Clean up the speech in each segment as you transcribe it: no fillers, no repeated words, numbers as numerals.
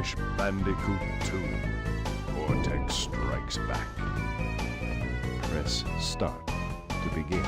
Crash Bandicoot 2. Cortex strikes back. Press start to begin.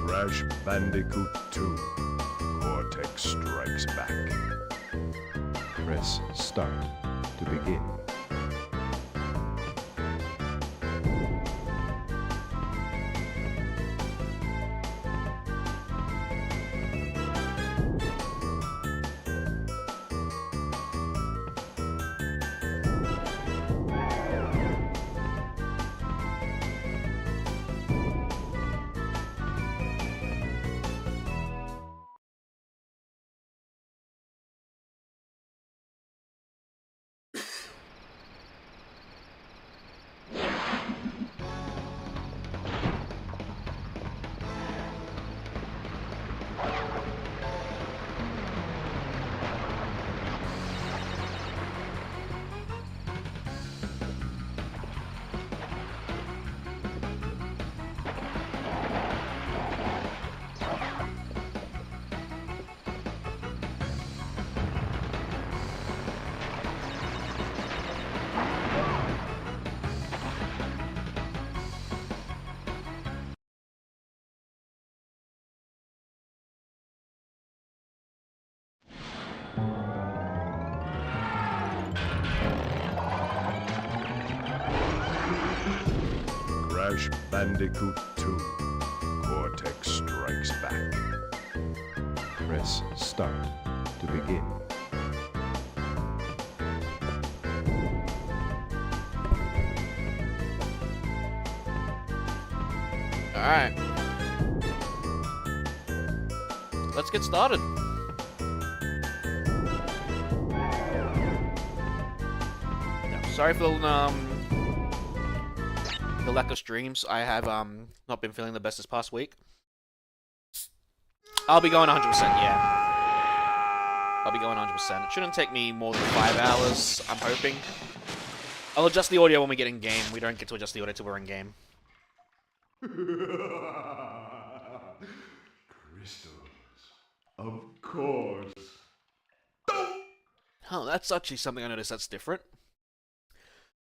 Crash Bandicoot 2. Cortex strikes back. Press start to begin. Crash Bandicoot 2. Cortex strikes back. Press start to begin. Alright. Let's get started. Now, sorry for the lack of streams. I have not been feeling the best this past week. I'll be going 100%, yeah. I'll be going 100%. It shouldn't take me more than 5 hours, I'm hoping. I'll adjust the audio when we get in game. We don't get to adjust the audio till we're in game. Crystals. Of course. Oh, that's actually something I noticed that's different.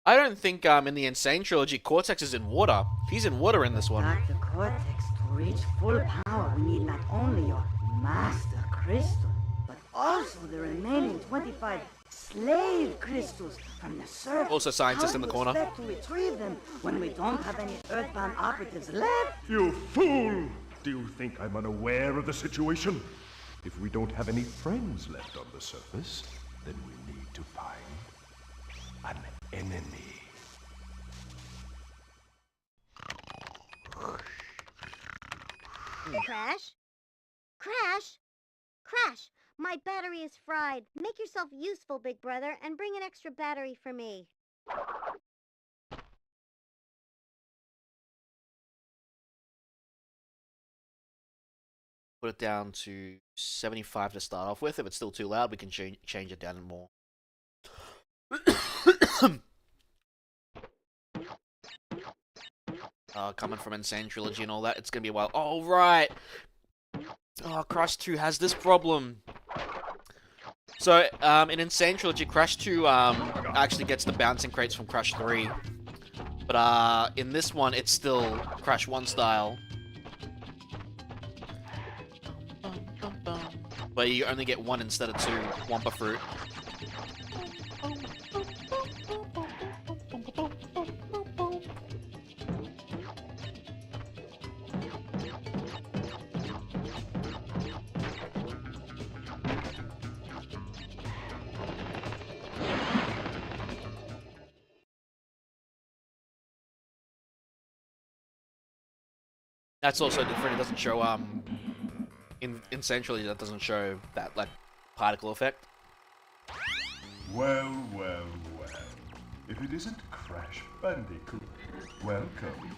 I don't think in the Insane trilogy, Cortex is in water. He's in water in this one. Got the Cortex to reach full power, we need not only your master crystal, but also the remaining 25 slave crystals from the surface. Also scientist in the corner. How do you expect to retrieve them when we don't have any Earthbound operatives left? You fool! Do you think I'm unaware of the situation? If we don't have any friends left on the surface, then we need to find an enemy. Crash? Crash? Crash! My battery is fried. Make yourself useful, big brother, and bring an extra battery for me. Put it down to 75 to start off with. If it's still too loud, we can change it down more. Coming from Insane Trilogy and all that, it's gonna be a while. Oh, right! Oh, Crash 2 has this problem. So, in Insane Trilogy, Crash 2 actually gets the bouncing crates from Crash 3. But in this one, it's still Crash 1 style. But you only get 1 instead of 2 Wumpa Fruit. That's also different. It doesn't show in Centrally that doesn't show that like particle effect. Well, well, well. If it isn't Crash Bandicoot, welcome.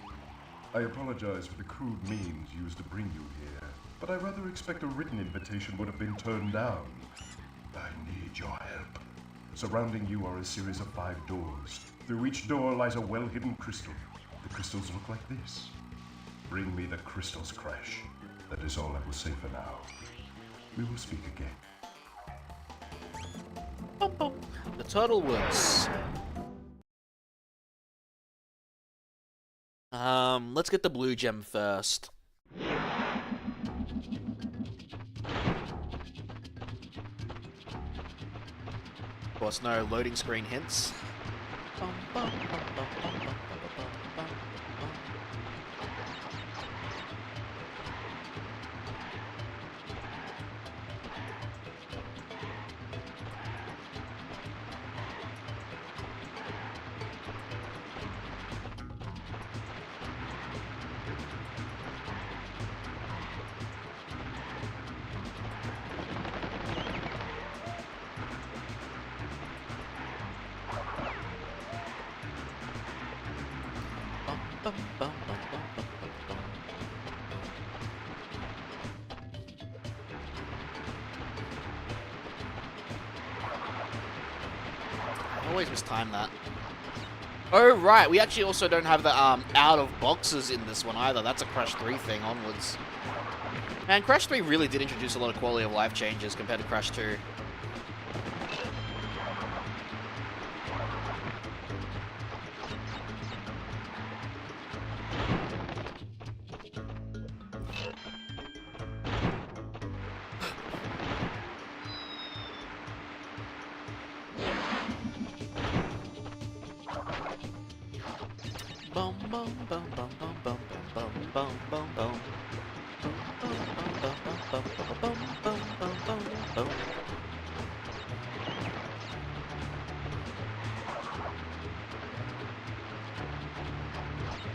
I apologize for the crude means used to bring you here, but I rather expect a written invitation would have been turned down. I need your help. Surrounding you are a series of 5 doors. Through each door lies a well-hidden crystal. The crystals look like this. Bring me the crystals, Crash. That is all I will say for now. We will speak again. The Turtle Woods. Let's get the blue gem first. Of course, no loading screen hints. I always mistime that. Oh, right. We actually also don't have the out of boxes in this one either. That's a Crash 3 thing onwards. Man, Crash 3 really did introduce a lot of quality of life changes compared to Crash 2.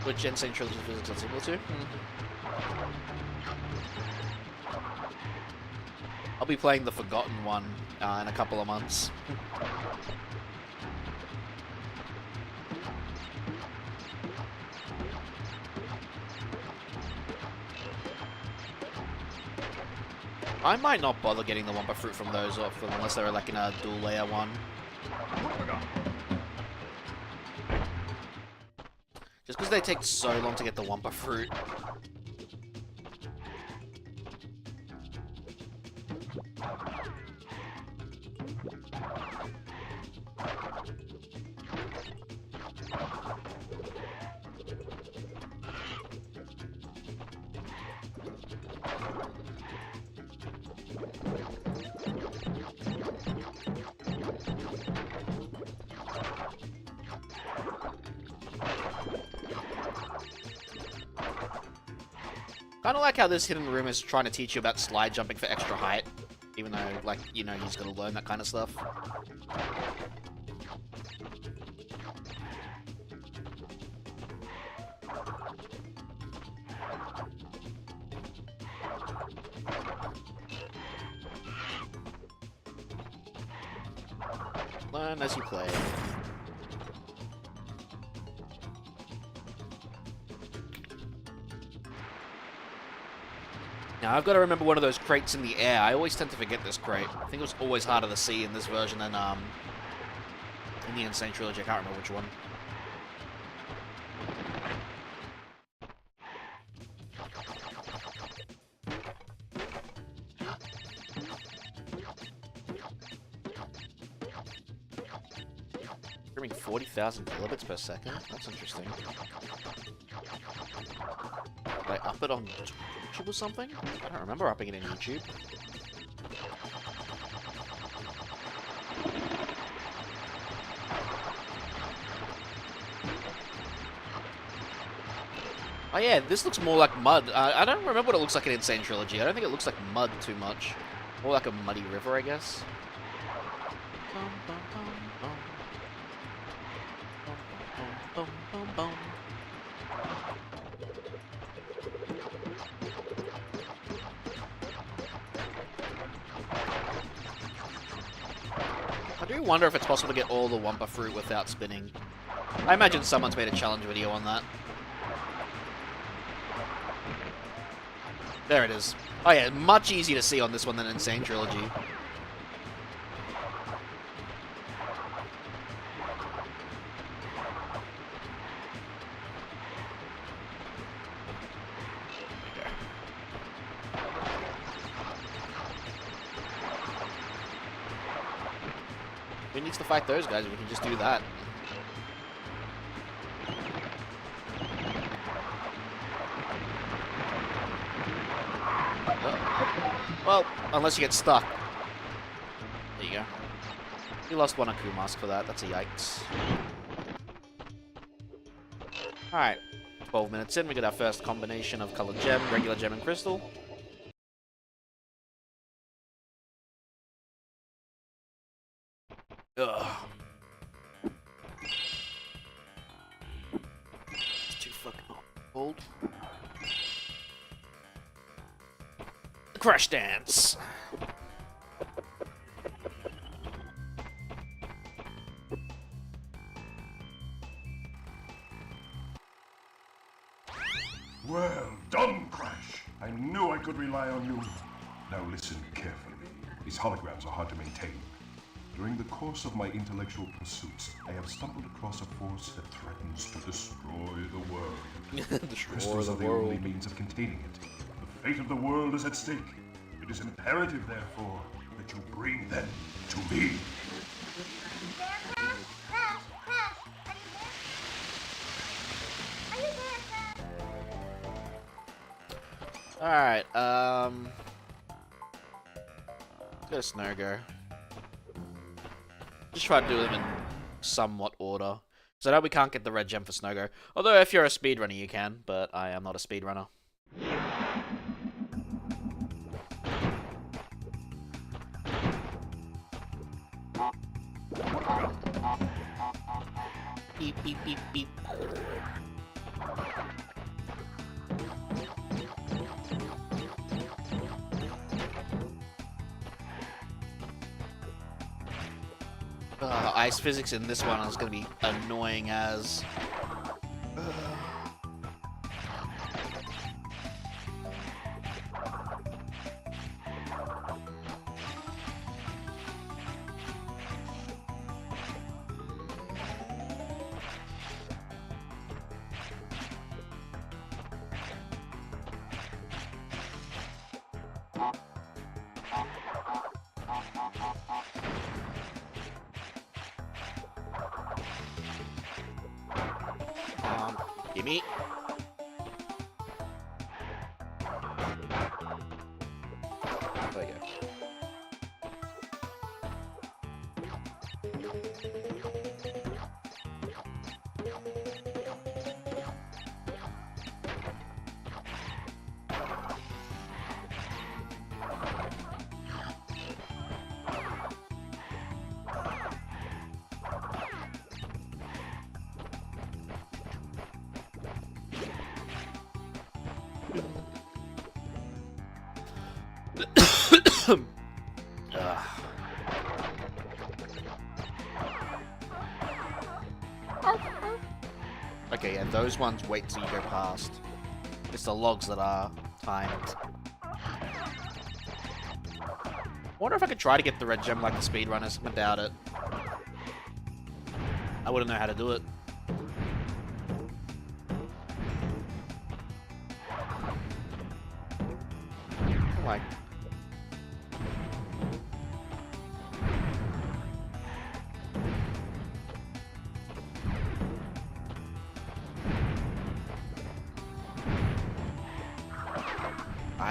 Which Insane Trilogy physics are similar to? I'll be playing the Forgotten one in a couple of months. I might not bother getting the Wumpa Fruit from those off them unless they're like in a dual layer one. Just because they take so long to get the Wumpa Fruit. Kind of like how this hidden room is trying to teach you about slide jumping for extra height, even though, like, you know, you just gotta learn that kind of stuff. Learn as you play. Now, I've got to remember one of those crates in the air. I always tend to forget this crate. I think it was always harder to see in this version than in the Insane Trilogy. I can't remember which one. Streaming 40,000 kilobits per second? That's interesting. Did I up it on YouTube or something? I don't remember upping it in YouTube. Oh yeah, this looks more like mud. I don't remember what it looks like in Insane Trilogy. I don't think it looks like mud too much. More like a muddy river, I guess. I do wonder if it's possible to get all the Wumpa fruit without spinning. I imagine someone's made a challenge video on that. There it is. Oh yeah, much easier to see on this one than Insane Trilogy. Who needs to fight those guys? We can just do that. Well, unless you get stuck. There you go. You lost one Aku mask for that. That's a yikes. Alright. 12 minutes in, we got our first combination of colored gem, regular gem, and crystal. Ugh. It's too fucking cold. Crash dance. Well done, Crash. I knew I could rely on you. Now listen carefully. These holograms are hard to maintain. During the course of my intellectual pursuits, I have stumbled across a force that threatens to destroy the world. Crystals are the only means of containing it. The fate of the world is at stake. It is imperative, therefore, that you bring them to me. Crash, are you there? Are you there, Crash? Alright, let's go to Snowgo. Just try to do them in somewhat order. So I know we can't get the red gem for Snowgo. Although if you're a speedrunner you can, but I am not a speedrunner. Beep, beep, beep, beep. Ice physics in this one is going to be annoying as... Gimme. There you go. Okay, yeah, those ones wait till you go past. It's the logs that are timed. I wonder if I could try to get the red gem like the speedrunners. I doubt it. I wouldn't know how to do it. Like...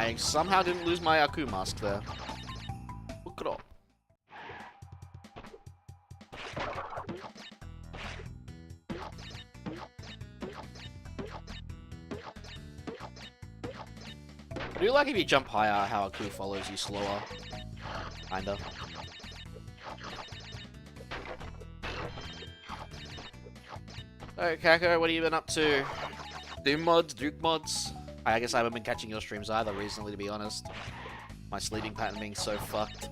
I somehow didn't lose my Aku mask there. Look at all. I do like if you jump higher, how Aku follows you slower. Kinda. Alright, Kako, what have you been up to? Doom mods? Duke mods? I guess I haven't been catching your streams either recently, to be honest. My sleeping pattern being so fucked.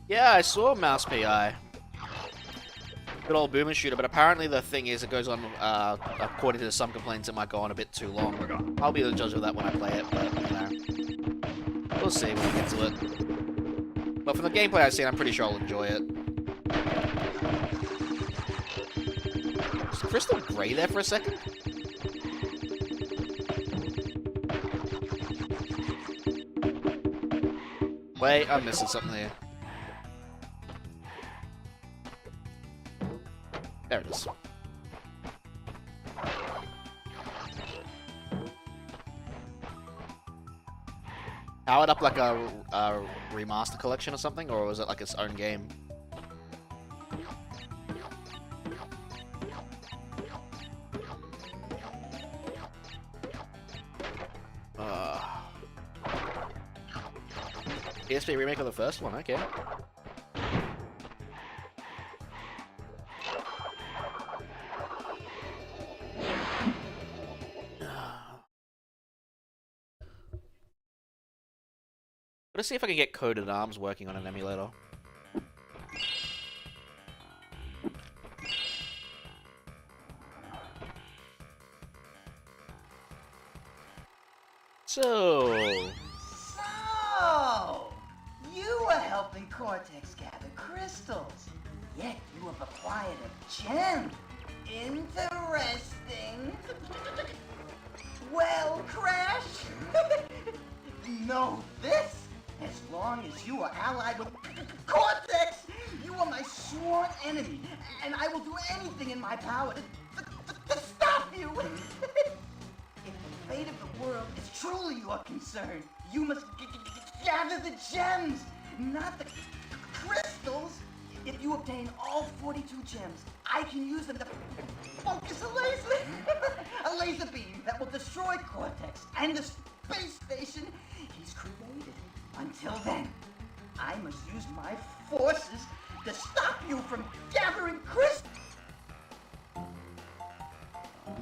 Yeah, I saw Mouse PI. Good old boomer shooter, but apparently the thing is it goes on, according to some complaints, it might go on a bit too long. I'll be the judge of that when I play it, but, you know. We'll see when we get to it. But from the gameplay I've seen, I'm pretty sure I'll enjoy it. Is the crystal grey there for a second? Wait, I'm missing something here. There it is. Powered up like a remaster collection or something, or was it like its own game? PSP remake of the first one, okay. Let's see if I can get Coded Arms working on an emulator. So, you were helping Cortex gather crystals, yet you have acquired a gem. Interesting. Well, Crash, know this. As long as you are allied with Cortex, you are my sworn enemy, and I will do anything in my power to stop you. If the fate of the world is truly your concern, you must gather the gems, not the crystals. If you obtain all 42 gems, I can use them to focus a laser. A laser beam that will destroy Cortex and the space station he's created. Until then, I must use my forces to stop you from gathering crystals.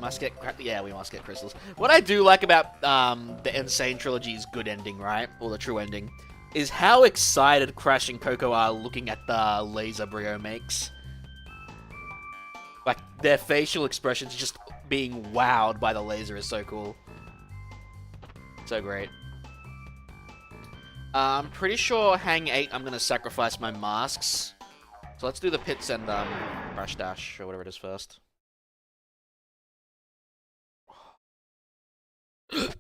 Must get yeah, we must get crystals. What I do like about the Insane Trilogy's good ending, right, or the true ending, is how excited Crash and Coco are looking at the laser Brio makes. Like their facial expressions, just being wowed by the laser, is so cool. So great. I'm pretty sure Hang 8, I'm gonna sacrifice my masks. So let's do the pits and Crash Dash, or whatever it is first. Boom.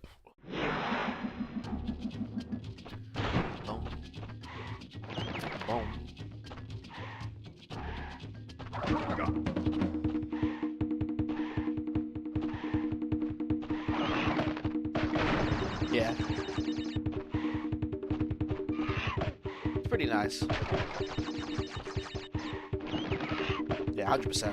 Boom. Yeah. It's pretty nice. Yeah, 100%.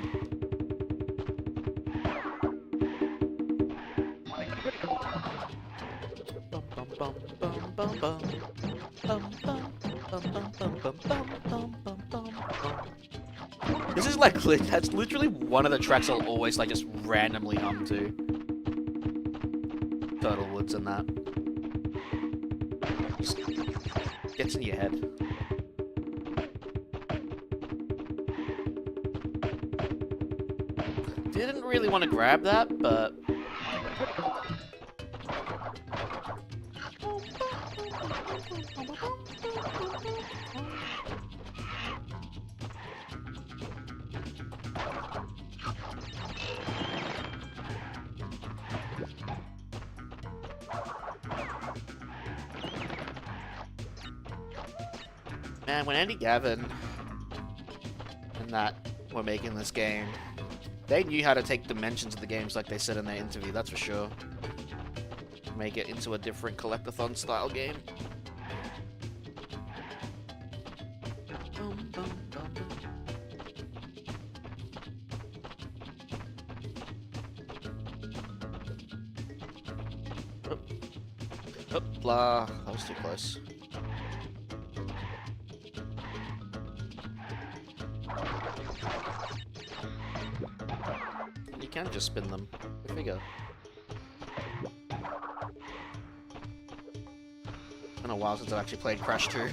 This is like, that's literally one of the tracks I'll always like just randomly hum to. Turtle Woods and that. Just gets in your head. Didn't really want to grab that, but... Man, when Andy Gavin and that were making this game, they knew how to take dimensions of the games like they said in their interview, that's for sure. Make it into a different collectathon style game. Blah. That was too close. You can just spin them. Go figure. It's been a while since I've actually played Crash 2.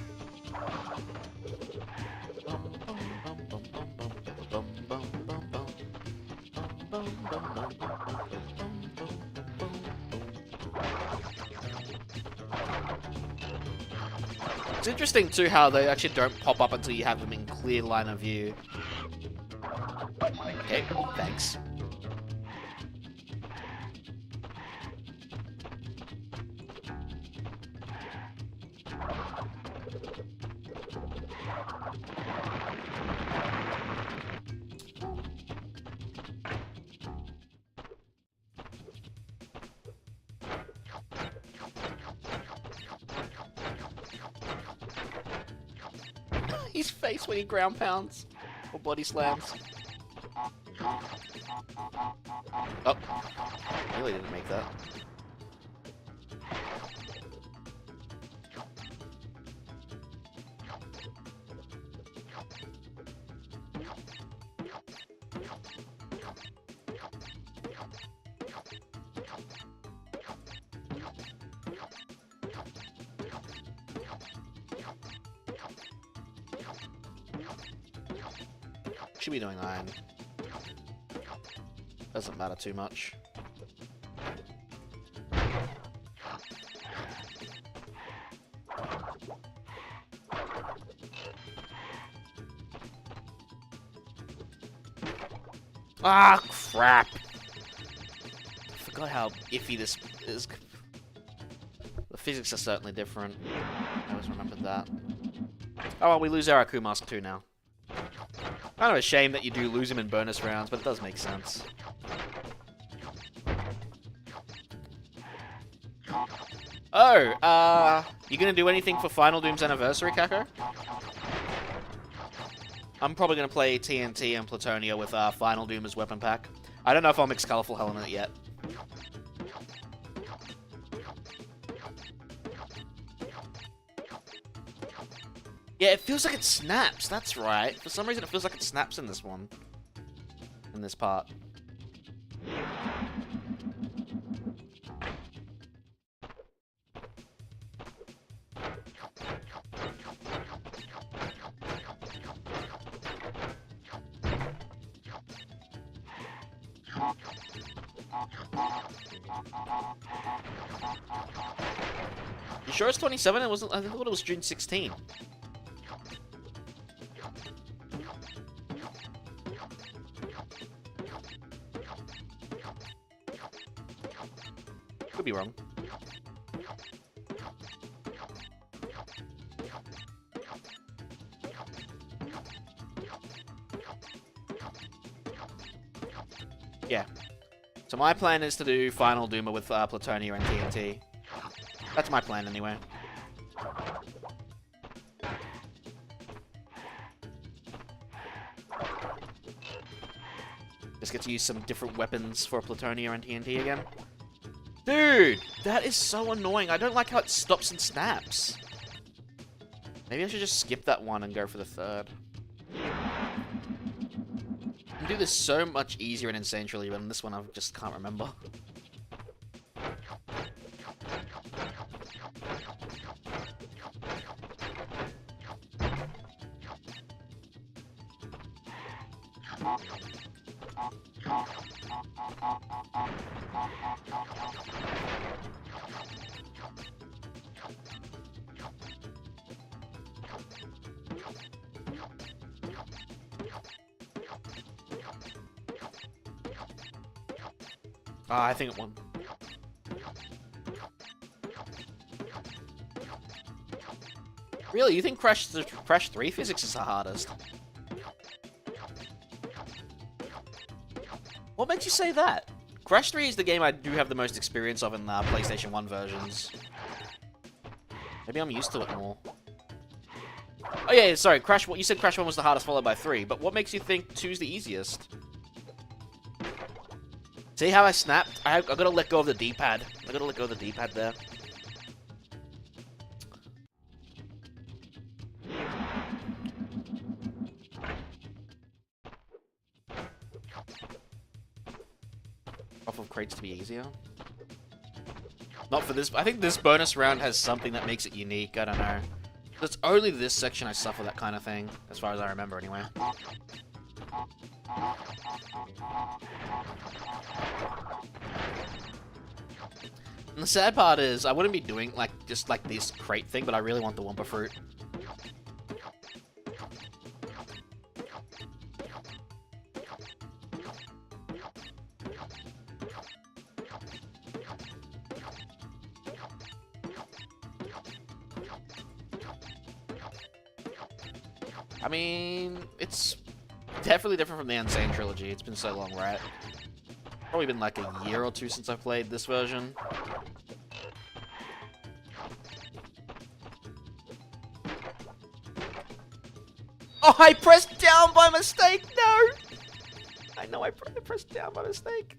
It's interesting too how they actually don't pop up until you have them in clear line of view. Okay, thanks. His face when he ground pounds or body slams. Oh, really didn't make that. Should be doing iron. Doesn't matter too much. Ah, crap! I forgot how iffy this is. The physics are certainly different. I always remembered that. Oh well, we lose our Aku Mask too now. Kind of a shame that you do lose him in bonus rounds, but it does make sense. Oh, you gonna do anything for Final Doom's anniversary, Kako? I'm probably gonna play TNT and Plutonia with Final Doom as weapon pack. I don't know if I'll mix Colorful Hell in it yet. Yeah, it feels like it snaps, that's right. For some reason it feels like it snaps in this one. In this part. You sure it's 27? It wasn't. I thought it was June 16. Could be wrong. Yeah. So my plan is to do Final Doomer with Plutonia and TNT. That's my plan anyway. Just get to use some different weapons for Plutonia and TNT again. Dude, that is so annoying. I don't like how it stops and snaps. Maybe I should just skip that one and go for the third. I can do this so much easier in Insane Trilogy, but in this one I just can't remember. I think it won. Really, you think Crash 3 physics is the hardest? What makes you say that? Crash 3 is the game I do have the most experience of in the PlayStation 1 versions. Maybe I'm used to it more. Oh yeah, sorry, you said Crash 1 was the hardest, followed by 3, but what makes you think 2's the easiest? See how I snapped? I gotta let go of the D-pad. I gotta let go of the D-pad there. Off of crates to be easier. Not for this. I think this bonus round has something that makes it unique. I don't know. It's only this section I suffer that kind of thing, as far as I remember anyway. And the sad part is, I wouldn't be doing just this crate thing, but I really want the Wumpa Fruit. I mean, it's definitely different from the Insane Trilogy. It's been so long, right? Probably been like a year or two since I played this version. Oh, I pressed down by mistake! No! I know I pressed down by mistake.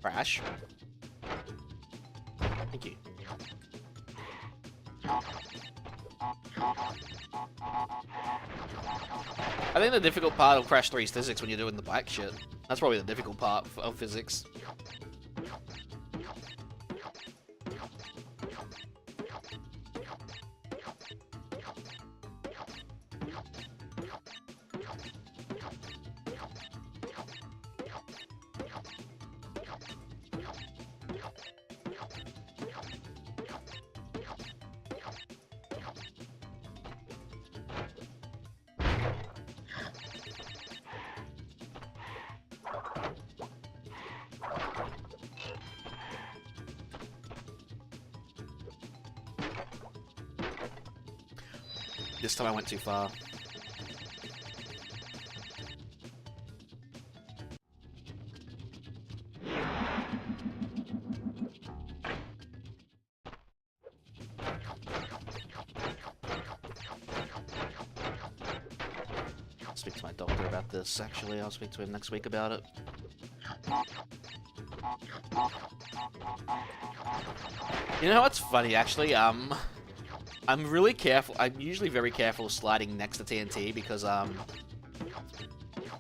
Crash. Thank you. I think the difficult part of Crash 3 is physics when you're doing the bike shit. That's probably the difficult part of physics. This time I went too far. I'll speak to my doctor about this, actually. I'll speak to him next week about it. You know what's funny, actually? I'm really careful. I'm usually very careful sliding next to TNT because,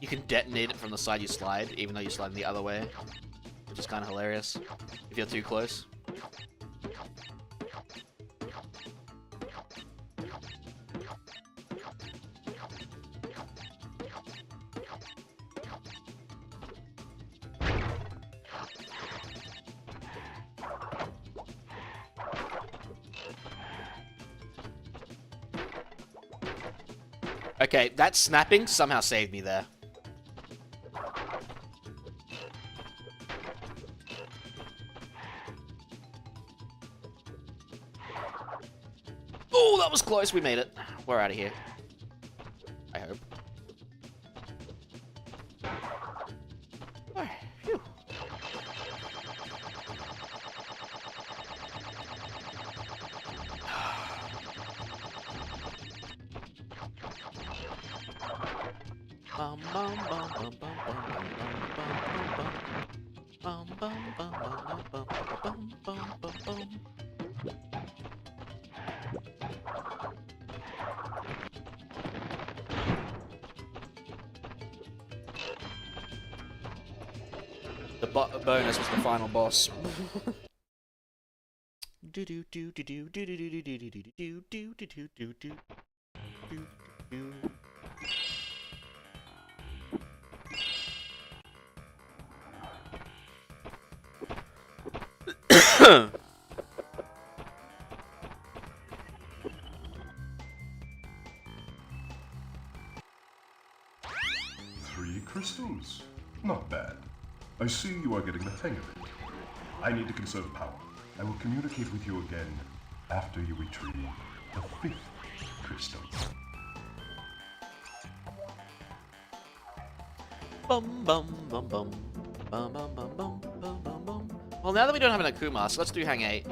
you can detonate it from the side you slide, even though you're sliding the other way, which is kind of hilarious if you're too close. Okay, that snapping somehow saved me there. Oh, that was close. We made it. We're out of here. I hope. Oh, phew. Bum bum bum bum bum bum bum bum bum bum bum bum bum bum. The bonus was the final boss. Do do do do do do do do do do do do do do do do do. crystals? Not bad. I see you are getting the hang of it. I need to conserve power. I will communicate with you again after you retrieve the 5th crystal. Bum bum bum bum. Bum bum bum bum bum bum bum. Well, now that we don't have an Akuma, so let's do Hang 8.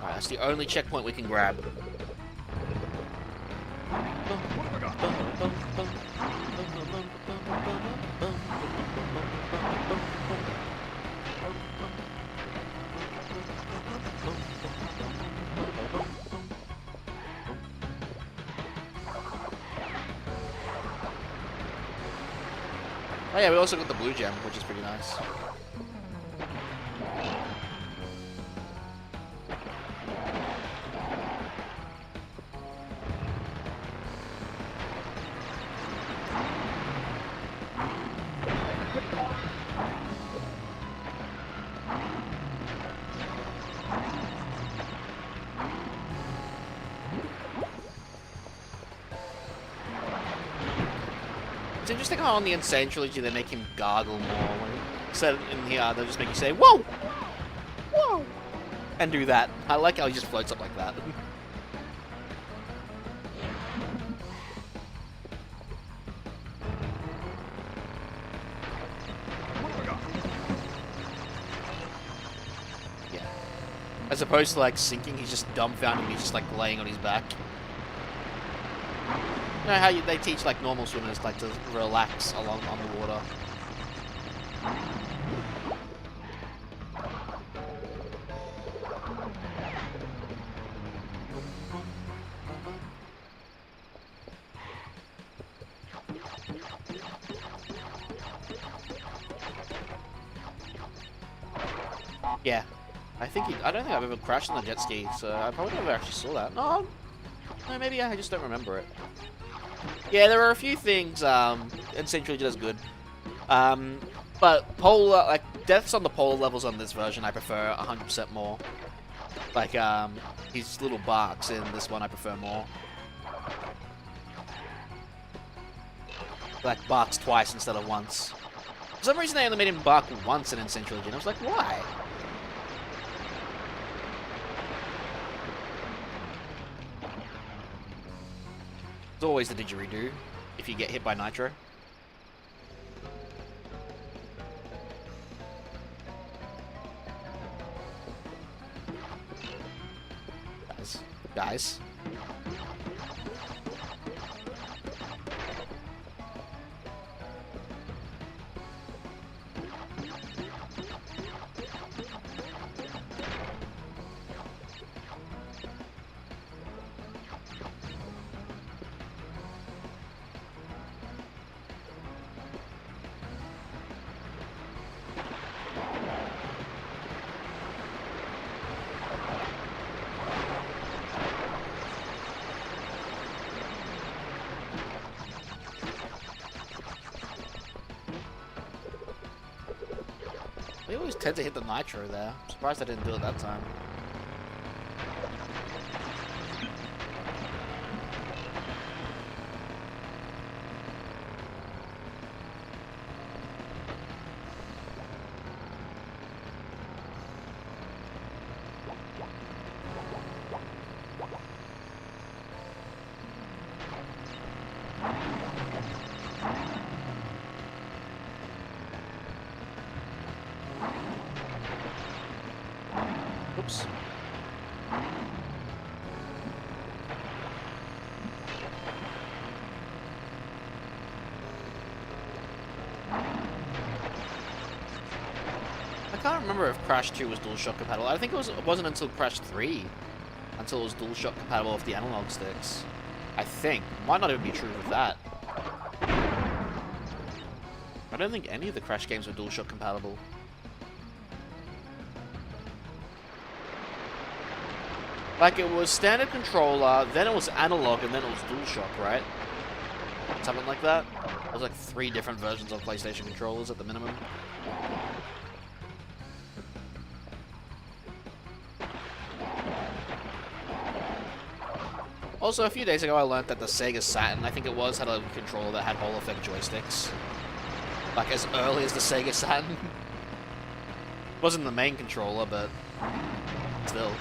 Alright, that's the only checkpoint we can grab. Oh yeah, we also got the blue gem, which is pretty nice. It's interesting how on the Insane Trilogy they make him gargle more. Instead in here, they'll just make you say, "Whoa! Whoa!" and do that. I like how he just floats up like that. Yeah. As opposed to like sinking, he's just dumbfounded. He's just like laying on his back. You know how they teach like normal swimmers like to relax along on the water. Yeah, I don't think I've ever crashed on a jet ski, so I probably never actually saw that. No, maybe I just don't remember it. Yeah, there are a few things Insane Trilogy does good. But polar, like deaths on the polar levels on this version, I prefer 100% more. Like his little barks in this one, I prefer more. Like barks twice instead of once. For some reason, they only made him bark once in Insane Trilogy, and I was like, why? It's always the didgeridoo if you get hit by Nitro. Guys. They always tend to hit the Nitro there. I'm surprised I didn't do it that time. Oops. I can't remember if Crash 2 was DualShock compatible. I think it wasn't until Crash 3 until it was DualShock compatible with the analog sticks. I think. Might not even be true with that. I don't think any of the Crash games were DualShock compatible. Like, it was standard controller, then it was analog, and then it was DualShock, right? Something like that. There's like 3 different versions of PlayStation controllers at the minimum. Also, a few days ago I learned that the Sega Saturn, I think it was, had a controller that had Hall Effect joysticks. Like, as early as the Sega Saturn. It wasn't the main controller, but still.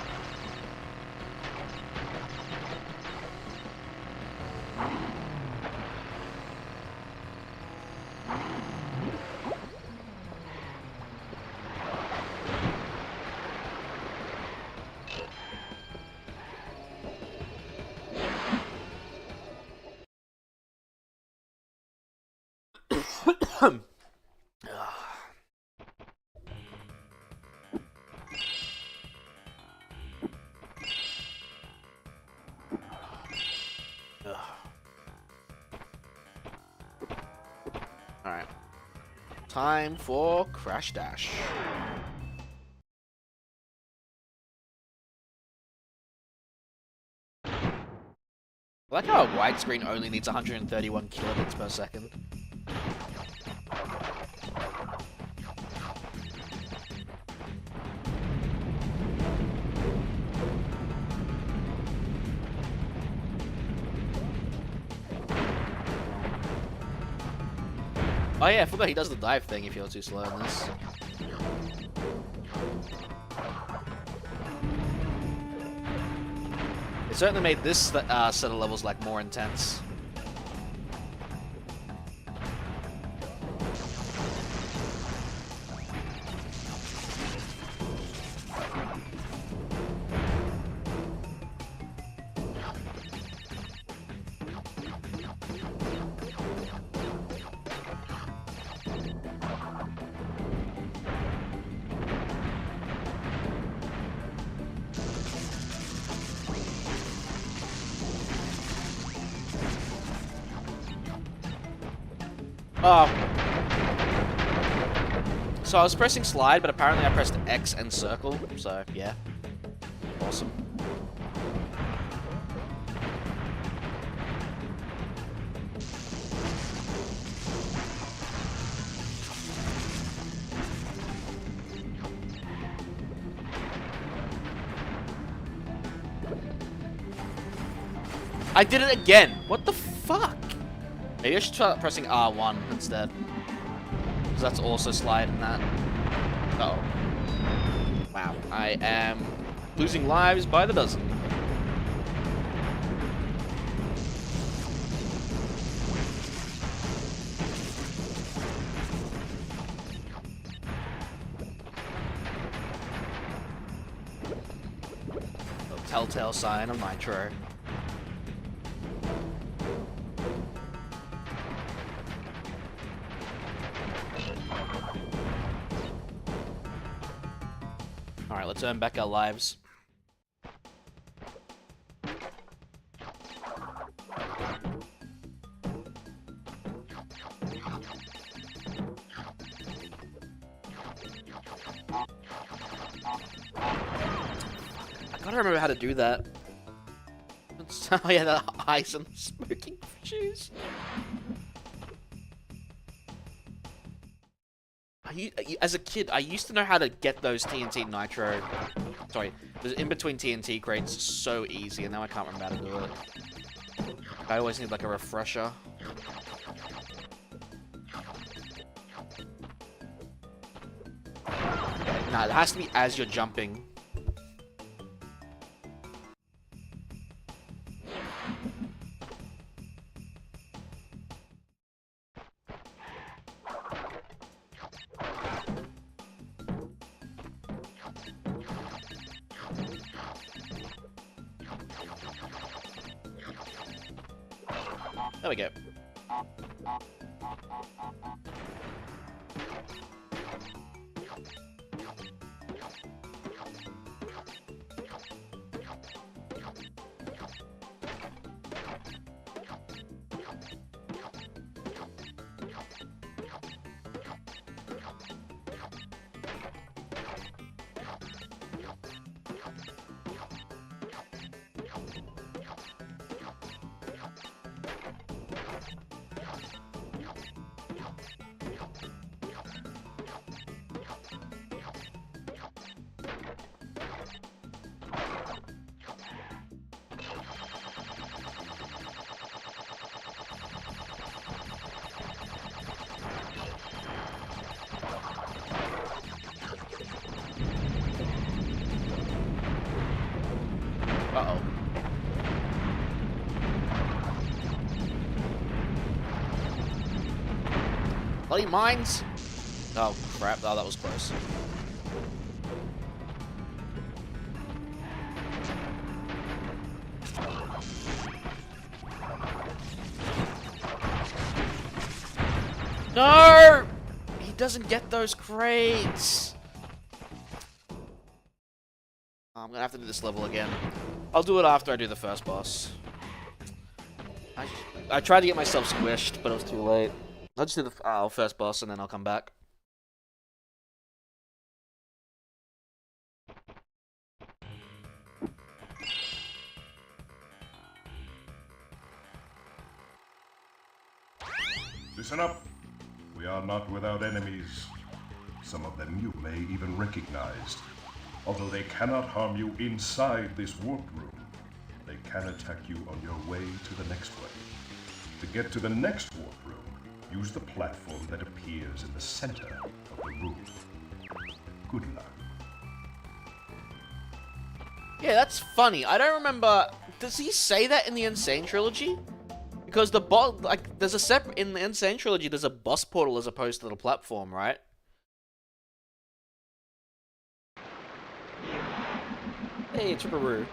Alright. Time for Crash Dash. I like how a widescreen only needs 131 kilobits per second. Oh yeah, I forgot he does the dive thing if you're too slow in this. It certainly made this set of levels like more intense. Oh. So I was pressing slide, but apparently I pressed X and circle, so yeah. Awesome. I did it again! What the fuck? Maybe I should try pressing R1 instead. Because that's also slide in that. Uh oh. Wow. I am losing lives by the dozen. The telltale sign of Nitro. Alright, let's earn back our lives. I gotta remember how to do that. Oh yeah, the ice and smoking shoes. As a kid, I used to know how to get those TNT Nitro... Sorry, the in-between TNT crates so easy, and now I can't remember how to do it. I always need, like, a refresher. Nah, it has to be as you're jumping. There we go. Bloody mines! Oh, crap. Oh, that was close. No! He doesn't get those crates. I'm gonna have to do this level again. I'll do it after I do the first boss. I tried to get myself squished, but it was too late. I'll just do the first boss and then I'll come back. Listen up. We are not without enemies. Some of them you may even recognize. Although they cannot harm you inside this warp room, they can attack you on your way to the next one. To get to the next warp room, use the platform that appears in the center of the room. Good luck. Yeah, that's funny. I don't remember... Does he say that in the Insane Trilogy? Because the boss... Like, there's a separate... In the Insane Trilogy, there's a boss portal as opposed to the platform, right? Hey, it's Ripperoo.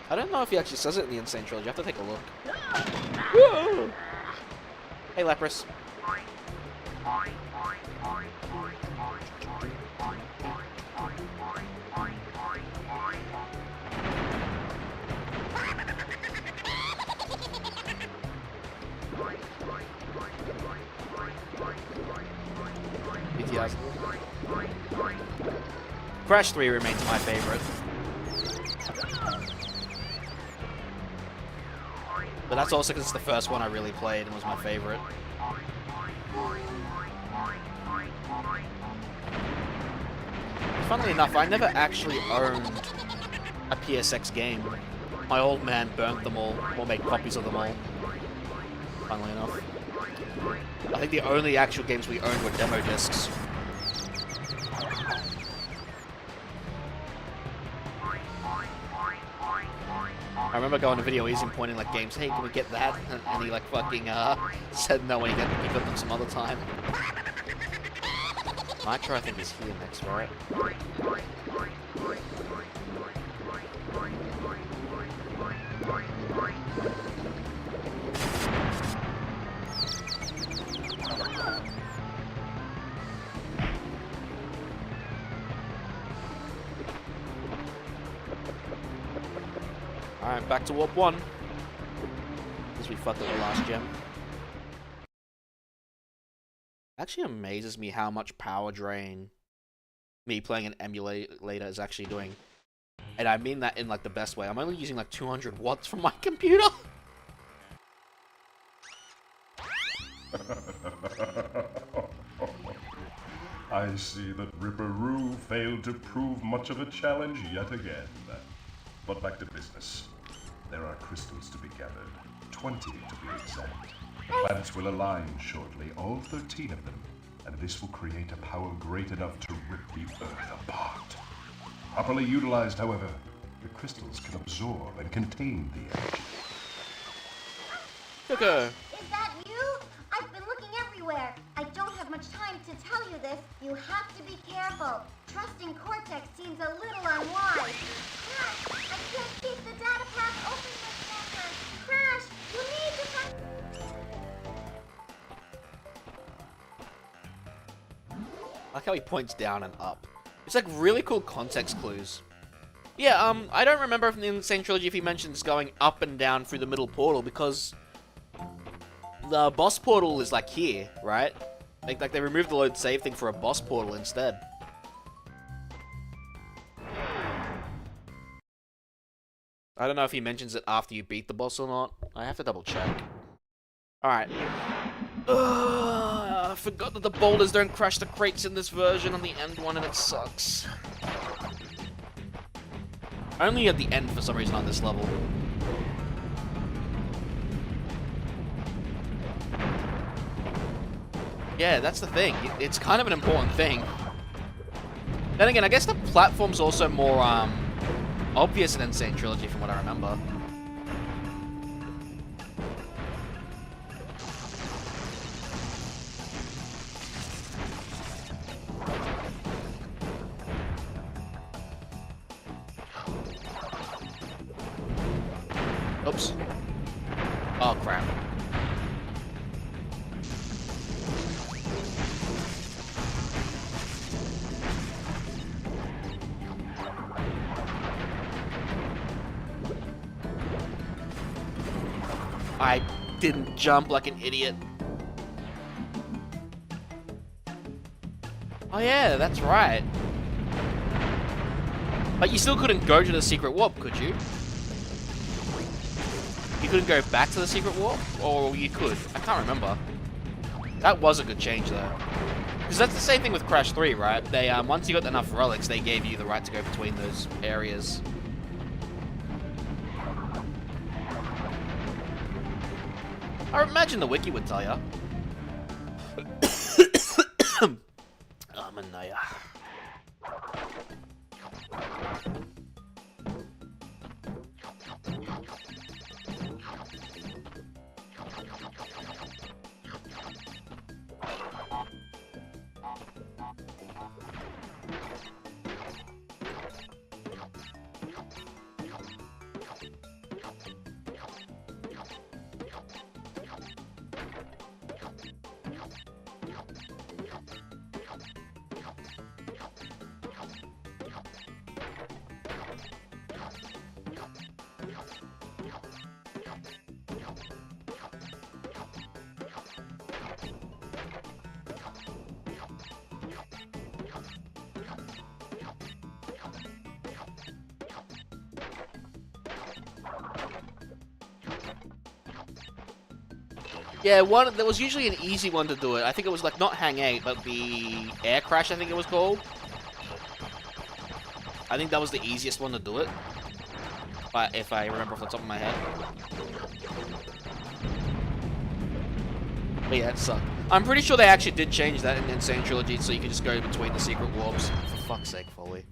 I don't know if he actually says it in the Insane Trilogy. I have to take a look. Whoa! Hey, Leprous. BTS. Crash 3 remains my favorite. But that's also because it's the first one I really played and was my favorite. Funnily enough, I never actually owned a PSX game. My old man burnt them all, or made copies of them all. Funnily enough. I think the only actual games we owned were demo discs. I remember going to Video Easy and pointing like games, hey, can we get that? And he like fucking said no when he got them some other time. Nitro, I think, is here next, right? Alright, back to Warp 1. Because we fucked up the last gem. Actually amazes me how much power drain me playing an emulator is actually doing. And I mean that in like the best way. I'm only using like 200 watts from my computer. I see that Ripperoo failed to prove much of a challenge yet again. But back to business. There are crystals to be gathered. 20 to be exact. Planets will align shortly, all 13 of them, and this will create a power great enough to rip the Earth apart. Properly utilized, however, the crystals can absorb and contain the energy. Okay. Is that you? I've been looking everywhere. I don't have much time to tell you this. You have to be careful. Trusting Cortex seems a little unwise. Crash, I can't keep the data path open much longer. Crash, you need to come... I like how he points down and up. It's like really cool context clues. Yeah, I don't remember from the Insane Trilogy if he mentions going up and down through the middle portal, because the boss portal is like here, right? Like they removed the load save thing for a boss portal instead. I don't know if he mentions it after you beat the boss or not. I have to double check. Alright. I forgot that the boulders don't crash the crates in this version on the end one, and it sucks. Only at the end for some reason on this level. Yeah, that's the thing. It's kind of an important thing. Then again, I guess the platform's also more obvious in Insane Trilogy from what I remember. I didn't jump like an idiot. Oh yeah, that's right. But you still couldn't go to the secret warp, could you? You couldn't go back to the secret warp? Or you could? I can't remember. That was a good change, though. Because that's the same thing with Crash 3, right? They once you got enough relics, they gave you the right to go between those areas. I imagine the wiki would tell ya. Manaya. Yeah, there was usually an easy one to do it. I think it was like not Hang 8, but the Air Crash, I think it was called. I think that was the easiest one to do it. But if I remember off the top of my head. But yeah, it sucked. I'm pretty sure they actually did change that in the Insane Trilogy, so you could just go between the secret warps. For fuck's sake, Foley.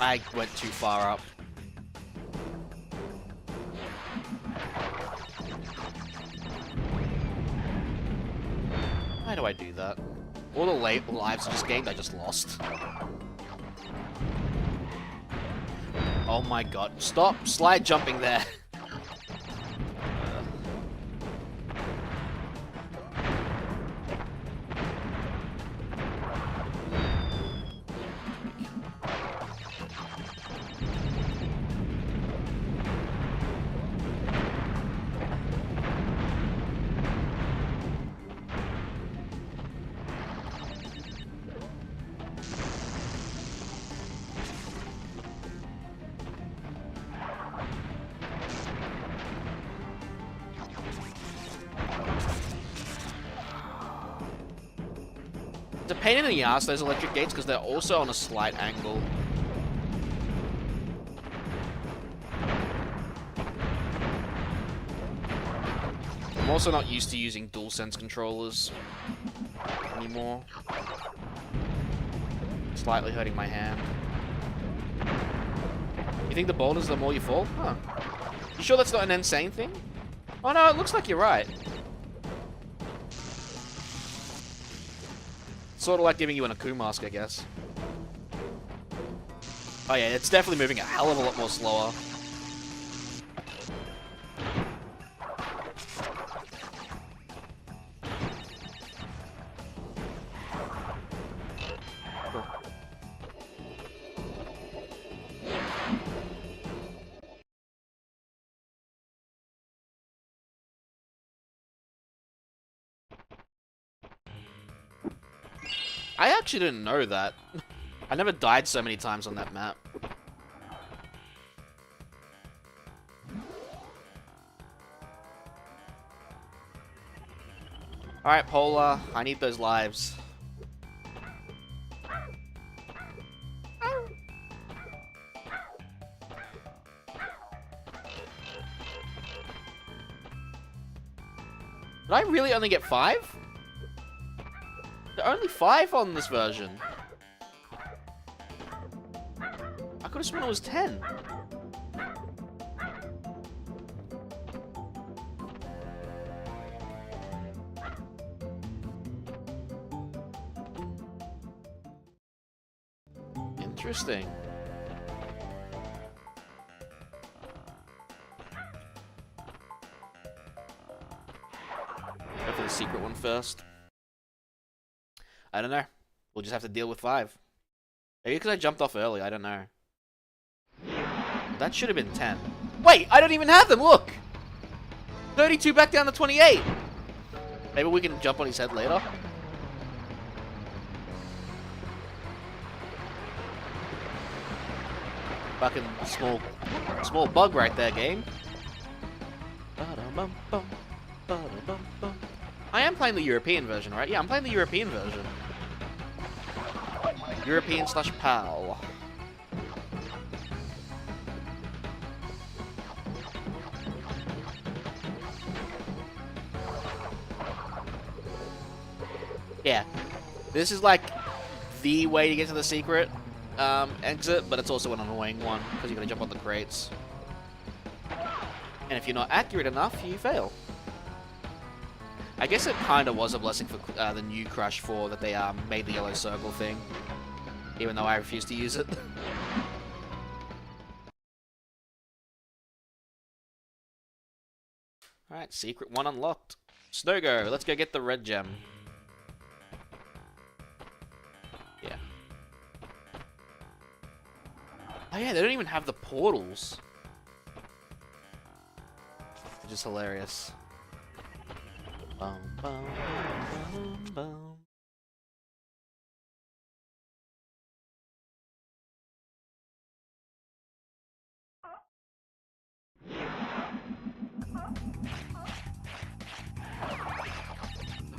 I went too far up. Why do I do that? All the lives I just gained, I just lost. Oh my god. Stop slide jumping there. It's a pain in the ass, those electric gates, because they're also on a slight angle. I'm also not used to using DualSense controllers anymore. Slightly hurting my hand. You think the boulders, the more you fall? Huh. You sure that's not an insane thing? Oh no, it looks like you're right. Sort of like giving you an Aku mask, I guess. Oh yeah, it's definitely moving a hell of a lot more slower. Cool. I actually didn't know that. I never died so many times on that map. Alright, Polar, I need those lives. Did I really only get 5? There are only 5 on this version. I could have sworn it was 10. Interesting. Go for the secret one first. I don't know. We'll just have to deal with 5. Maybe because I jumped off early, I don't know. That should have been 10. Wait, I don't even have them, look! 32 back down to 28! Maybe we can jump on his head later? Fucking small bug right there, game. I am playing the European version, right? Yeah, I'm playing the European version. European / PAL. Yeah. This is like the way to get to the secret exit, but it's also an annoying one because you gotta jump on the crates. And if you're not accurate enough, you fail. I guess it kind of was a blessing for the new Crash 4 that they made the yellow circle thing, even though I refuse to use it. Alright, secret 1 unlocked. Snowgo, let's go get the red gem. Yeah. Oh yeah, they don't even have the portals. Which is hilarious. Bum, bum, bum, bum.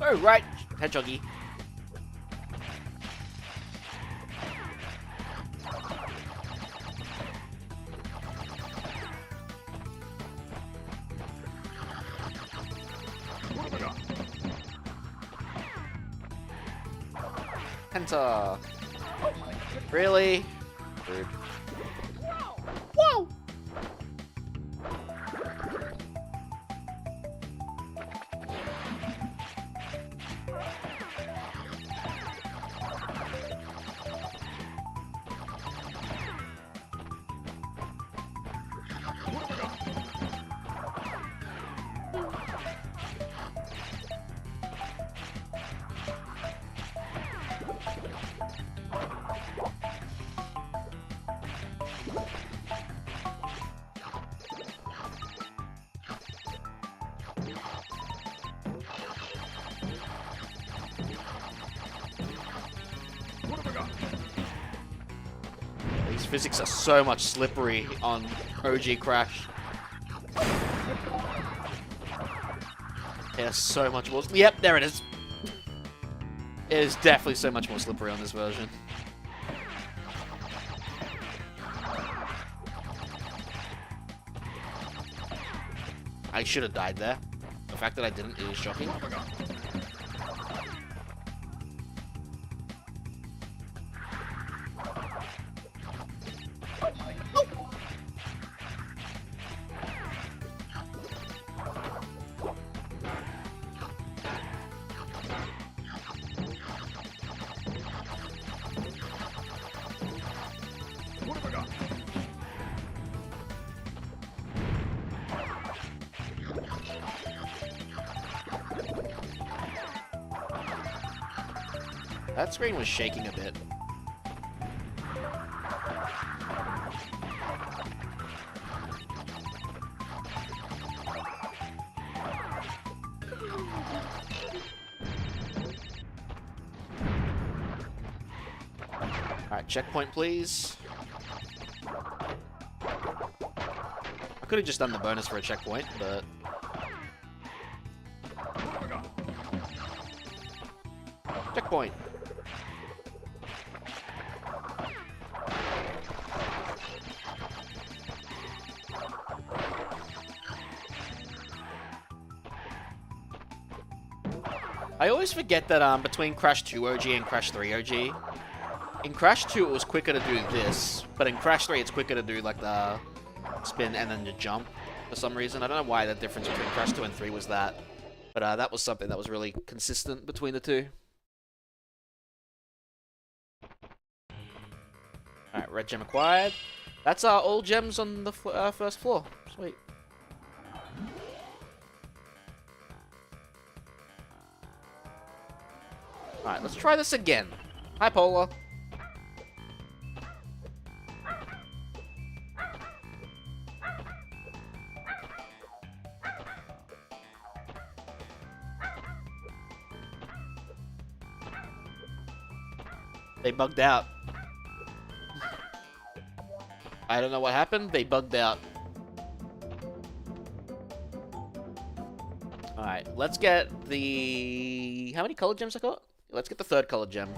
Oh, right, Hedgehoggy. Penta. Really? Rude. Whoa! These physics are so much slippery on OG Crash. Yeah, so much more. Yep, there it is. It is definitely so much more slippery on this version. I should have died there. The fact that I didn't is shocking. That screen was shaking a bit. Alright, checkpoint please. I could have just done the bonus for a checkpoint, but... Checkpoint! I always forget that between Crash 2 OG and Crash 3 OG, in Crash 2 it was quicker to do this, but in Crash 3 it's quicker to do like the spin and then the jump for some reason. I don't know why the difference between Crash 2 and 3 was that, but that was something that was really consistent between the two. Alright, red gem acquired. That's all gems on the first floor. Sweet. Alright, let's try this again. Hi, Polar. They bugged out. I don't know what happened. They bugged out. Alright, let's get the... How many color gems I got? Let's get the third color gem.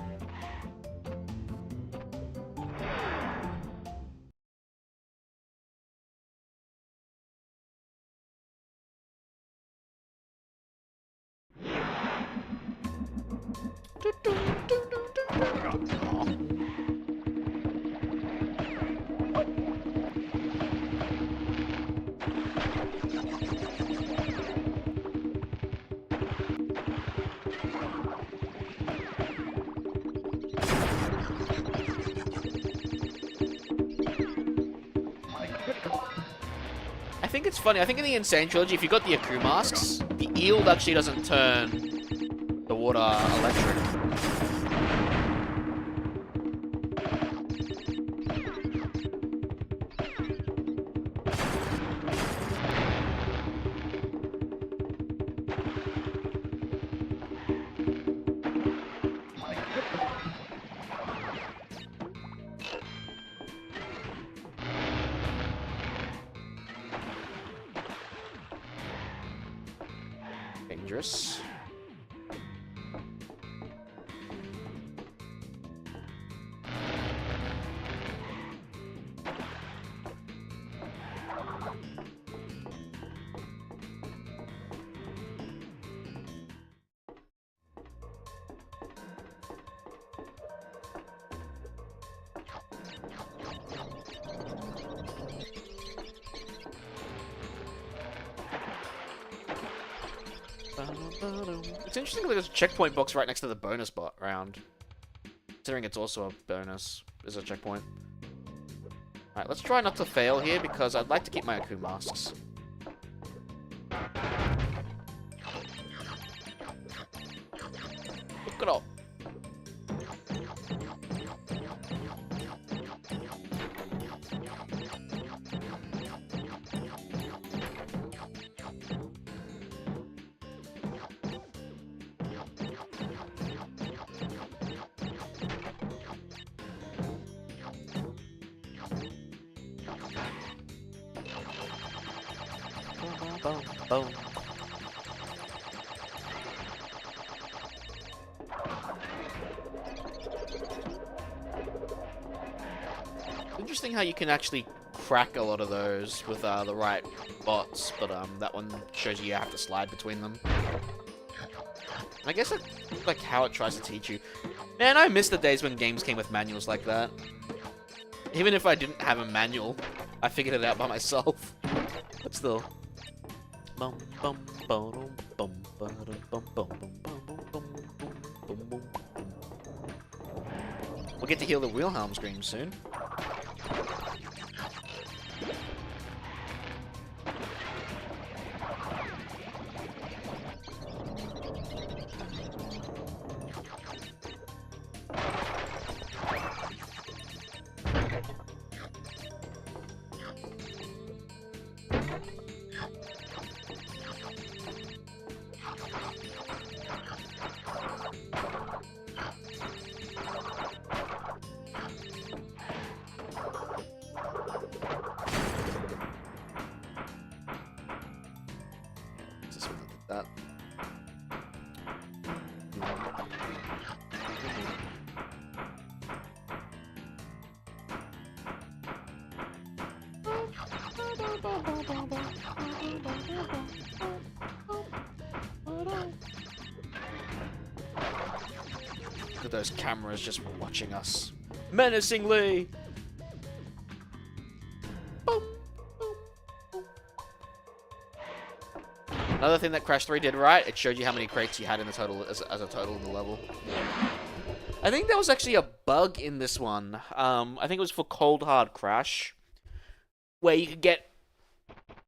I think it's funny. I think in the Insane Trilogy, if you got the Aku masks, the eel actually doesn't turn the water electric. Dangerous. It's interesting that there's a checkpoint box right next to the bonus bot round. Considering it's also a bonus, is a checkpoint. Alright, let's try not to fail here because I'd like to keep my Aku masks. Look it up. Boom, boom. Interesting how you can actually crack a lot of those with the right bots, but that one shows you have to slide between them. I guess that's like how it tries to teach you. Man, I miss the days when games came with manuals like that. Even if I didn't have a manual, I figured it out by myself. But still. Bum, bum, bum, bum, bum, bum, bum, bum, bum. We'll get to hear the Wilhelm scream soon. That. Look at those cameras just watching us menacingly. Another thing that Crash 3 did right, it showed you how many crates you had in the total as a total in the level. I think there was actually a bug in this one. I think it was for Cold Hard Crash, where you could get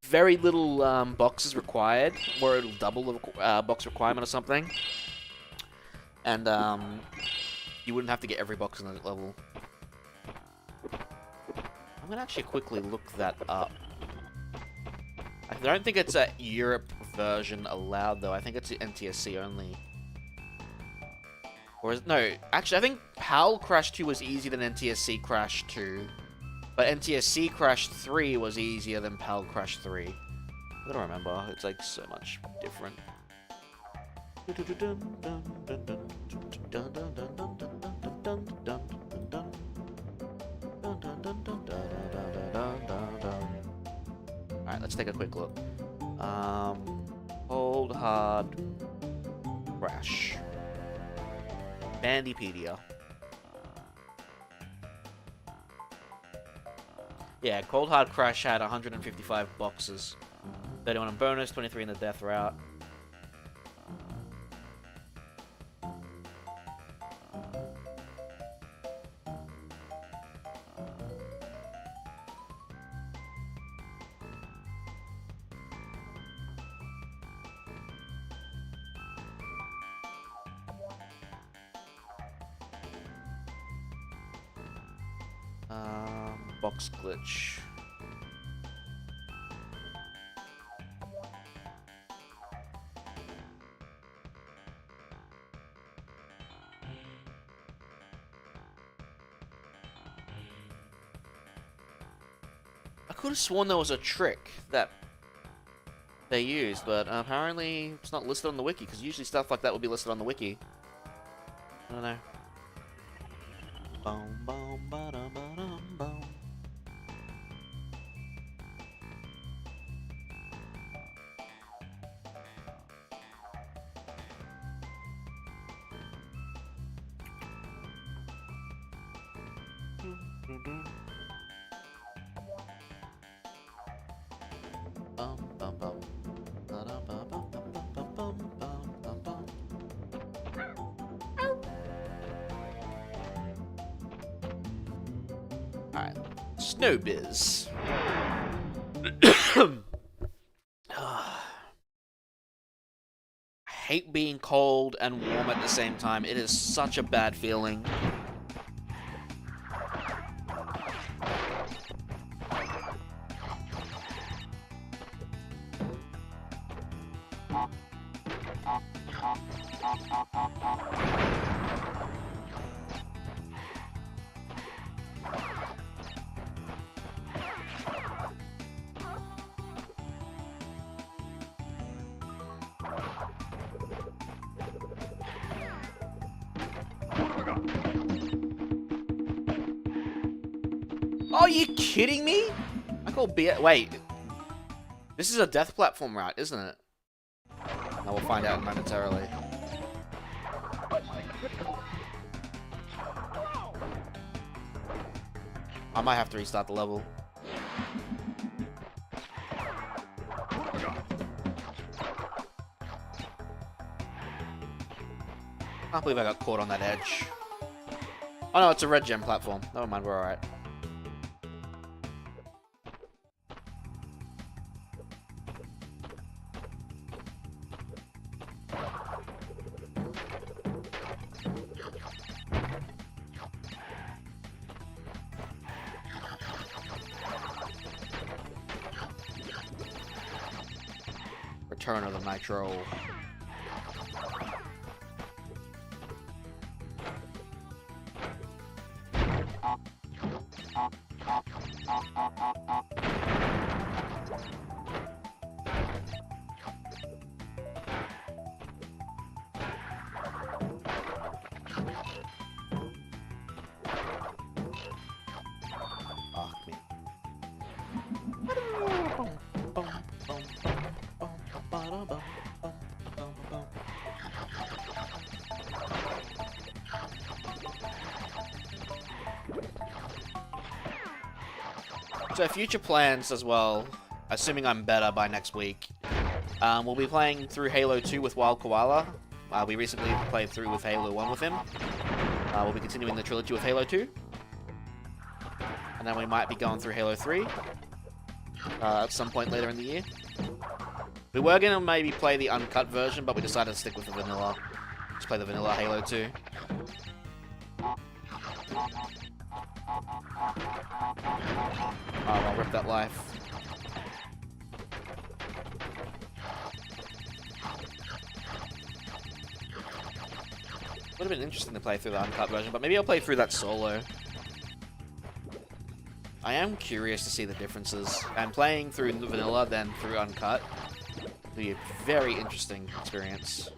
very little boxes required, or it'll double the box requirement or something. And you wouldn't have to get every box in the level. I'm gonna actually quickly look that up. I don't think it's a Europe version allowed though. I think it's NTSC only. Or no, actually I think PAL Crash 2 was easier than NTSC Crash 2. But NTSC Crash 3 was easier than PAL Crash 3. I don't remember. It's like so much different. Alright, let's take a quick look. Cold Hard Crash. Bandipedia. Yeah, Cold Hard Crash had 155 boxes. 31 on bonus, 23 in the death route. Box glitch. I could have sworn there was a trick that they used, but apparently it's not listed on the wiki, because usually stuff like that would be listed on the wiki. I don't know. Boom, boom, ba-dum, ba-dum, boom. Alright, Snowbiz. I hate being cold and warm at the same time. It is such a bad feeling. Are you kidding me? I call wait. This is a death platform route, isn't it? I will find out momentarily. I might have to restart the level. Can't believe I got caught on that edge. Oh no, it's a red gem platform. Never mind, we're alright. Return of the Nitro. So future plans as well, assuming I'm better by next week, we'll be playing through Halo 2 with Wild Koala. We recently played through with Halo 1 with him. We'll be continuing the trilogy with Halo 2. And then we might be going through Halo 3 at some point later in the year. We were going to maybe play the uncut version, but we decided to stick with the vanilla. Just play the vanilla Halo 2. Oh, I'll rip that life. Would have been interesting to play through the uncut version, but maybe I'll play through that solo. I am curious to see the differences, and playing through the vanilla, then through uncut, will be a very interesting experience.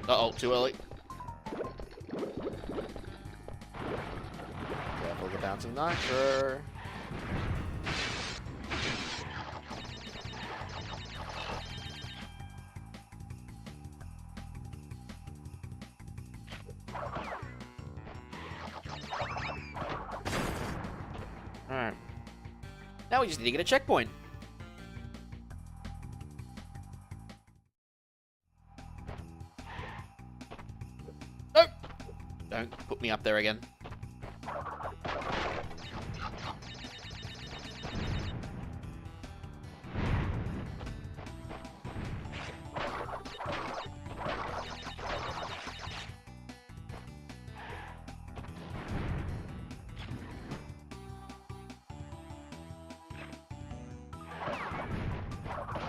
Uh-oh, too early. Careful the bouncing nitro. Alright. Now we just need to get a checkpoint. Don't put me up there again.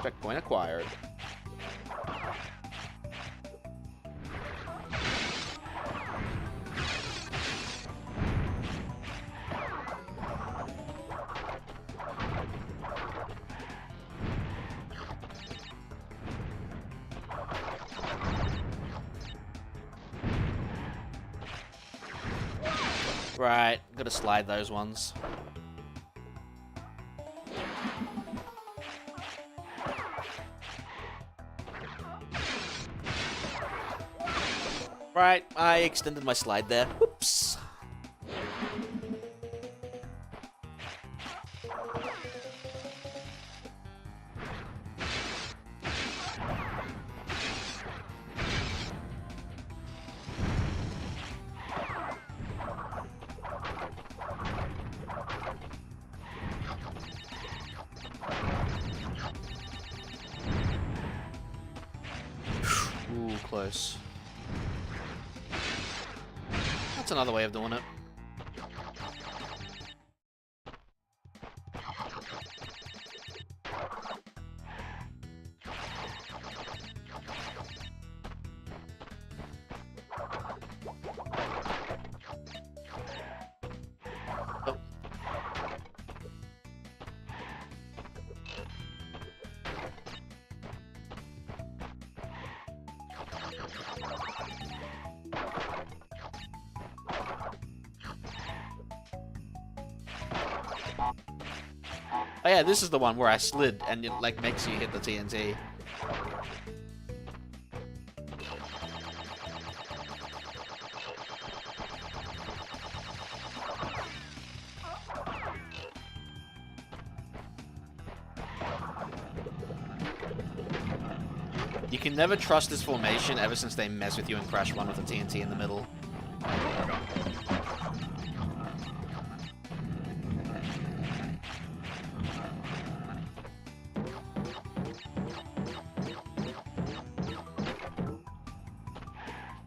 Checkpoint acquired. Right, gotta slide those ones. Right, I extended my slide there. Whoops. Ooh, close. That's another way of doing it. Oh. Oh yeah, this is the one where I slid and it like makes you hit the TNT. You can never trust this formation ever since they mess with you in Crash 1 with the TNT in the middle.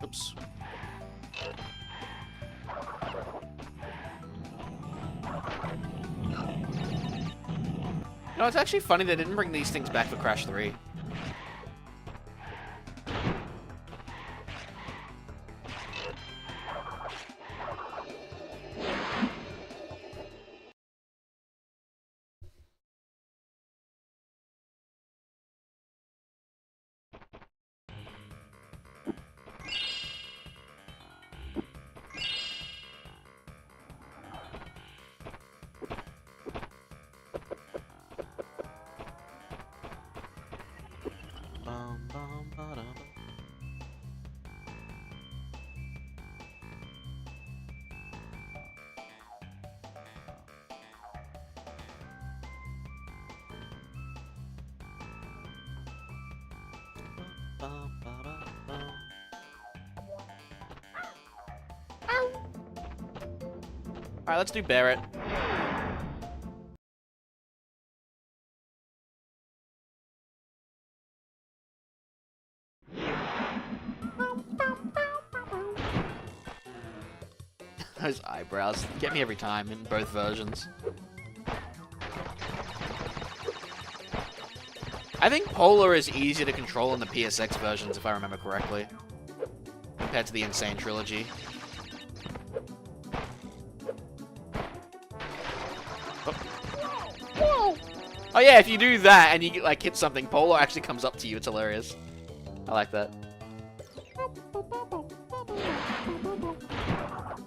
Oops. You know, it's actually funny they didn't bring these things back for Crash 3. Alright, let's do Barrett. Those eyebrows get me every time in both versions. I think Polar is easier to control in the PSX versions, if I remember correctly, compared to the Insane Trilogy. Oh yeah, if you do that and you like hit something, Polar actually comes up to you. It's hilarious. I like that.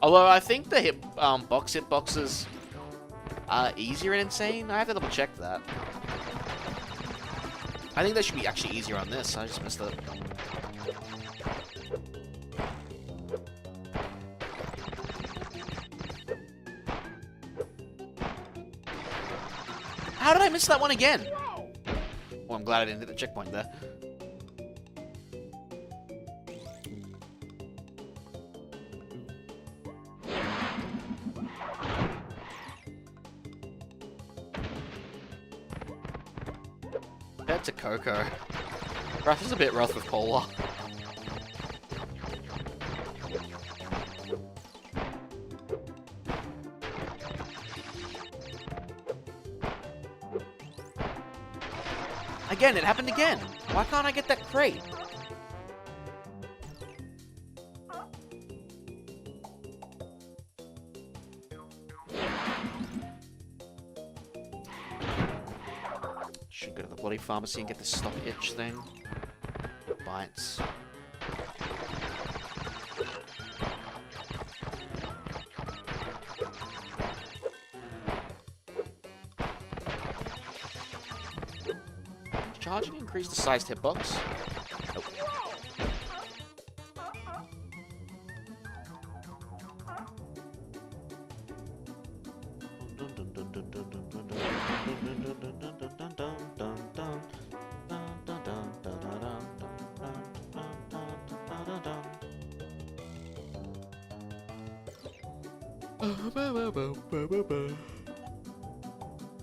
Although I think the hitboxes are easier in Insane. I have to double check that. I think they should be actually easier on this. I just missed it. How did I miss that one again? Well, I'm glad I didn't hit the checkpoint there. Compared to Coco, Ruff is a bit rough with Polar. Again, it happened again. Why can't I get that crate? Should go to the bloody pharmacy and get this stop itch thing. Bites. Charging increase the sized hitbox? Nope.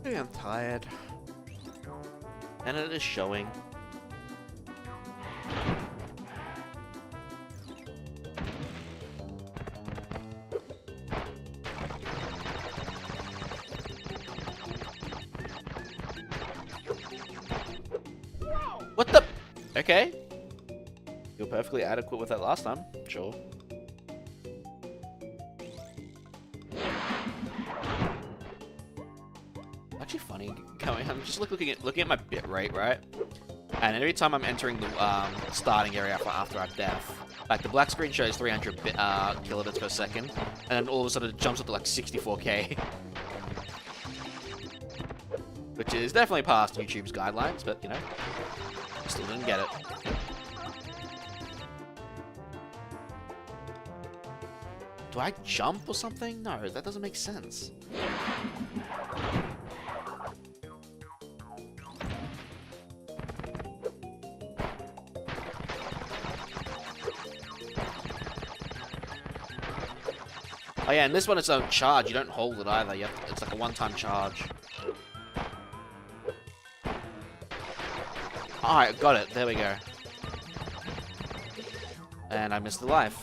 Hey, I'm tired. And it is showing. What the? Okay. You're perfectly adequate with that last time. Sure. Actually funny going. I'm just looking at my bit rate, right? And every time I'm entering the starting area after our death, like the black screen shows 300 kilobits per second, and then all of a sudden it jumps up to like 64k, which is definitely past YouTube's guidelines, but you know, still didn't get it. Do I jump or something? No, that doesn't make sense. Oh yeah, and this one it's a charge. You don't hold it either. It's like a one-time charge. Alright, got it. There we go. And I missed the life.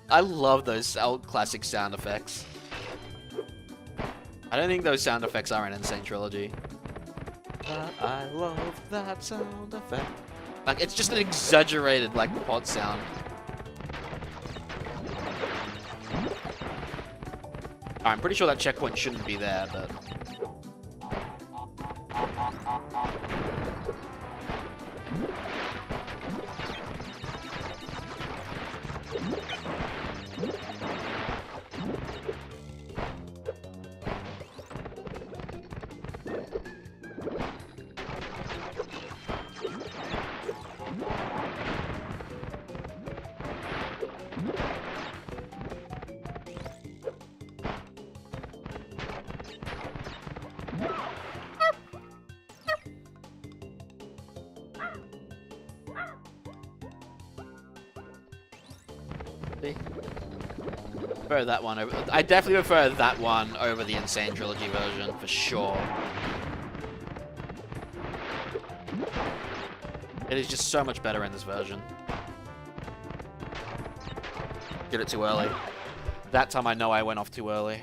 I love those old classic sound effects. I don't think those sound effects are in Insane Trilogy. But I love that sound effect. Like, it's just an exaggerated, like, pod sound. I'm pretty sure that checkpoint shouldn't be there, but... Candy. Prefer that one over... I definitely prefer that one over the Insane Trilogy version, for sure. It is just so much better in this version. Did it too early. That time I know I went off too early.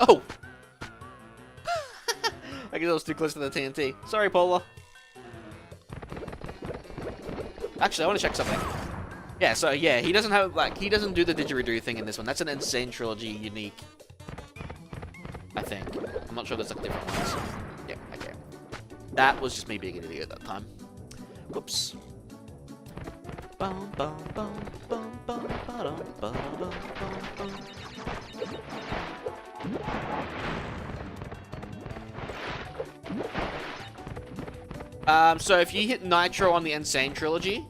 Oh! I guess I was too close to the TNT. Sorry, Polar. Actually, I want to check something. Yeah, so yeah, he doesn't have, like, he doesn't do the didgeridoo thing in this one. That's an Insane Trilogy unique. I think. I'm not sure there's like different ones. Yeah, okay. That was just me being an idiot at that time. Whoops. Bum, bum, bum, bum, bum, ba-dum, ba-dum, bum, bum. So if you hit Nitro on the Insane Trilogy,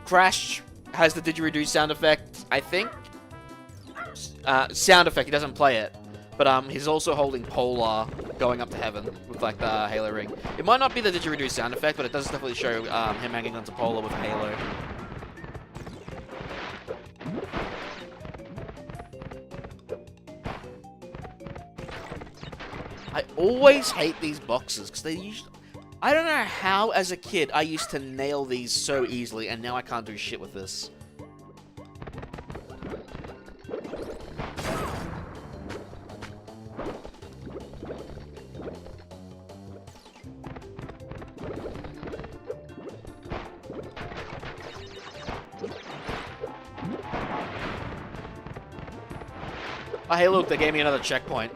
Crash has the didgeridoo sound effect, I think. Sound effect, he doesn't play it. But he's also holding Polar going up to heaven with like the Halo ring. It might not be the didgeridoo sound effect, but it does definitely show him hanging onto Polar with Halo. I always hate these boxes because they usually... I don't know how, as a kid, I used to nail these so easily, and now I can't do shit with this. Oh, hey, look, they gave me another checkpoint.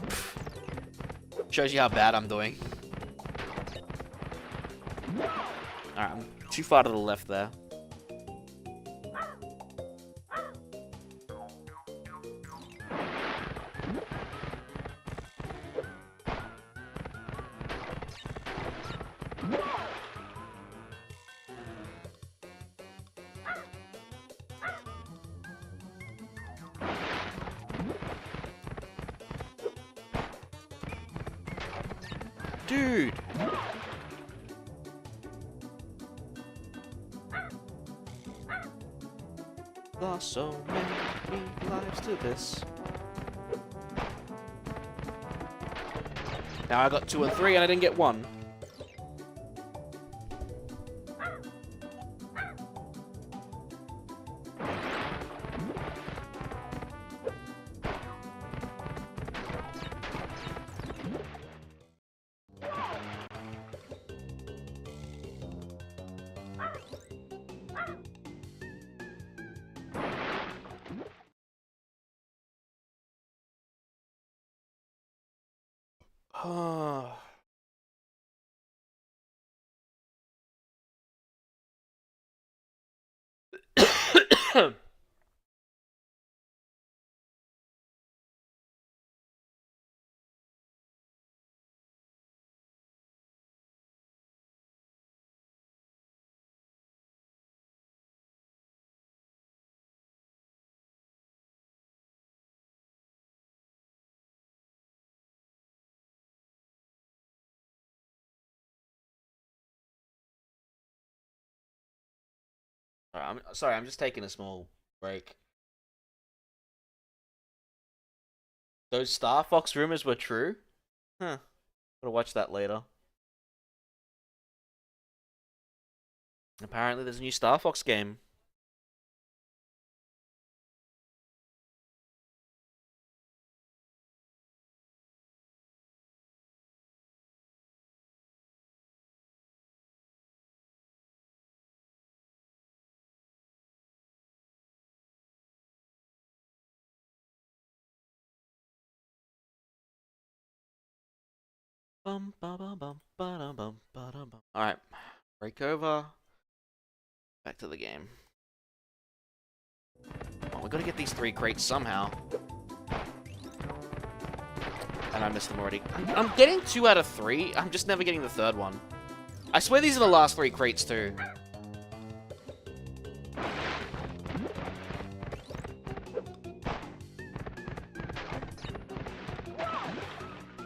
Shows you how bad I'm doing. Alright, I'm too far to the left there. Dude! Lost so many lives to this. Now I got 2 and 3 and I didn't get 1. I'm sorry, I'm just taking a small break. Those Star Fox rumors were true? Huh. Gotta watch that later. Apparently there's a new Star Fox game. Bum ba bum bum ba dum bum ba dum bum. Alright. Break over. Back to the game. Oh, we gotta get these 3 crates somehow. And I missed them already. I'm getting 2 out of 3. I'm just never getting the 3rd one. I swear these are the last 3 crates too.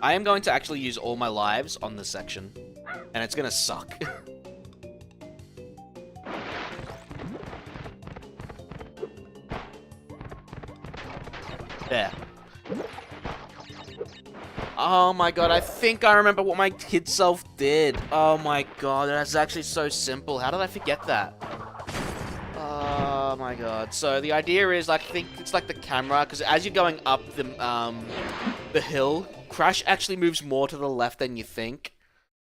I am going to actually use all my lives on this section. And it's gonna suck. There. Oh my god, I think I remember what my kid self did. Oh my god, that's actually so simple. How did I forget that? Oh my god. So the idea is, I think it's like the camera, because as you're going up the hill, Crash actually moves more to the left than you think.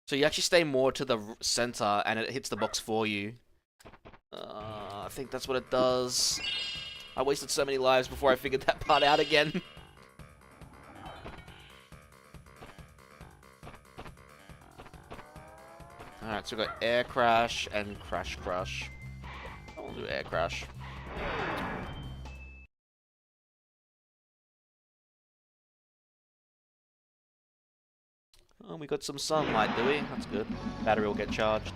So you actually stay more to the center, and it hits the box for you. I think that's what it does. I wasted so many lives before I figured that part out again. Alright, so we've got Air Crash and Crash Crush. I'll do Air Crash. Oh, we got some sunlight, do we? That's good. Battery will get charged.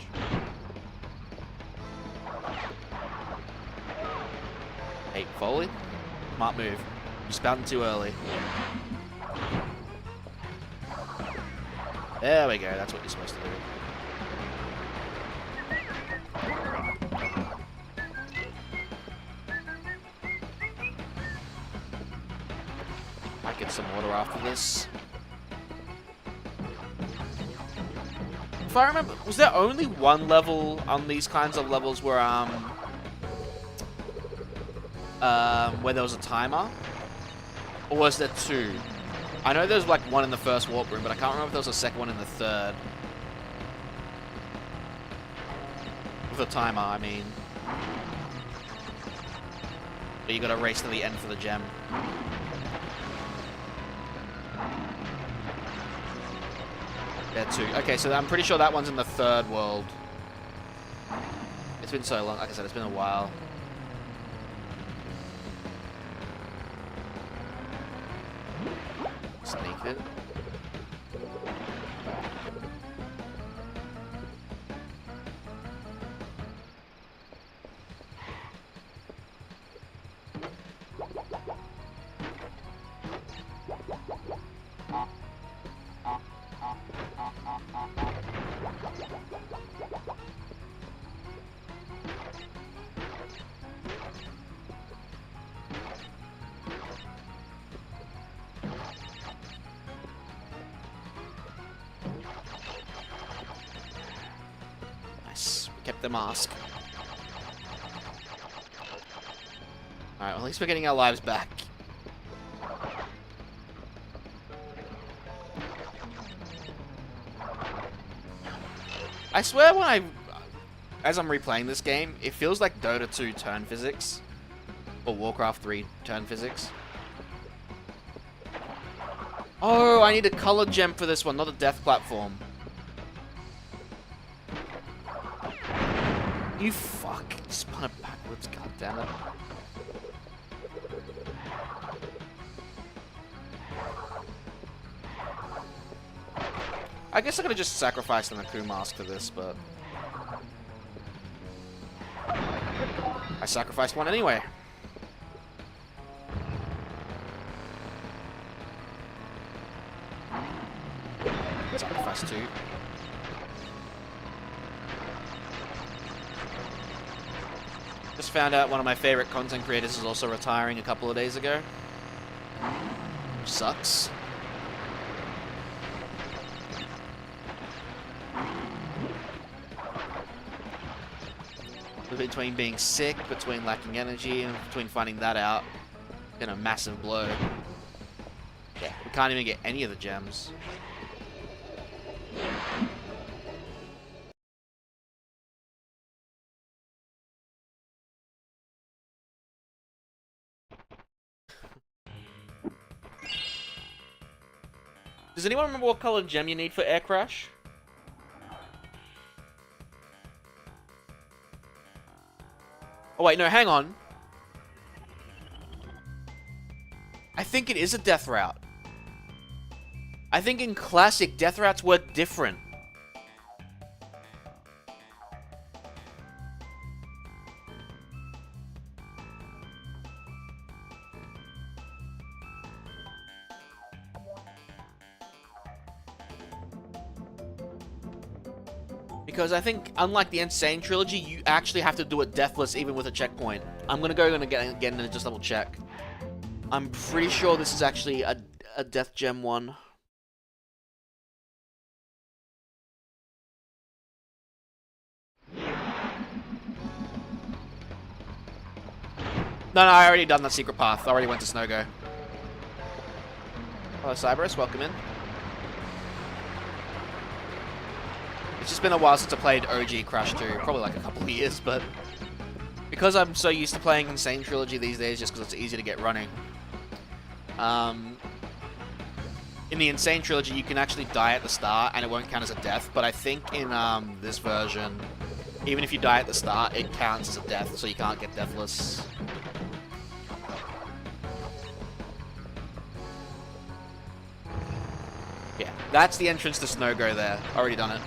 Hey, Foley. Smart move. You're spouting too early. There we go, that's what you're supposed to do. Might get some water after this. If I remember, was there only one level on these kinds of levels where there was a timer? Or was there two? I know there's like one in the first warp room, but I can't remember if there was a second one in the third. With a timer, I mean. But you gotta race to the end for the gem. There too. Okay, so I'm pretty sure that one's in the third world. It's been so long. Like I said, it's been a while. Sneak it. Kept the mask. Alright, well, at least we're getting our lives back. I swear as I'm replaying this game, it feels like Dota 2 turn physics. Or Warcraft 3 turn physics. Oh, I need a color gem for this one, not a death platform. You fuck. Spun it backwards, goddammit. I guess I could've just sacrificed an Aku mask for this, but I sacrificed one anyway. Sacrifice two. Just found out one of my favorite content creators is also retiring a couple of days ago. Which sucks. Between being sick, between lacking energy, and between finding that out, been a massive blow. Yeah, we can't even get any of the gems. Does anyone remember what color gem you need for Air Crash? Oh wait, no, hang on. I think it is a death route. I think in Classic, death routes were different. Because I think, unlike the Insane Trilogy, you actually have to do it deathless even with a checkpoint. I'm gonna go and again and just double check. I'm pretty sure this is actually a Death Gem one. No, I already done that secret path. I already went to Snowgo. Hello, Cyberus. Welcome in. It's just been a while since I played OG Crash 2. Probably like a couple of years, but... because I'm so used to playing Insane Trilogy these days, just because it's easy to get running. In the Insane Trilogy, you can actually die at the start, and it won't count as a death. But I think in this version, even if you die at the start, it counts as a death, so you can't get deathless. Yeah, that's the entrance to Snowgo there. Already done it.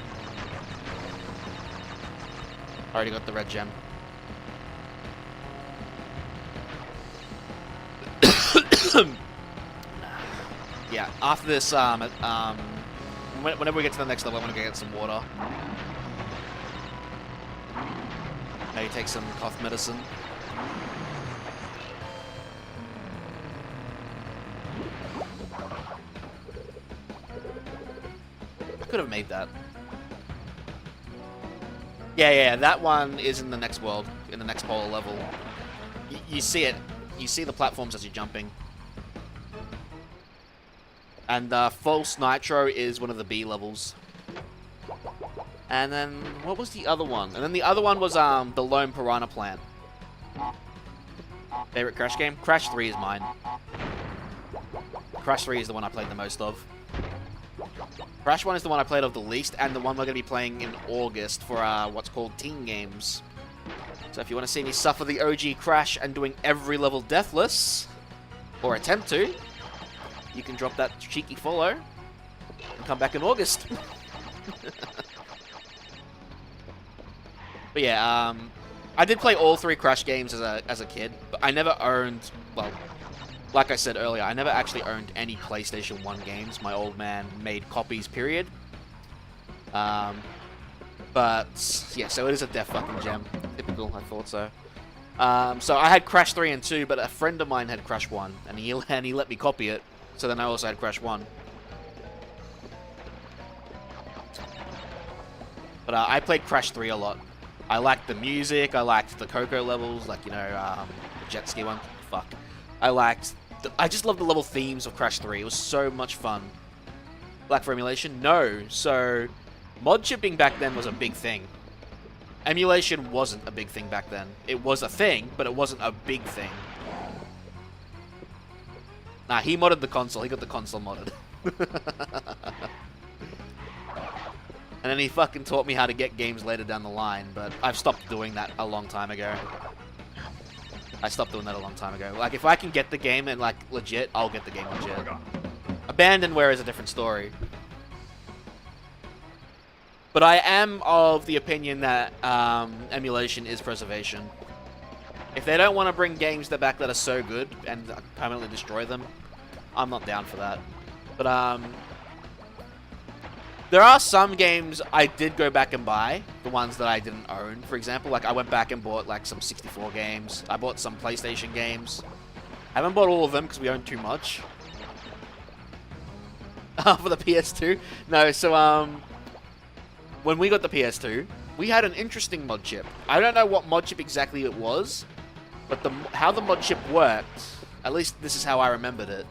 Already got the red gem. Yeah, after this, whenever we get to the next level, I'm gonna go get some water. Maybe take some cough medicine. I could have made that. Yeah, that one is in the next world, in the next polar level. You see it. You see the platforms as you're jumping. And False Nitro is one of the B levels. And then, what was the other one? And then the other one was the Lone Piranha Plant. Favorite Crash game? Crash 3 is mine. Crash 3 is the one I played the most of. Crash 1 is the one I played of the least, and the one we're going to be playing in August for what's called Teen Games. So if you want to see me suffer the OG Crash and doing every level deathless, or attempt to, you can drop that cheeky follow and come back in August. But yeah, I did play all 3 Crash games as a kid, but I never owned, well, like I said earlier, I never actually owned any PlayStation 1 games. My old man made copies, period. But, yeah, so it is a death fucking gem. Typical, I thought so. So I had Crash 3 and 2, but a friend of mine had Crash 1, and he let me copy it. So then I also had Crash 1. But I played Crash 3 a lot. I liked the music, I liked the Coco levels, like, you know, the jet ski one. Fuck. I just love the level themes of Crash 3. It was so much fun. Black for emulation? No. So, mod chipping back then was a big thing. Emulation wasn't a big thing back then. It was a thing, but it wasn't a big thing. Nah, he modded the console. He got the console modded. And then he fucking taught me how to get games later down the line, but I've stopped doing that a long time ago. I stopped doing that a long time ago. Like, if I can get the game and, like, legit, I'll get the game legit. Abandonware is a different story. But I am of the opinion that emulation is preservation. If they don't want to bring games back that are so good and permanently destroy them, I'm not down for that. But, there are some games I did go back and buy, the ones that I didn't own. For example, like I went back and bought like some 64 games. I bought some PlayStation games. I haven't bought all of them because we own too much. For the PS2? No, so when we got the PS2, we had an interesting mod chip. I don't know what mod chip exactly it was, but how the mod chip worked, at least this is how I remembered it.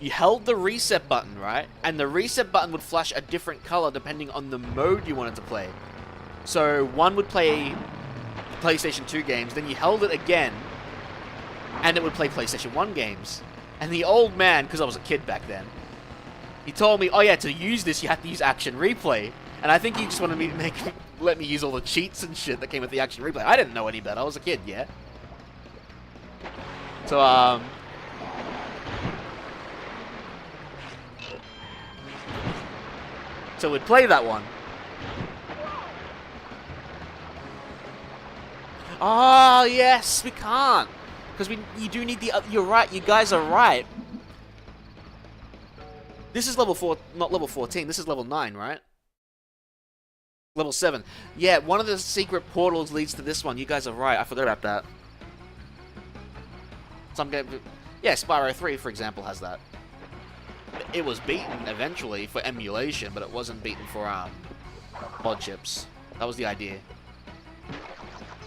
You held the reset button, right? And the reset button would flash a different color depending on the mode you wanted to play. So one would play PlayStation 2 games, then you held it again, and it would play PlayStation 1 games. And the old man, because I was a kid back then, he told me, oh yeah, to use this you have to use Action Replay. And I think he just wanted me to let me use all the cheats and shit that came with the Action Replay. I didn't know any better. I was a kid, yeah. So, so we'd play that one. Oh, yes, we can't. Because you do need the... You're right, you guys are right. This is level 4, not level 14. This is level 9, right? Level 7. Yeah, one of the secret portals leads to this one. You guys are right. I forgot about that. Some game... Yeah, Spyro 3, for example, has that. It was beaten eventually for emulation, but it wasn't beaten for mod chips. That was the idea.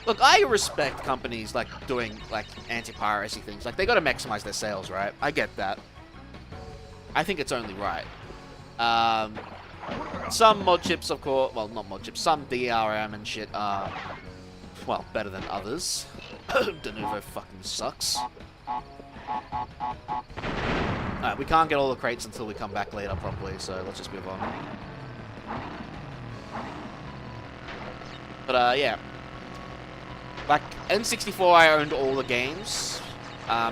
Look, I respect companies like doing like anti-piracy things. Like they got to maximize their sales, right? I get that. I think it's only right. Some mod chips, of course, well, not mod chips, some DRM and shit are, well, better than others. Denuvo fucking sucks. Alright, we can't get all the crates until we come back later properly, so let's just move on. But, yeah. Like, N64 I owned all the games,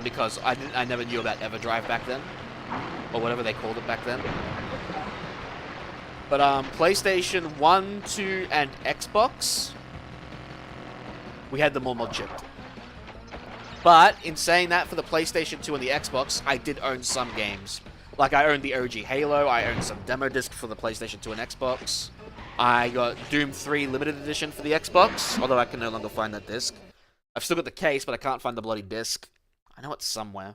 because I never knew about EverDrive back then, or whatever they called it back then. But, PlayStation 1, 2, and Xbox, we had them all mod chipped. But, in saying that, for the PlayStation 2 and the Xbox, I did own some games. Like, I owned the OG Halo, I owned some demo discs for the PlayStation 2 and Xbox. I got Doom 3 Limited Edition for the Xbox, although I can no longer find that disc. I've still got the case, but I can't find the bloody disc. I know it's somewhere.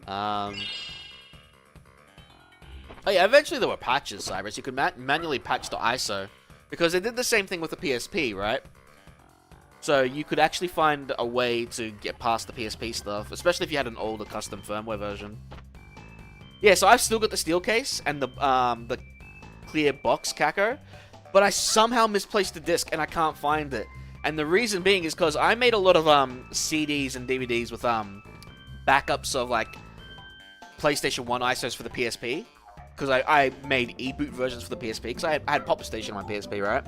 Oh yeah, eventually there were patches, Cyrus. You could manually patch the ISO. Because they did the same thing with the PSP, right? So you could actually find a way to get past the PSP stuff, especially if you had an older custom firmware version. Yeah, so I've still got the steel case and the clear box caco, but I somehow misplaced the disc and I can't find it. And the reason being is because I made a lot of CDs and DVDs with backups of like PlayStation 1 ISOs for the PSP. Because I made e-boot versions for the PSP, because I had Pop Station on my PSP, right?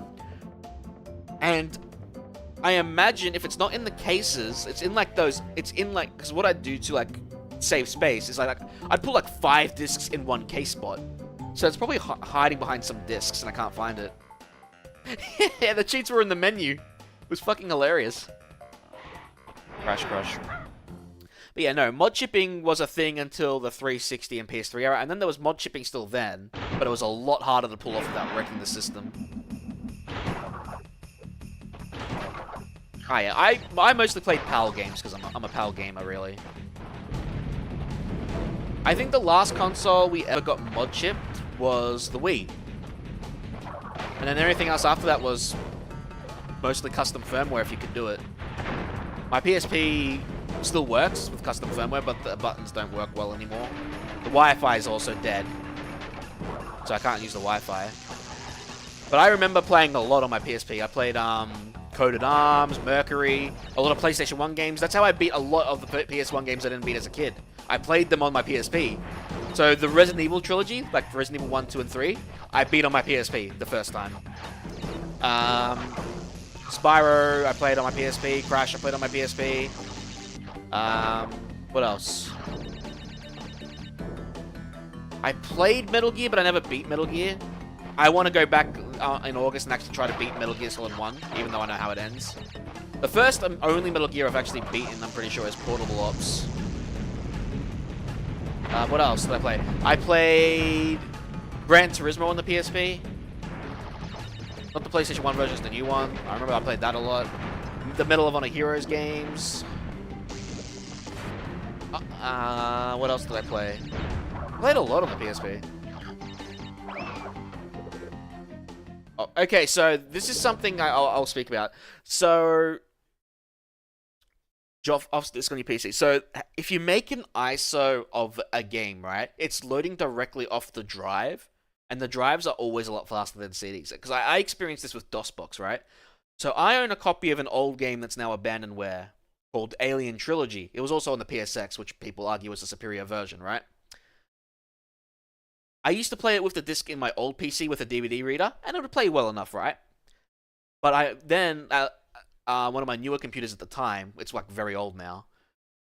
And I imagine if it's not in the cases, it's in like those, because what I do to like save space is like I'd put like 5 discs in one case spot. So it's probably hiding behind some discs and I can't find it. Yeah, the cheats were in the menu. It was fucking hilarious. Crash. But yeah, no, mod chipping was a thing until the 360 and PS3 era, and then there was mod chipping still then, but it was a lot harder to pull off without wrecking the system. Oh yeah, I mostly played PAL games, because I'm a PAL gamer, really. I think the last console we ever got mod chipped was the Wii. And then everything else after that was mostly custom firmware if you could do it. My PSP still works with custom firmware, but the buttons don't work well anymore. The Wi-Fi is also dead, so I can't use the Wi-Fi. But I remember playing a lot on my PSP. I played Coded Arms, Mercury, a lot of PlayStation 1 games. That's how I beat a lot of the PS1 games I didn't beat as a kid. I played them on my PSP. So the Resident Evil trilogy, like Resident Evil 1, 2, and 3, I beat on my PSP the first time. Spyro, I played on my PSP. Crash, I played on my PSP. What else? I played Metal Gear, but I never beat Metal Gear. I want to go back in August and actually try to beat Metal Gear Solid 1, even though I know how it ends. The first and only Metal Gear I've actually beaten, I'm pretty sure, is Portable Ops. What else did I play? I played Gran Turismo on the PSP. Not the PlayStation 1 version, it's the new one. I remember I played that a lot. The Medal of Honor Heroes games. What else did I play? I played a lot on the PSP. Oh, okay, so this is something I'll speak about. So, off this on your PC. So, if you make an ISO of a game, right, it's loading directly off the drive, and the drives are always a lot faster than CDs. Because I experienced this with DOSBox, right? So, I own a copy of an old game that's now abandonware called Alien Trilogy. It was also on the PSX, which people argue is a superior version, right? I used to play it with the disc in my old PC with a DVD reader, and it would play well enough, right? But then one of my newer computers at the time, it's like very old now,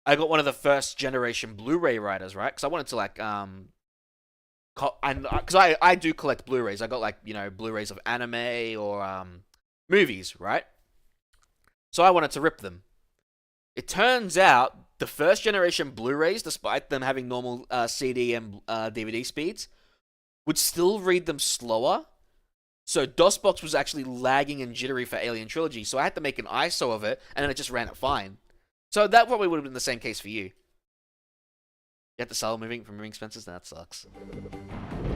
I got one of the first generation Blu-ray writers, right? Because I wanted to like, because I do collect Blu-rays. I got like, you know, Blu-rays of anime or movies, right? So I wanted to rip them. It turns out the first generation Blu-rays, despite them having normal CD and DVD speeds, would still read them slower. So DOSBox was actually lagging and jittery for Alien Trilogy, so I had to make an ISO of it, and then it just ran it fine. So that probably would have been the same case for you. You have to sell moving from moving expenses? That sucks.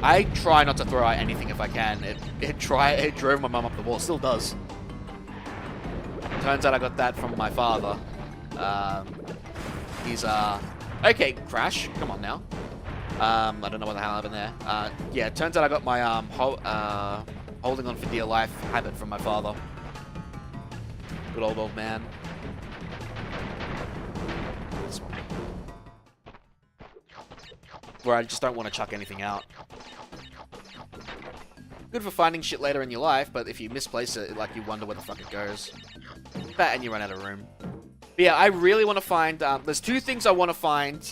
I try not to throw out anything if I can. It drove my mum up the wall. It still does. Turns out I got that from my father. He's okay, Crash. Come on now. I don't know what the hell happened there. Yeah, it turns out I got my holding on for dear life habit from my father. Good old man. This one. Where I just don't want to chuck anything out. Good for finding shit later in your life, but if you misplace it, like, you wonder where the fuck it goes. That and you run out of room. But yeah, I really want to find... there's two things I want to find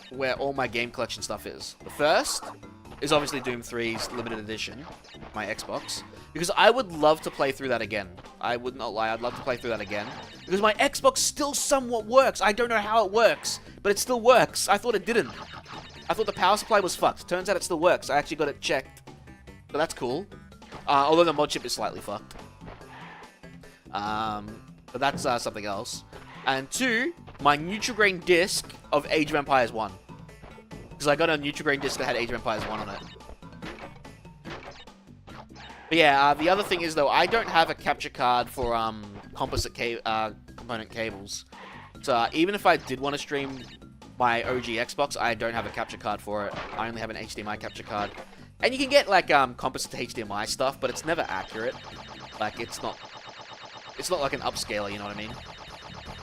where all my game collection stuff is. The first is obviously Doom 3's limited edition, my Xbox, because I would love to play through that again. I would not lie, I'd love to play through that again, because my Xbox still somewhat works. I don't know how it works, but it still works. I thought it didn't. I thought the power supply was fucked. Turns out it still works. I actually got it checked, so that's cool. Although the mod chip is slightly fucked. But that's something else. And two, my Nutrigrain disc of Age of Empires 1. Because I got a Nutrigrain disc that had Age of Empires 1 on it. But yeah, the other thing is, though, I don't have a capture card for composite component cables. So even if I did want to stream my OG Xbox, I don't have a capture card for it. I only have an HDMI capture card. And you can get, like, composite HDMI stuff, but it's never accurate. Like, it's not like an upscaler, you know what I mean?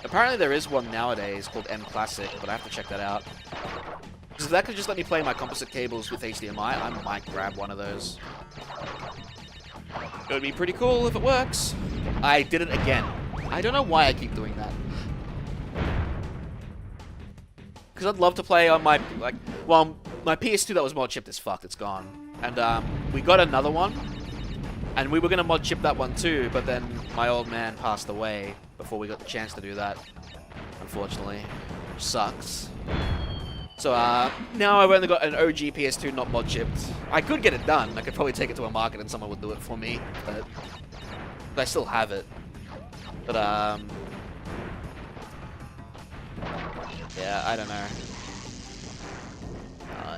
Apparently there is one nowadays called M Classic, but I have to check that out. Because if that could just let me play my composite cables with HDMI, I might grab one of those. It would be pretty cool if it works. I did it again. I don't know why I keep doing that. Because I'd love to play on my, like, well, my PS2 that was mod chipped is fucked, it's gone. And we got another one. And we were going to mod chip that one too, but then my old man passed away before we got the chance to do that, unfortunately. Which sucks. So now I've only got an OG PS2 not mod chipped. I could get it done. I could probably take it to a market and someone would do it for me, but I still have it. But yeah, I don't know.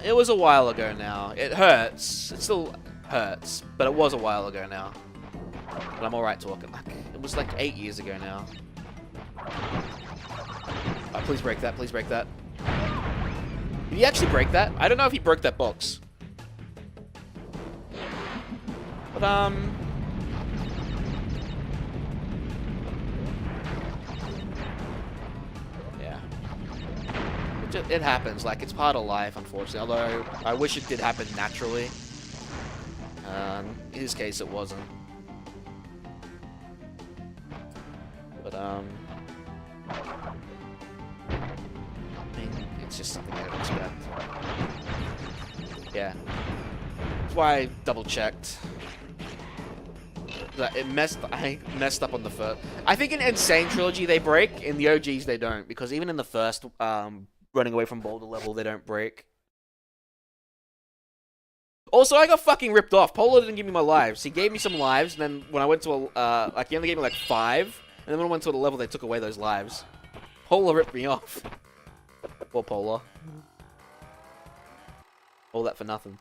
It was a while ago now. It hurts. It still hurts, but it was a while ago now. But I'm alright talking. It was like 8 years ago now. Please break that. Please break that. Did he actually break that? I don't know if he broke that box. But, yeah. It happens. Like, it's part of life, unfortunately. Although, I wish it did happen naturally. In his case, it wasn't. But, I mean, it's just something I don't expect. Yeah. That's why I double-checked. I messed up on the first. I think in Insane Trilogy they break. In the OGs they don't. Because even in the first running away from Boulder level, they don't break. Also, I got fucking ripped off. Polo didn't give me my lives. He gave me some lives, and then when I went to a, like, he only gave me, like, 5. And then when I went to a level, they took away those lives. Polo ripped me off. Poor Polo. All that for nothing.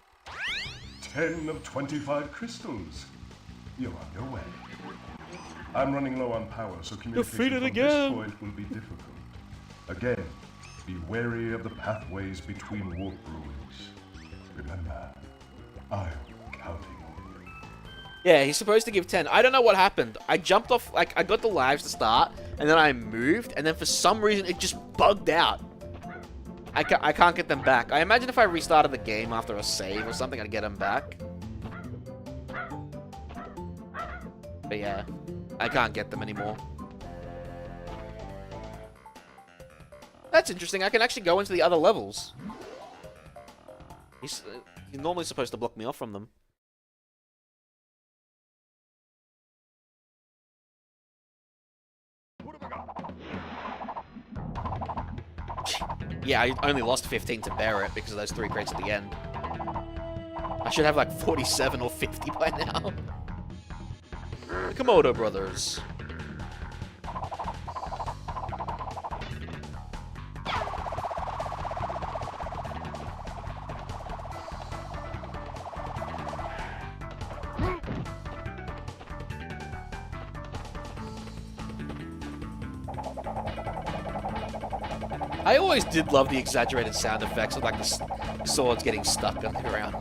10 of 25 crystals. You're on your way. I'm running low on power, so communication from this point will be difficult. Again, be wary of the pathways between warp ruins. Remember, I'm counting on you. Yeah, he's supposed to give 10. I don't know what happened. I jumped off, like, I got the lives to start, and then I moved, and then for some reason it just bugged out. I can't get them back. I imagine if I restarted the game after a save or something, I'd get them back. But yeah, I can't get them anymore. That's interesting. I can actually go into the other levels. He's normally supposed to block me off from them. Yeah, I only lost 15 to bear it because of those 3 crates at the end. I should have like 47 or 50 by now. The Komodo brothers. I always did love the exaggerated sound effects of like the swords getting stuck on the ground.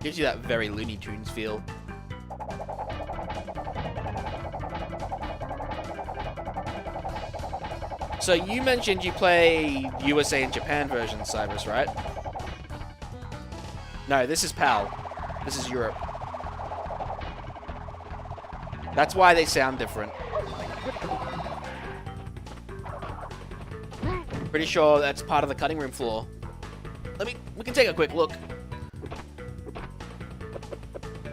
Gives you that very Looney Tunes feel. So you mentioned you play USA and Japan version, Cyrus, right? No, this is PAL. This is Europe. That's why they sound different. Pretty sure that's part of the cutting room floor. We can take a quick look.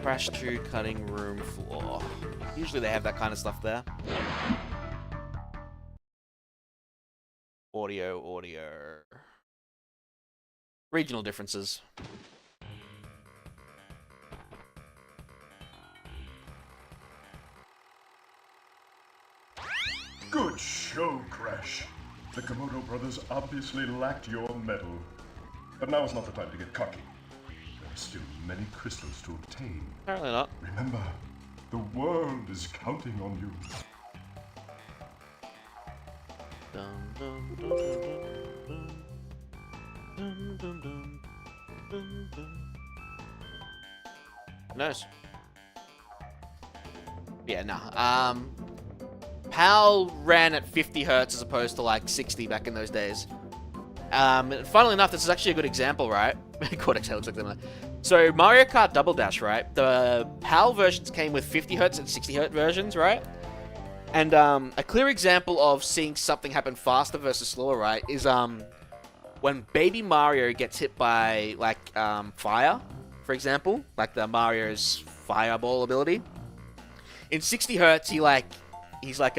Crash 2 cutting room floor. Usually they have that kind of stuff there. Audio. Regional differences. Good show, Crash. The Komodo brothers obviously lacked your mettle. But now is not the time to get cocky. There are still many crystals to obtain. Apparently not. Remember, the world is counting on you. Dun, dun, dun, dun, dun, dun, dun, dun, dun. Nice. Yeah, nah. PAL ran at 50 hertz as opposed to like 60 back in those days. Funnily enough, this is actually a good example, right? Cortex looks like them. So Mario Kart Double Dash, right? The PAL versions came with 50 hertz and 60 hertz versions, right? And a clear example of seeing something happen faster versus slower, right, is when Baby Mario gets hit by like fire, for example, like the Mario's fireball ability. In 60 hertz, he's like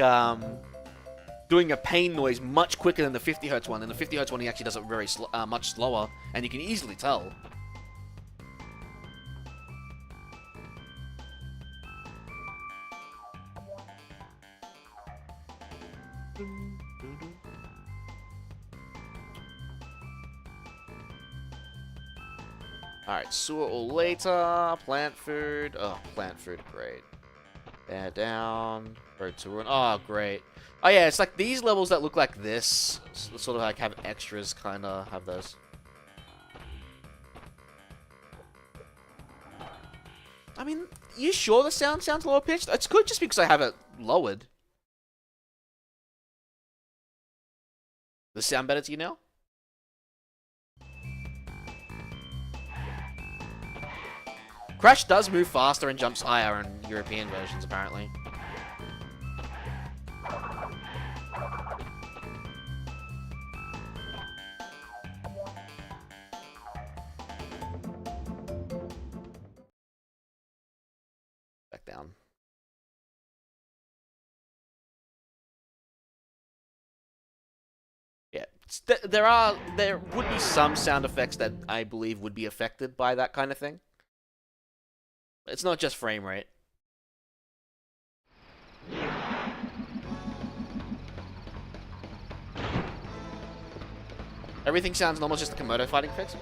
doing a pain noise much quicker than the 50 hertz one. And the 50 hertz one, he actually does it very much slower, and you can easily tell. Alright, sewer or later. Plant food. Oh, plant food, great. Bear down. Road to ruin. Oh, great. Oh yeah, it's like these levels that look like this. Sort of like have extras, kind of have those. I mean, you sure the sound sounds lower pitched? It's good just because I have it lowered. Does it sound better to you now? Crash does move faster and jumps higher in European versions, apparently. Back down. Yeah, there would be some sound effects that I believe would be affected by that kind of thing. It's not just frame rate. Everything sounds normal, just the Komodo fighting effects.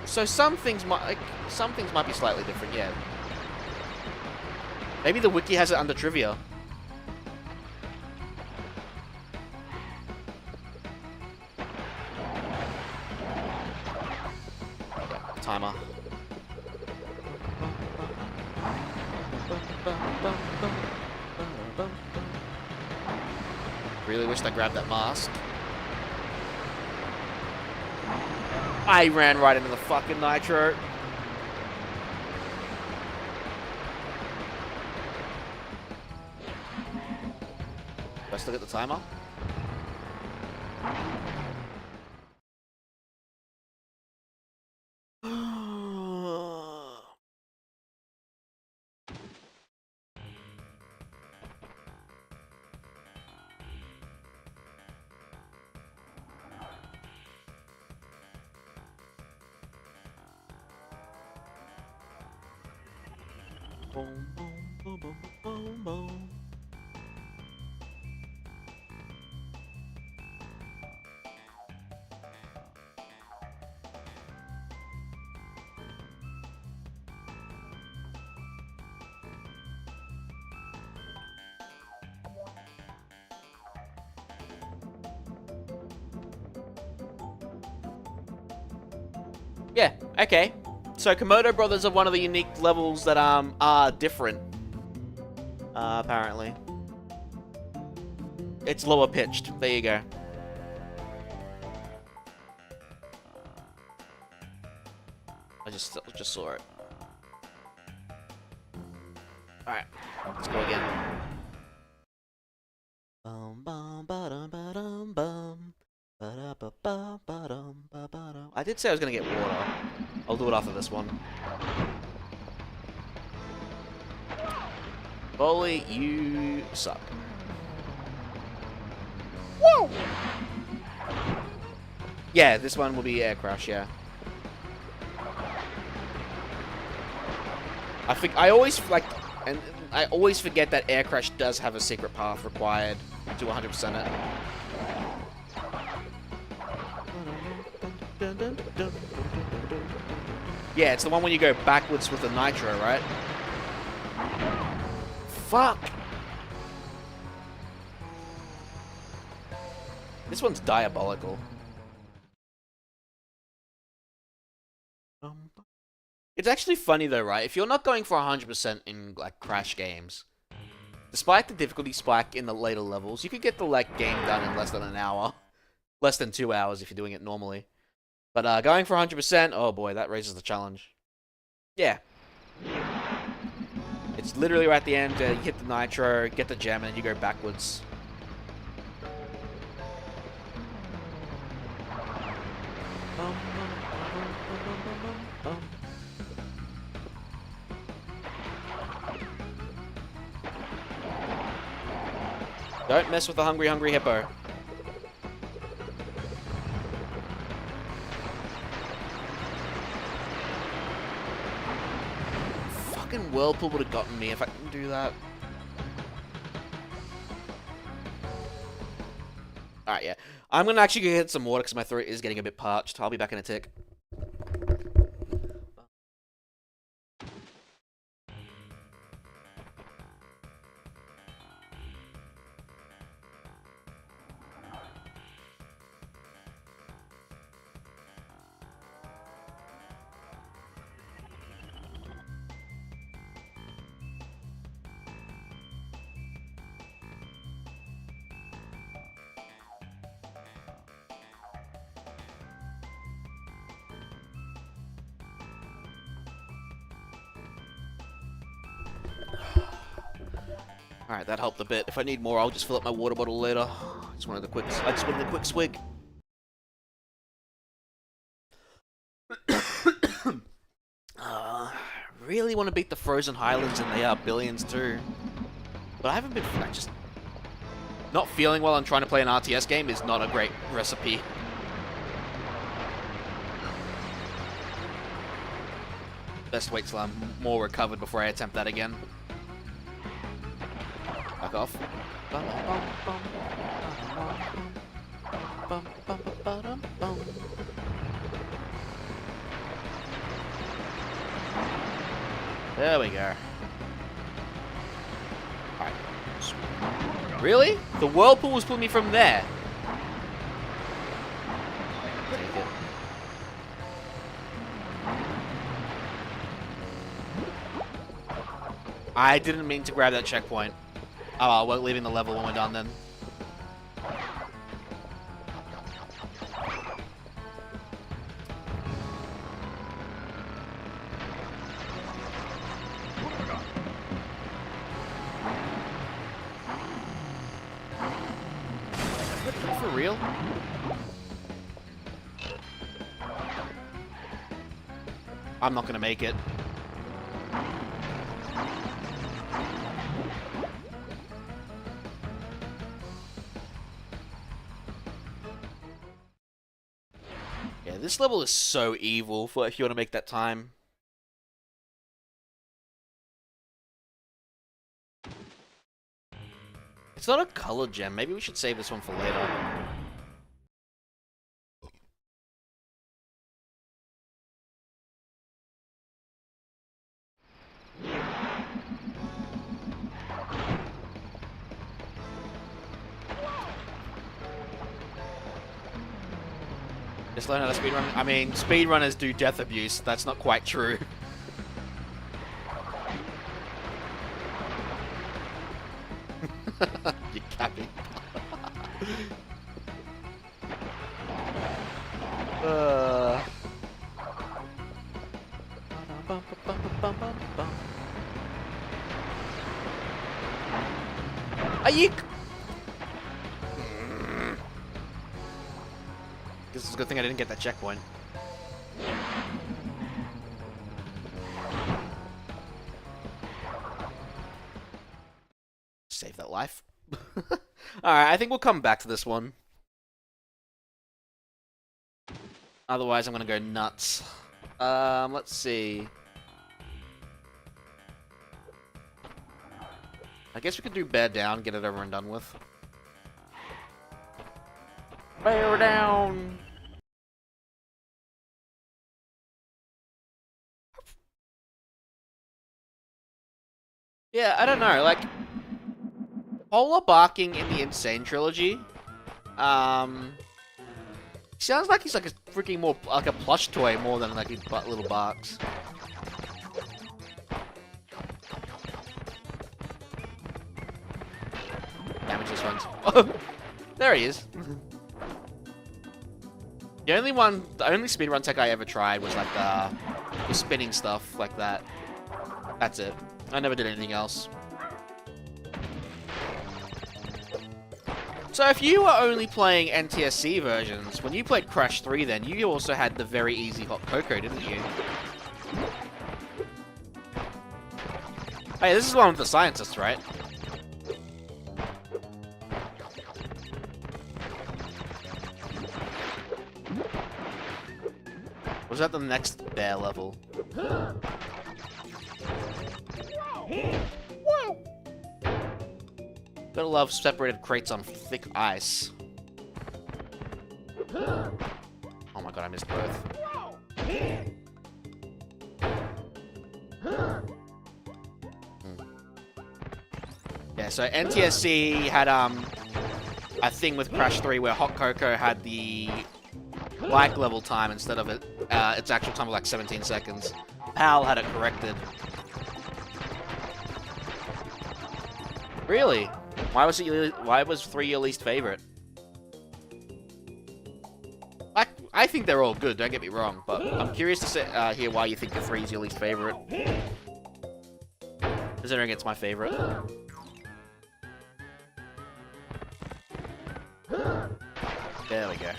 So some things might be slightly different, yeah. Maybe the wiki has it under trivia. Timer. Really wished I grabbed that mask. I ran right into the fucking nitro. Do I still get the timer? Boom, boom, boom, boom, boom, boom. Yeah, okay. So Komodo Brothers are one of the unique levels that are different. Apparently. It's lower pitched. There you go. I just saw it. Alright, let's go again. Bum bum ba-dum ba-dum bum. Ba-da-ba-ba-ba-dum ba-ba-dum. I did say I was gonna get water. I'll do it after this one. Bully, you suck. Whoa! Yeah, this one will be air crash, yeah. I always forget that air crash does have a secret path required to 100% it. Yeah, it's the one when you go backwards with the nitro, right? Fuck! This one's diabolical. It's actually funny though, right? If you're not going for 100% in like Crash games, despite the difficulty spike in the later levels, you could get the like game done in less than an hour. Less than 2 hours if you're doing it normally. But going for 100%, oh boy, that raises the challenge. Yeah. It's literally right at the end, you hit the nitro, get the gem, and then you go backwards. Don't mess with the hungry, hungry hippo. Fucking whirlpool would have gotten me if I didn't do that. Alright, yeah. I'm gonna actually go get some water because my throat is getting a bit parched. I'll be back in a tick. Alright, that helped a bit. If I need more, I'll just fill up my water bottle later. I just wanted a quick swig. Really want to beat the Frozen Highlands and they are billions too. But I haven't been... just... Not feeling well and trying to play an RTS game is not a great recipe. Best wait till I'm more recovered before I attempt that again. Back off. There we go. Alright. Really? The whirlpool was pulling me from there. Take it. I didn't mean to grab that checkpoint. Oh, well, we're leaving the level when we're done then. For real? I'm not gonna make it. Yeah, this level is so evil for if you want to make that time. It's not a color gem. Maybe we should save this one for later. Just learn how to speedrun. I mean, speedrunners do death abuse. That's not quite true. You capping. Are you? This is a good thing I didn't get that checkpoint. Save that life. Alright, I think we'll come back to this one. Otherwise, I'm gonna go nuts. Let's see. I guess we could do bear down, get it over and done with. Bear down! Yeah, I don't know, like... Polar barking in the Insane trilogy. Sounds like he's like a freaking more like a plush toy more than like his little barks. Damage this one. Oh, there he is. The only speedrun tech I ever tried was like the spinning stuff like that. That's it. I never did anything else. So if you were only playing NTSC versions, when you played Crash 3 then, you also had the very easy Hot Cocoa, didn't you? Hey, this is the one with the scientists, right? Was that the next bear level? Gotta love separated crates on thick ice. Oh my god, I missed both. Yeah, so NTSC had a thing with Crash 3 where Hot Cocoa had the bike level time instead of its actual time of like 17 seconds. PAL had it corrected. Really? Why was 3 your least favorite? I think they're all good, don't get me wrong, but I'm curious to hear why you think the 3 is your least favorite. Considering it's my favorite. There we go.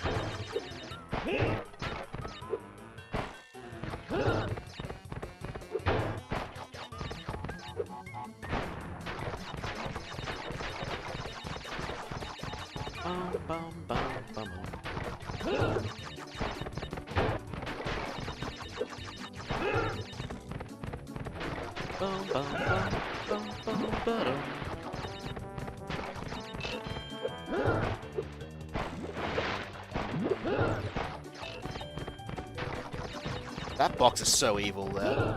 That box is so evil there.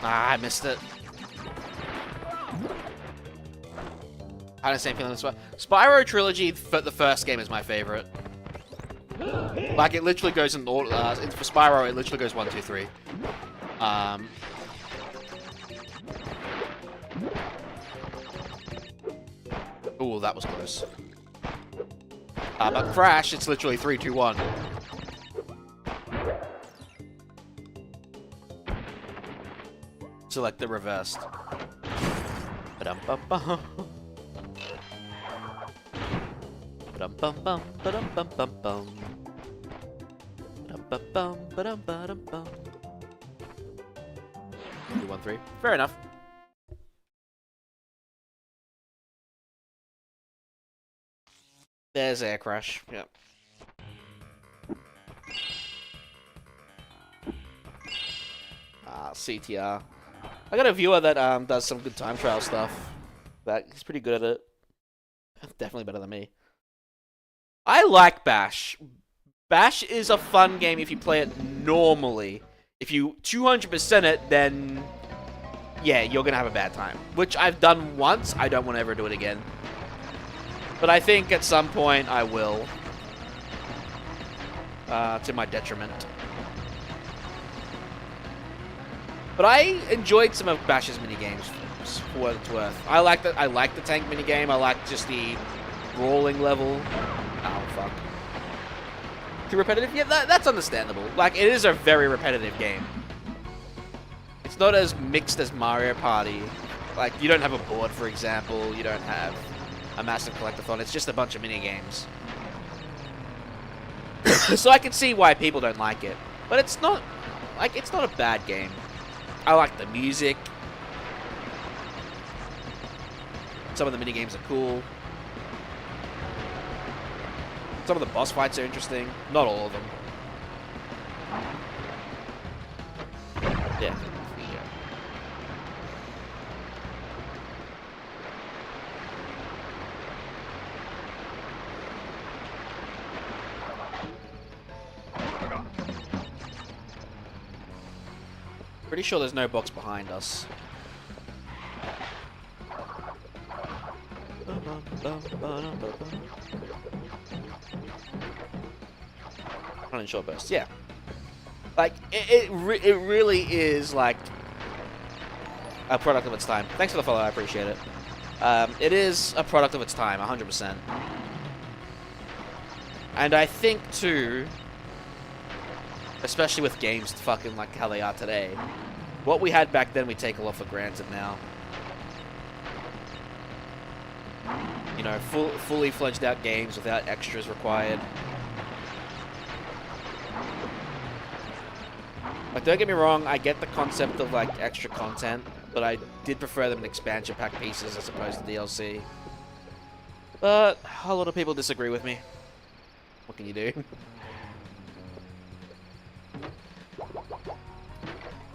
Ah, I missed it. I had the same feeling as well. Spyro Trilogy, the first game, is my favorite. Like, it literally goes in order. For Spyro, it literally goes 1, 2, 3. Ooh, that was close. But Crash, it's literally 3, 2, 1. So, like, the reversed. Ba-dum-bum-bum. Ba-dum-bum-bum, ba-dum-bum-bum-bum. Ba-dum-bum-bum, ba-dum-ba-dum-bum. 2, 1, 3. Fair enough. There's Air Crash. Yep. CTR. I got a viewer that does some good time trial stuff. That he's pretty good at it. Definitely better than me. I like Bash. Bash is a fun game if you play it normally. If you 200% it, then yeah, you're gonna have a bad time. Which I've done once. I don't want to ever do it again. But I think at some point I will. To my detriment. But I enjoyed some of Bash's minigames, for what it's worth. I like the tank minigame. I like just the brawling level. Oh, fuck. Too repetitive? Yeah, that's understandable. Like, it is a very repetitive game. It's not as mixed as Mario Party. Like, you don't have a board, for example. You don't have a massive collectathon. It's just a bunch of minigames. So I can see why people don't like it. But it's not, like, it's not a bad game. I like the music. Some of the minigames are cool. Some of the boss fights are interesting. Not all of them. Yeah. Pretty sure there's no box behind us. Running short burst, yeah. Like, it really is, like, a product of its time. Thanks for the follow, I appreciate it. It is a product of its time, 100%. And I think, too, especially with games fucking like how they are today, what we had back then we take a lot for granted now. You know, fully fledged out games without extras required. Like, don't get me wrong, I get the concept of, like, extra content, but I did prefer them in expansion pack pieces as opposed to DLC. But a lot of people disagree with me. What can you do?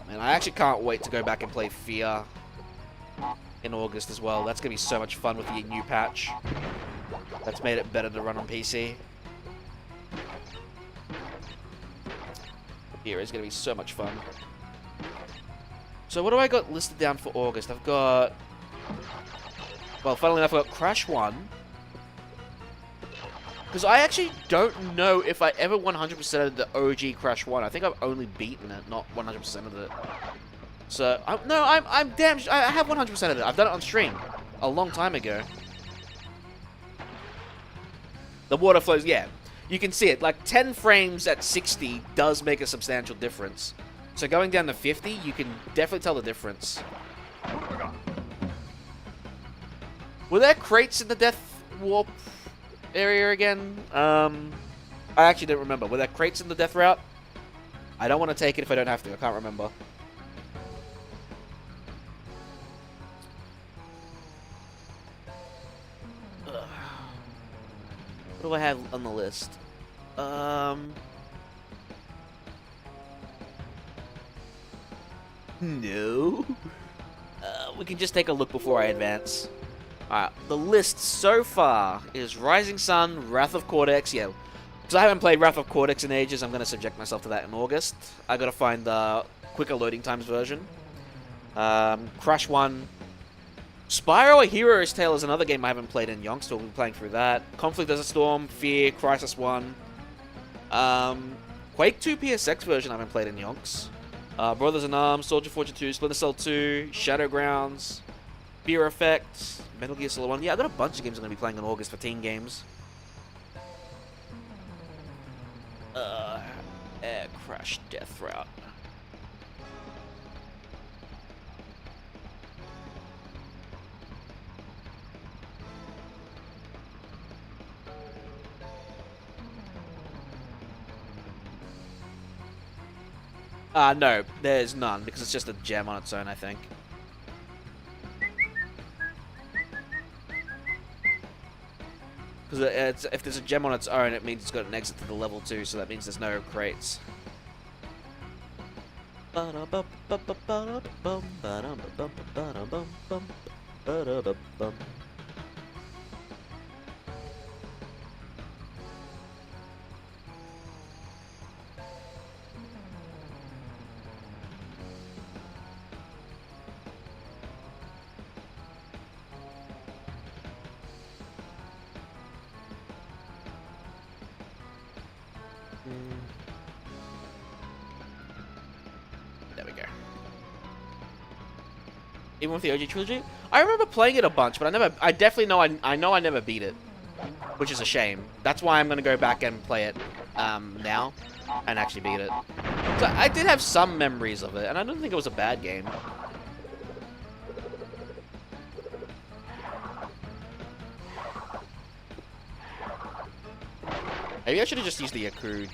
Man, I actually can't wait to go back and play Fear in August as well. That's going to be so much fun with the new patch. That's made it better to run on PC. Fear is going to be so much fun. So what do I got listed down for August? I've got... Well, funnily enough, I've got Crash 1. Because I actually don't know if I ever 100%ed the OG Crash 1. I think I've only beaten it, not 100%ed it. So, I'm damn sure. I have 100%ed it. I've done it on stream a long time ago. The water flows, yeah. You can see it. Like, 10 frames at 60 does make a substantial difference. So going down to 50, you can definitely tell the difference. Were there crates in the Death Warp area again? I actually don't remember. Were there crates in the Death Route? I don't want to take it if I don't have to. I can't remember. What do I have on the list? No. We can just take a look before I advance. Alright, the list so far is Rising Sun, Wrath of Cortex, yeah. Because I haven't played Wrath of Cortex in ages, I'm going to subject myself to that in August. I got to find the quicker loading times version. Crash 1. Spyro A Hero's Tale is another game I haven't played in Yonks, so we'll be playing through that. Conflict Desert Storm, Fear, Crisis 1. Quake 2 PSX version I haven't played in Yonks. Brothers in Arms, Soldier Fortune 2, Splinter Cell 2, Shadowgrounds, Fear Effect, Metal Gear Solid 1. Yeah, I got a bunch of games I'm going to be playing in August for teen games. Air Crash Death Route. No, there's none, because it's just a gem on its own, I think. Because if there's a gem on its own, it means it's got an exit to the level 2, so that means there's no crates. There we go. Even with the OG trilogy, I remember playing it a bunch, but I definitely know I never beat it, which is a shame. That's why I'm gonna go back and play it now and actually beat it. So I did have some memories of it, and I don't think it was a bad game. Maybe I should have just used the accrued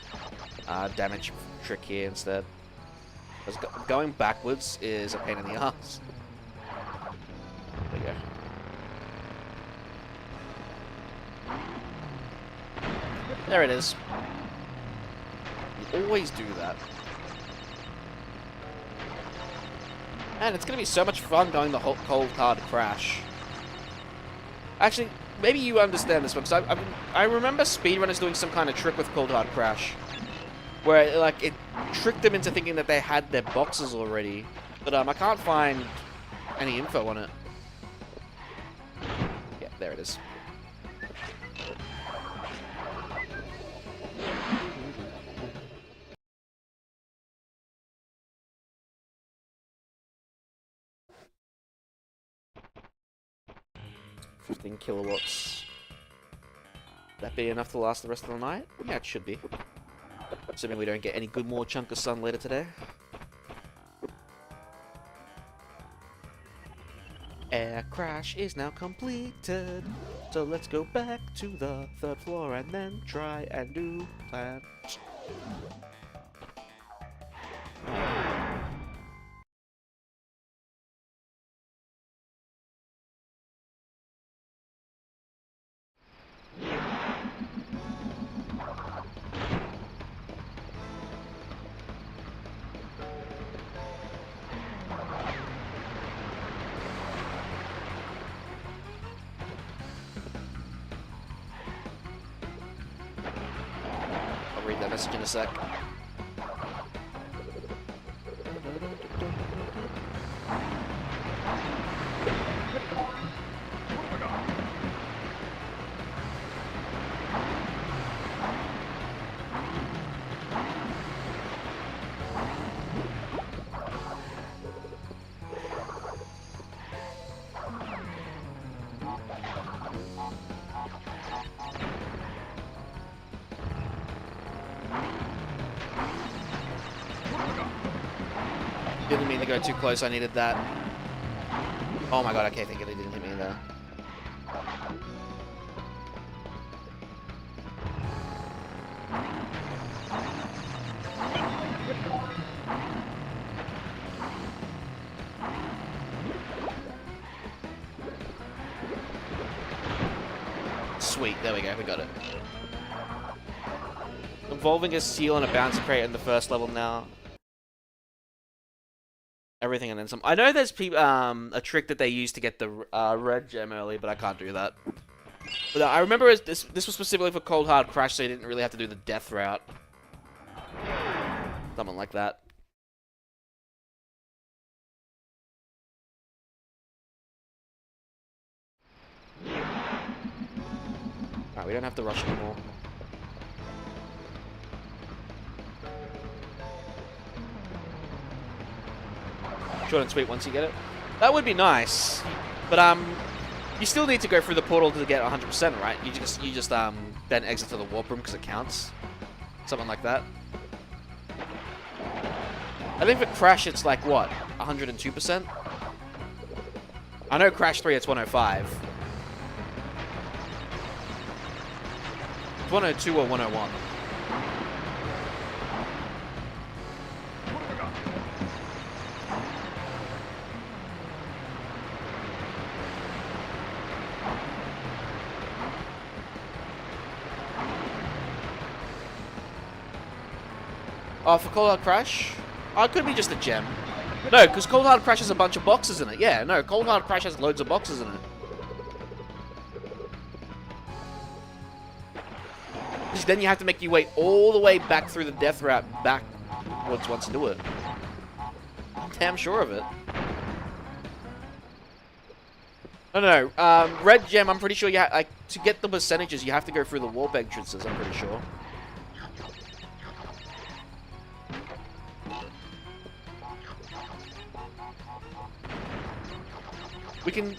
damage trick here instead. Because going backwards is a pain in the ass. There we go. There it is. You always do that. Man, it's going to be so much fun going the whole cold hard Crash. Actually, maybe you understand this one, because I remember speedrunners doing some kind of trick with Cold Hard Crash, where like it tricked them into thinking that they had their boxes already, but I can't find any info on it. Yeah, there it is. $15 kilowatts. That be enough to last the rest of the night? Yeah, it should be. Assuming we don't get any good more chunk of sun later today. Air Crash is now completed. So let's go back to the 3rd floor and then try and do plan. I'll read that message in a sec. Didn't mean to go too close, I needed that. Oh my god, okay, thank you, they didn't hit me there. Sweet, there we go, we got it. Involving a seal and a bouncy crate in the first level now. Everything and then some. I know there's a trick that they use to get the red gem early, but I can't do that. But I remember this was specifically for Cold Hard Crash, so you didn't really have to do the death route. Something like that. Alright, we don't have to rush anymore. Short and sweet once you get it. That would be nice, but you still need to go through the portal to get 100%, right? You just then exit to the warp room because it counts, something like that. I think for Crash it's like what, 102%? I know Crash 3 it's 105. It's 102 or 101. Oh, for Cold Hard Crash? Oh, it could be just a gem. No, because Cold Hard Crash has a bunch of boxes in it. Yeah, no, Cold Hard Crash has loads of boxes in it. 'Cause then you have to make your way all the way back through the death route backwards once you do it. I'm damn sure of it. No, red gem, I'm pretty sure you like, to get the percentages, you have to go through the warp entrances, I'm pretty sure.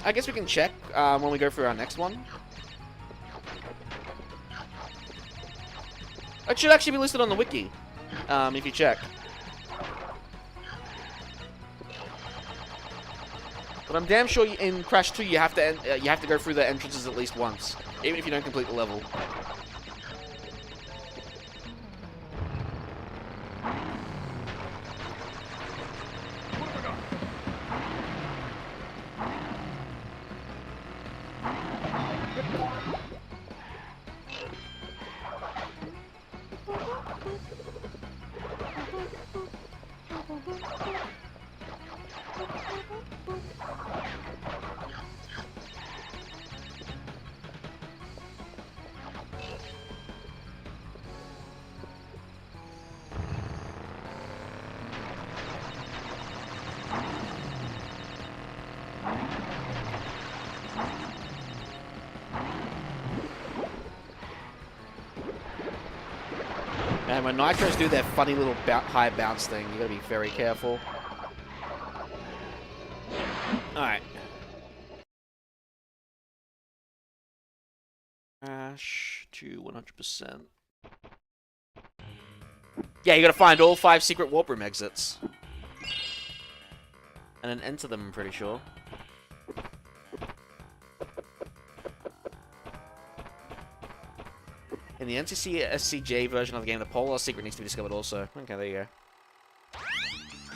I guess we can check when we go through our next one. It should actually be listed on the wiki, if you check. But I'm damn sure in Crash 2 you have to go through the entrances at least once, even if you don't complete the level. And when Nitros do their funny little high bounce thing, you gotta be very careful. Alright. Crash to 100%. Yeah, you gotta find all 5 secret warp room exits. And then enter them, I'm pretty sure. In the NCC SCJ version of the game, the Polar secret needs to be discovered also. Okay, there you go.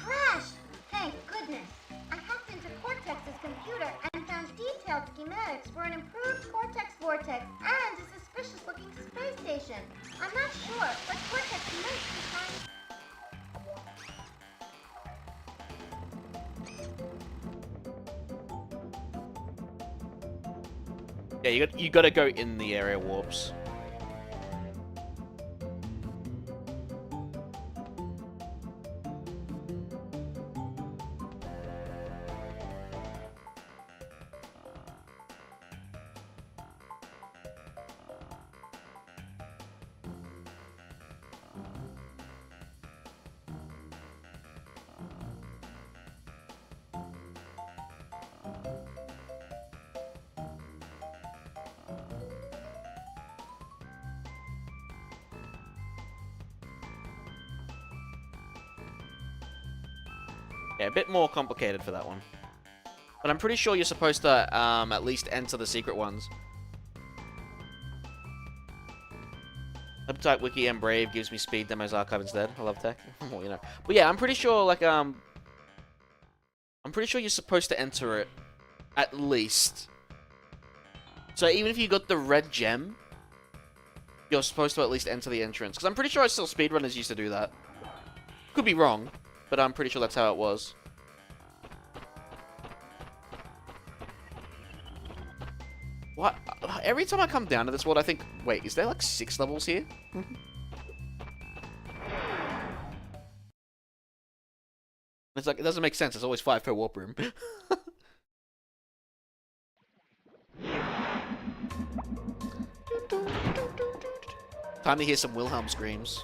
Crash! Thank goodness. I hacked into Cortex's computer and found detailed schematics for an improved Cortex Vortex and a suspicious-looking space station. I'm not sure, but Cortex makes the kind. Yeah, you gotta go in the area warps. Yeah, a bit more complicated for that one. But I'm pretty sure you're supposed to at least enter the secret ones. Appetite Wiki and Brave gives me speed demos archive instead. I love tech. Well, you know. But yeah, I'm pretty sure like I'm pretty sure you're supposed to enter it at least. So even if you got the red gem, you're supposed to at least enter the entrance. Because I'm pretty sure I saw speedrunners used to do that. Could be wrong. But I'm pretty sure that's how it was. What? Every time I come down to this world, I think, wait, is there like 6 levels here? It's like, it doesn't make sense. There's always 5 per warp room. Time to hear some Wilhelm screams.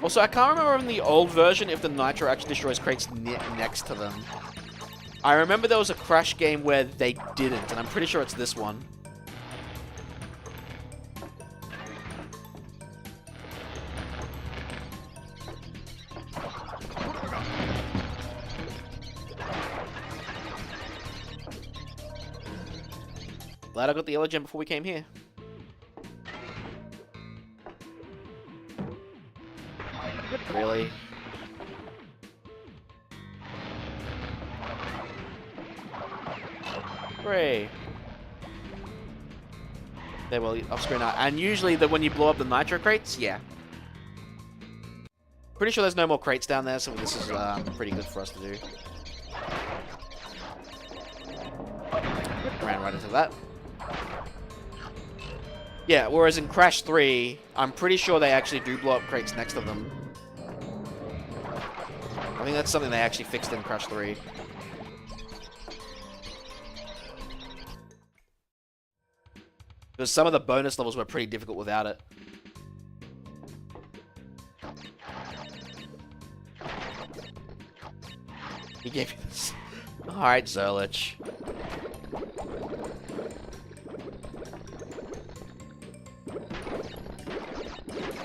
Also, I can't remember in the old version if the Nitro actually destroys crates next to them. I remember there was a Crash game where they didn't, and I'm pretty sure it's this one. Glad I got the yellow gem before we came here. Really? Hooray. There, well, off screen art. And usually when you blow up the nitro crates, yeah. Pretty sure there's no more crates down there, so this is pretty good for us to do. Ran right into that. Yeah, whereas in Crash 3, I'm pretty sure they actually do blow up crates next to them. I think that's something they actually fixed in Crash 3. Because some of the bonus levels were pretty difficult without it. He gave you this. Alright, Zerlich.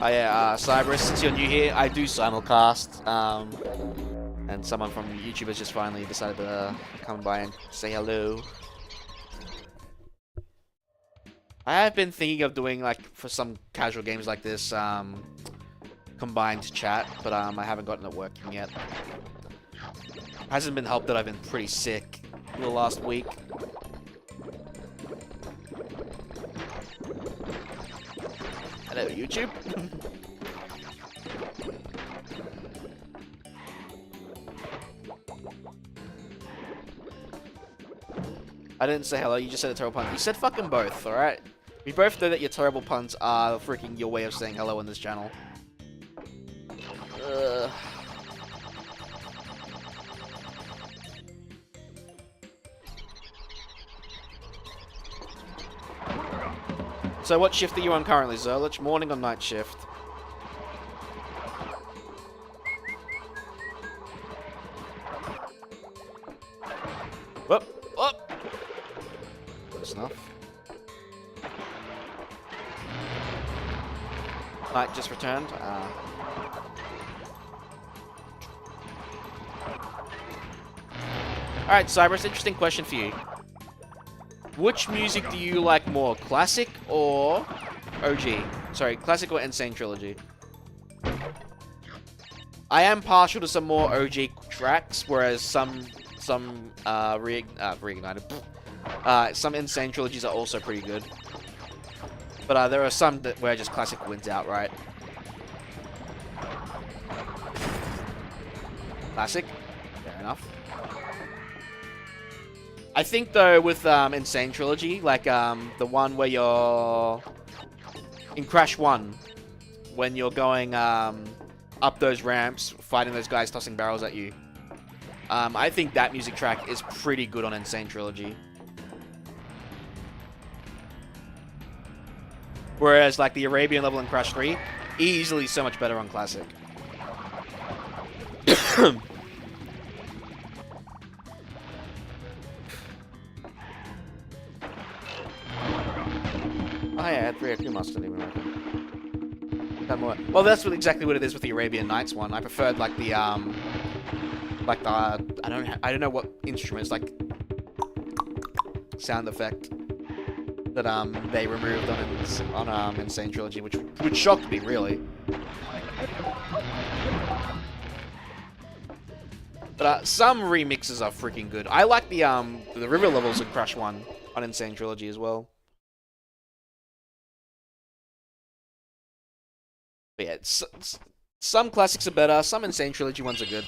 Oh yeah, Cyberus, since you're new here, I do simulcast. And someone from YouTube has just finally decided to come by and say hello. I have been thinking of doing, like, for some casual games like this, combined chat, but I haven't gotten it working yet. Hasn't been helped that I've been pretty sick the last week. Hello, YouTube. I didn't say hello, you just said a terrible pun. You said fucking both, alright? We both know that your terrible puns are freaking your way of saying hello on this channel. So what shift are you on currently, Zerlich? Morning or night shift? Whoop! Whoop! Close enough. Night just returned. Alright, Cybers, interesting question for you. Which music do you like more, classic or OG? Sorry, classic or Insane Trilogy? I am partial to some more OG tracks, whereas some Reignited, some Insane Trilogies are also pretty good. But there are some where just classic wins outright. Classic, fair enough. I think, though, with Insane Trilogy, like the one where you're in Crash 1, when you're going up those ramps, fighting those guys tossing barrels at you, I think that music track is pretty good on Insane Trilogy. Whereas, like, the Arabian level in Crash 3, easily so much better on Classic. Oh yeah, I had 3 or 2 mustard even more. Well, that's exactly what it is with the Arabian Nights one. I preferred like the I don't know what instruments, like sound effect that they removed on Insane Trilogy, which shocked me really. But some remixes are freaking good. I like the river levels in Crash 1 on Insane Trilogy as well. But yeah, some classics are better, some Insane Trilogy ones are good.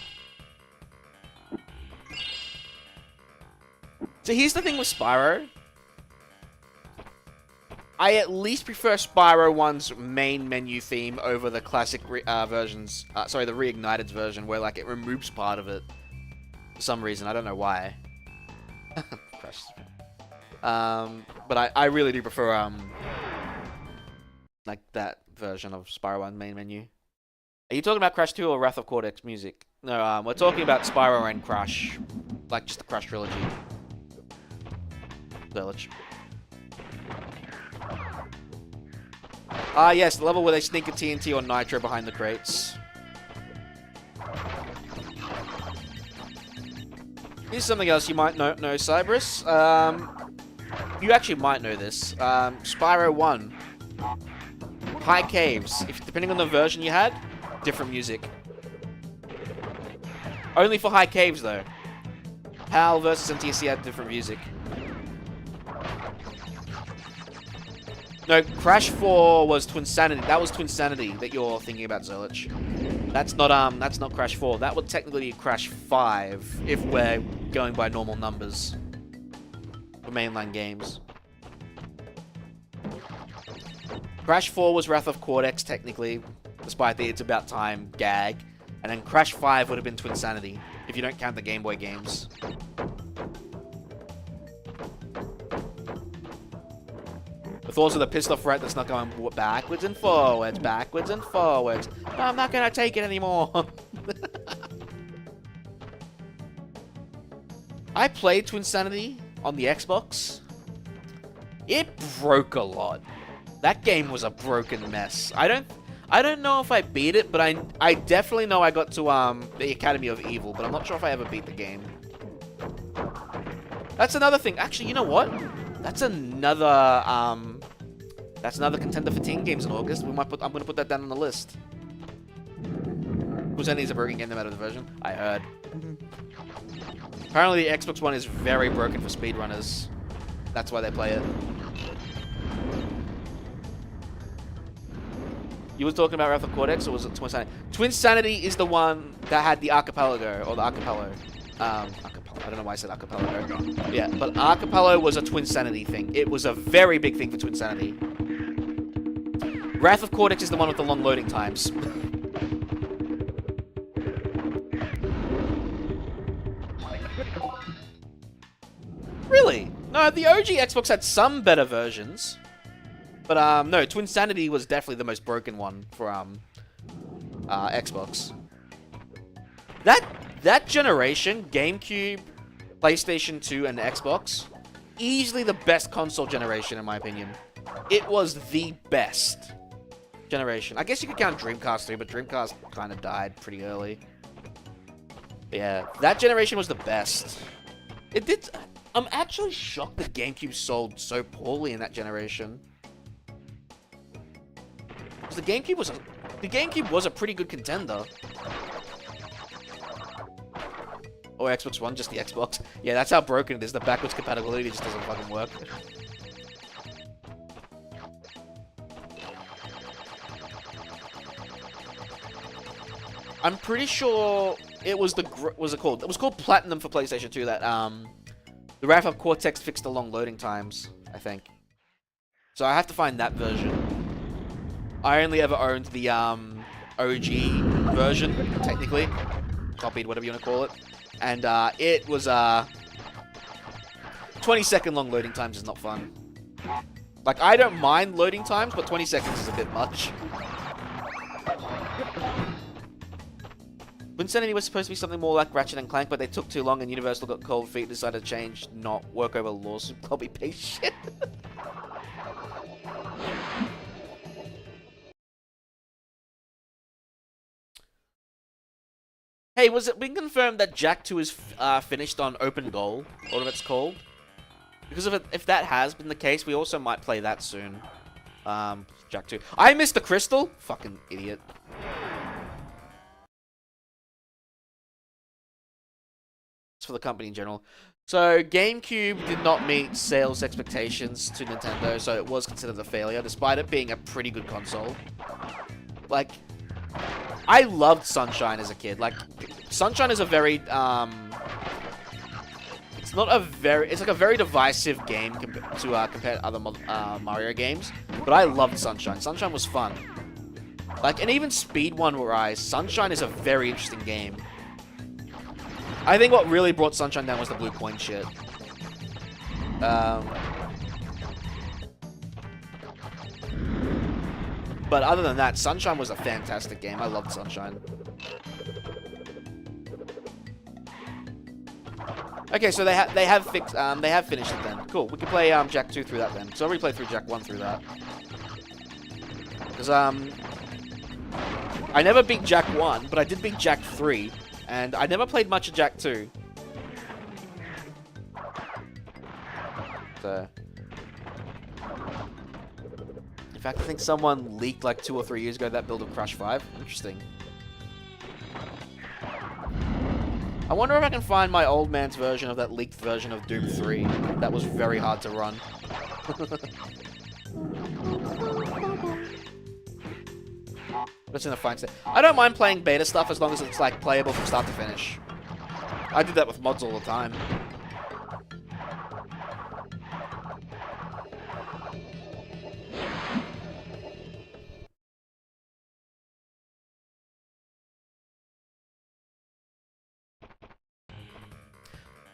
So here's the thing with Spyro. I at least prefer Spyro 1's main menu theme over the classic versions. Sorry, the Reignited version, where like it removes part of it for some reason. I don't know why. Crash. But I really do prefer like that version of Spyro 1 main menu. Are you talking about Crash 2 or Wrath of Cortex music? No, we're talking about Spyro and Crash. Like, just the Crash trilogy. Village. Ah, yes, the level where they sneak a TNT or Nitro behind the crates. Here's something else you might know, Cyberus. You actually might know this. Spyro 1. High Caves. Depending on the version you had, different music. Only for high caves, though. HAL versus NTSC had different music. No, Crash 4 was Twinsanity. That was Twinsanity that you're thinking about, Zerlich. That's not Crash 4. That would technically be Crash 5 if we're going by normal numbers for mainline games. Crash 4 was Wrath of Cortex, technically, despite the It's About Time gag. And then Crash 5 would have been Twinsanity, if you don't count the Game Boy games. With also the pissed off rat that's not going backwards and forwards, backwards and forwards. No, I'm not gonna take it anymore. I played Twinsanity on the Xbox. It broke a lot. That game was a broken mess. I don't know if I beat it, but I definitely know I got to the Academy of Evil, but I'm not sure if I ever beat the game. That's another thing. Actually, you know what? That's another contender for teen games in August. I'm gonna put that down on the list. Twinsanity is a broken game no matter the version. I heard. Apparently, the Xbox One is very broken for speedrunners. That's why they play it. You were talking about Wrath of Cortex, or was it Twinsanity? Twinsanity is the one that had the archipelago, or the archipelago. I don't know why I said archipelago. Yeah, but archipelago was a Twinsanity thing. It was a very big thing for Twinsanity. Wrath of Cortex is the one with the long loading times. Really? No, the OG Xbox had some better versions. But, no, Twinsanity was definitely the most broken one for, Xbox. That generation, GameCube, PlayStation 2, and Xbox, easily the best console generation, in my opinion. It was the best generation. I guess you could count Dreamcast too, but Dreamcast kind of died pretty early. But yeah, that generation was the best. It did... I'm actually shocked that GameCube sold so poorly in that generation. The GameCube was a pretty good contender. Or Xbox One, just the Xbox. Yeah, that's how broken it is. The backwards compatibility just doesn't fucking work. I'm pretty sure it was It was called Platinum for PlayStation 2 that the Wrath of Cortex fixed the long loading times, I think. So I have to find that version. I only ever owned the OG version, technically. Copied, whatever you want to call it. And it was 20-second long loading times is not fun. Like, I don't mind loading times, but 20 seconds is a bit much. Twinsanity was supposed to be something more like Ratchet and Clank, but they took too long and Universal got cold feet and decided to change, not work over lawsuit copy-paste shit. Hey, was it been confirmed that Jak 2 is finished on Open Goal, whatever it's called? Because if that has been the case, we also might play that soon. Jak 2. I missed the crystal? Fucking idiot. It's for the company in general. So, GameCube did not meet sales expectations to Nintendo, so it was considered a failure, despite it being a pretty good console. Like... I loved Sunshine as a kid. Like, Sunshine is a very, it's like a very divisive game compared to other Mario games. But I loved Sunshine. Sunshine was fun. Like, and even Speed 1 Rise, Sunshine is a very interesting game. I think what really brought Sunshine down was the blue coin shit. But other than that, Sunshine was a fantastic game. I loved Sunshine. Okay, so they have finished it then. Cool. We can play Jak 2 through that then. So I already played through Jak 1 through that. Because I never beat Jak 1, but I did beat Jak 3, and I never played much of Jak 2. So. In fact, I think someone leaked like 2 or 3 years ago that build of Crash 5. Interesting. I wonder if I can find my old man's version of that leaked version of Doom 3. That was very hard to run. It's in a fine state. I don't mind playing beta stuff as long as it's like playable from start to finish. I do that with mods all the time.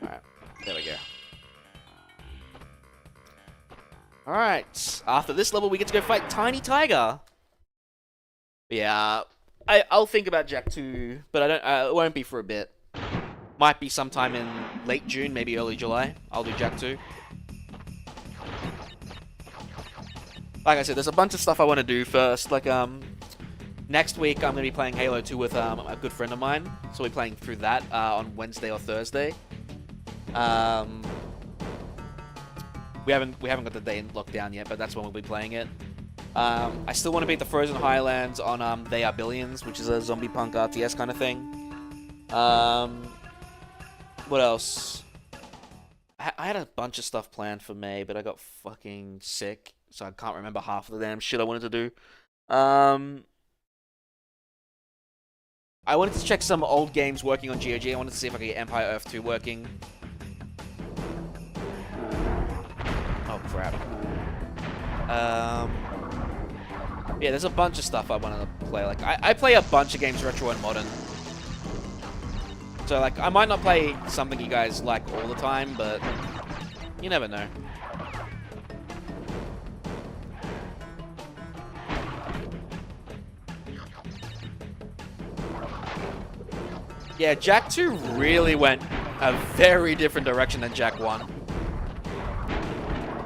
Alright, there we go. Alright, after this level we get to go fight Tiny Tiger. Yeah, I'll think about Jak 2, but I don't. It won't be for a bit. Might be sometime in late June, maybe early July. I'll do Jak 2. Like I said, there's a bunch of stuff I want to do first. Like next week I'm gonna be playing Halo 2 with a good friend of mine, so we're playing through that on Wednesday or Thursday. We haven't got the day locked down yet, but that's when we'll be playing it. I still want to beat the Frozen Highlands on They Are Billions, which is a zombie punk RTS kind of thing. What else? I had a bunch of stuff planned for May, but I got fucking sick, so I can't remember half of the damn shit I wanted to do. I wanted to check some old games working on GOG. I wanted to see if I could get Empire Earth 2 working. Oh, crap. Yeah, there's a bunch of stuff I wanted to play. Like, I play a bunch of games retro and modern. So, like, I might not play something you guys like all the time, but you never know. Yeah, Jak 2 really went a very different direction than Jak 1.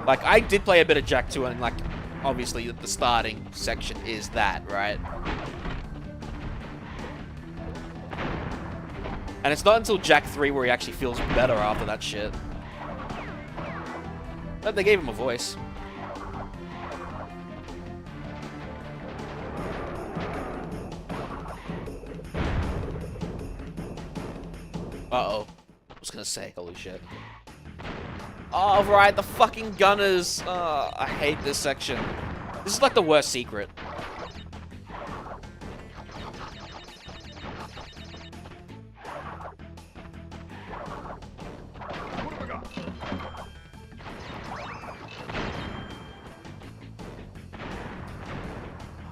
Like, I did play a bit of Jak 2, and, like, obviously the starting section is that, right? And it's not until Jak 3 where he actually feels better after that shit. But they gave him a voice. Uh-oh. I was gonna say, holy shit. Oh, right, the fucking gunners. Oh, I hate this section. This is like the worst secret.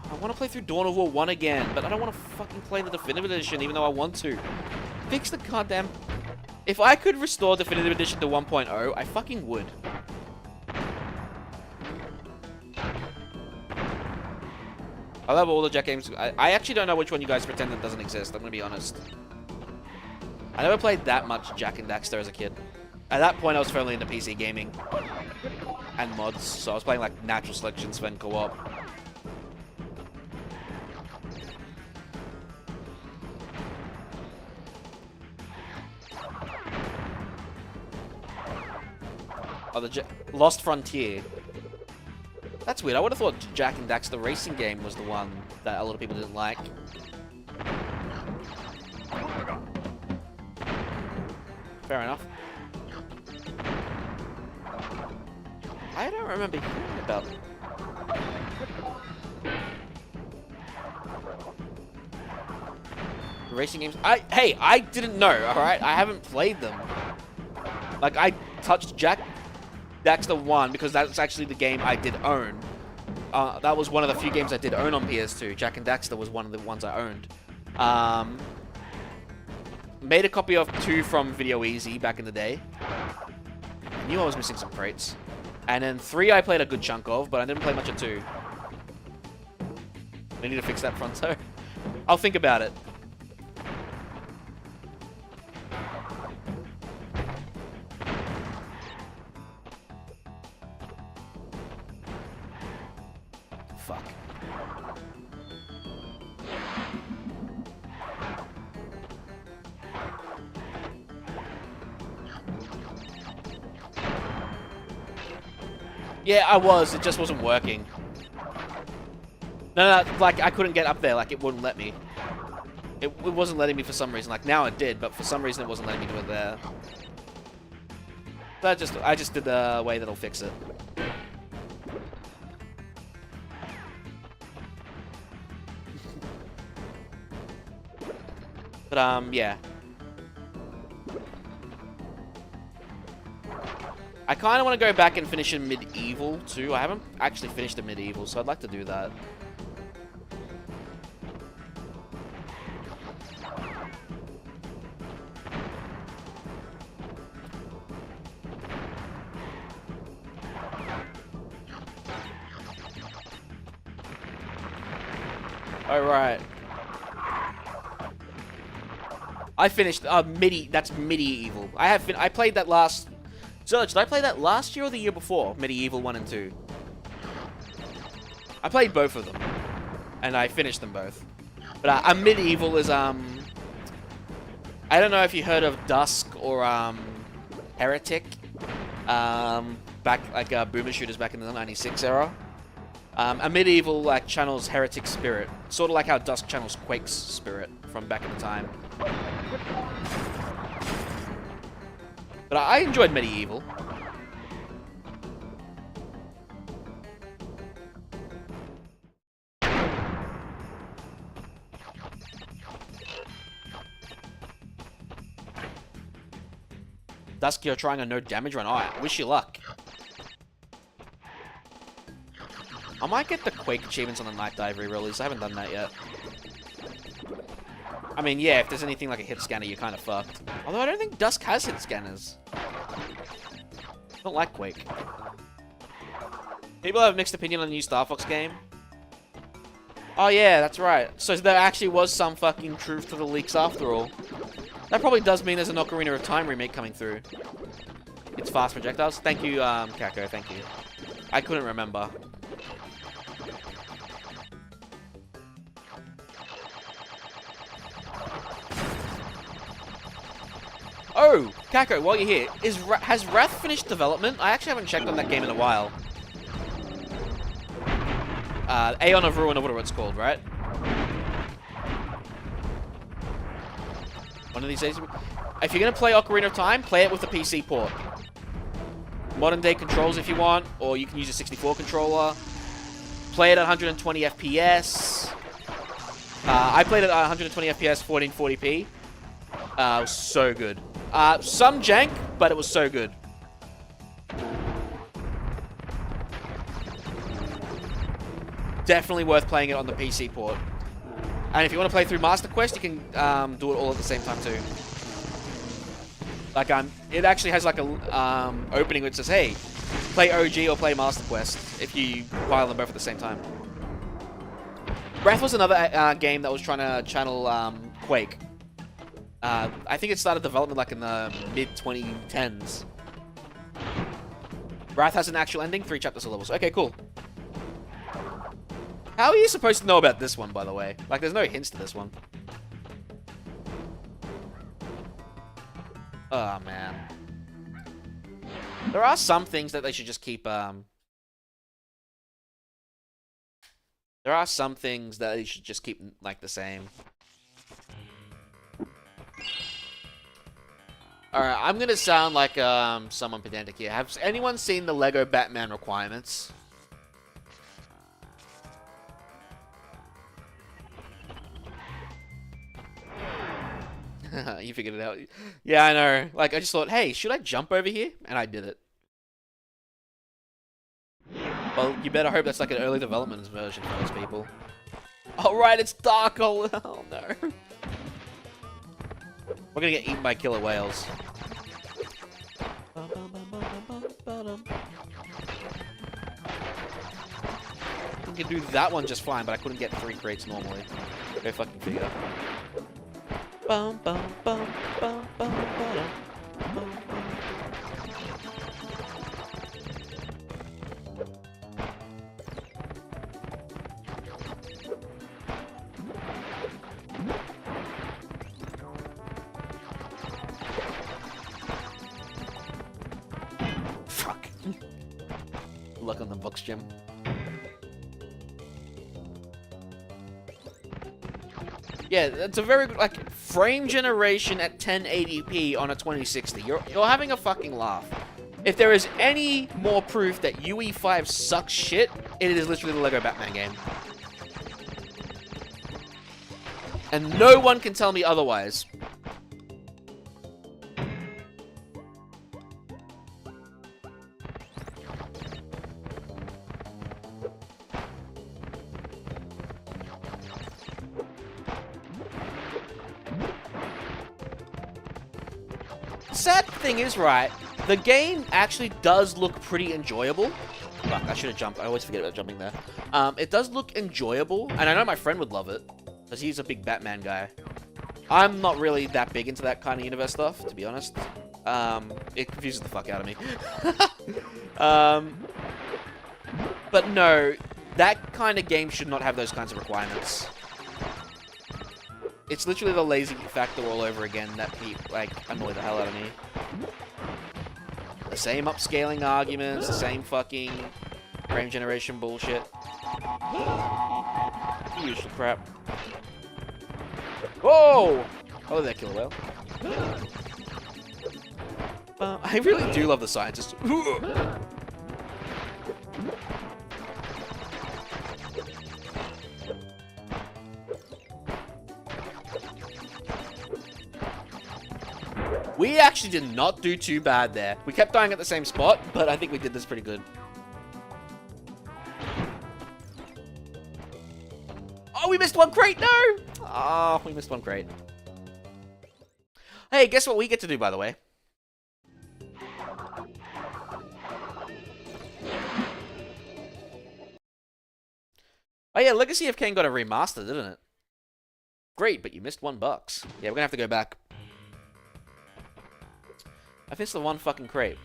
I want to play through Dawn of War 1 again, but I don't want to fucking play the Definitive Edition even though I want to. Fix the goddamn... If I could restore Definitive Edition to 1.0, I fucking would. I love all the Jak games. I actually don't know which one you guys pretend that doesn't exist, I'm gonna be honest. I never played that much Jak and Daxter as a kid. At that point, I was firmly into PC gaming. And mods, so I was playing like Natural Selection, Sven Co-op. Oh, the Lost Frontier. That's weird. I would have thought Jak and Daxter, the racing game, was the one that a lot of people didn't like. Fair enough. I don't remember hearing about them. The racing games. Hey, I didn't know. All right, I haven't played them. Like I touched Jak. Daxter 1 because that's actually the game I did own. That was one of the few games I did own on PS2. Jak and Daxter was one of the ones I owned. Made a copy of 2 from Video Easy back in the day. I knew I was missing some crates. And then 3 I played a good chunk of, but I didn't play much of 2. I need to fix that fronto. I'll think about it. Fuck. Yeah, I was. It just wasn't working. No, like, I couldn't get up there. Like, it wouldn't let me. It wasn't letting me for some reason. Like, now it did, but for some reason it wasn't letting me do it there. So I just did the way that'll fix it. But, yeah. I kind of want to go back and finish in Medieval, too. I haven't actually finished the Medieval, so I'd like to do that. Alright. I finished, that's Medieval. I played that last... Zerge, did I play that last year or the year before? Medieval 1 and 2. I played both of them. And I finished them both. But, Medieval is, I don't know if you heard of Dusk or, Heretic. Back, like, boomer shooters back in the 96 era. A Medieval, like, channels Heretic Spirit. Sort of like how Dusk channels Quake's Spirit from back in the time. But I enjoyed Medieval. Dusk, you're trying a no damage run. Alright, wish you luck. I might get the Quake achievements on the Night Dive re-release. I haven't done that yet. I mean, yeah, if there's anything like a hit scanner, you're kind of fucked. Although I don't think Dusk has hit scanners. Don't like Quake. People have a mixed opinion on the new Star Fox game. Oh yeah, that's right. So there actually was some fucking truth to the leaks after all. That probably does mean there's an Ocarina of Time remake coming through. It's fast projectiles. Thank you, Kako, thank you. I couldn't remember. Oh, Kako, while you're here, has Wrath finished development? I actually haven't checked on that game in a while. Aeon of Ruin or whatever it's called, right? One of these days. If you're going to play Ocarina of Time, play it with a PC port. Modern day controls if you want, or you can use a 64 controller. Play it at 120 FPS. I played it at 120 FPS, 1440p. It was so good. Some jank, but it was so good. Definitely worth playing it on the PC port. And if you want to play through Master Quest, you can do it all at the same time too. Like, it actually has like a opening which says, "Hey, play OG or play Master Quest," if you file them both at the same time. Wrath was another game that was trying to channel Quake. I think it started development like in the mid-2010s. Wrath has an actual ending, 3 chapters of levels. Okay, cool. How are you supposed to know about this one, by the way? Like, there's no hints to this one. Oh, man. There are some things that they should just keep, There are some things that they should just keep, like, the same. Alright, I'm gonna sound like, someone pedantic here. Has anyone seen the Lego Batman requirements? You figured it out. Yeah, I know. Like, I just thought, hey, should I jump over here? And I did it. Well, you better hope that's like an early development version for those people. Oh, right, it's dark. Oh, no. We're gonna get eaten by killer whales. I could do that one just fine, but I couldn't get 3 crates normally. Go fucking figure. Bum, bum, bum, bum, bum, bum, bum. Fuck. Luck on the books, Jim. Yeah, that's a very good, like, frame generation at 1080p on a 2060. You're having a fucking laugh. If there is any more proof that UE5 sucks shit, it is literally the Lego Batman game. And no one can tell me otherwise. Sad thing is, right, the game actually does look pretty enjoyable. Fuck, I should have jumped. I always forget about jumping there. It does look enjoyable, and I know my friend would love it, because he's a big Batman guy. I'm not really that big into that kind of universe stuff, to be honest. It confuses the fuck out of me. But no, that kind of game should not have those kinds of requirements. It's literally the lazy factor all over again that like annoy the hell out of me. The same upscaling arguments, the same fucking frame generation bullshit. Usual crap. Whoa! Oh, there, killer whale. I really do love the scientist. We actually did not do too bad there. We kept dying at the same spot, but I think we did this pretty good. Oh, we missed one crate! No! Oh, we missed one crate. Hey, guess what we get to do, by the way? Oh yeah, Legacy of Kain got a remaster, didn't it? Great, but you missed $1. Yeah, we're gonna have to go back. I missed the one fucking crate.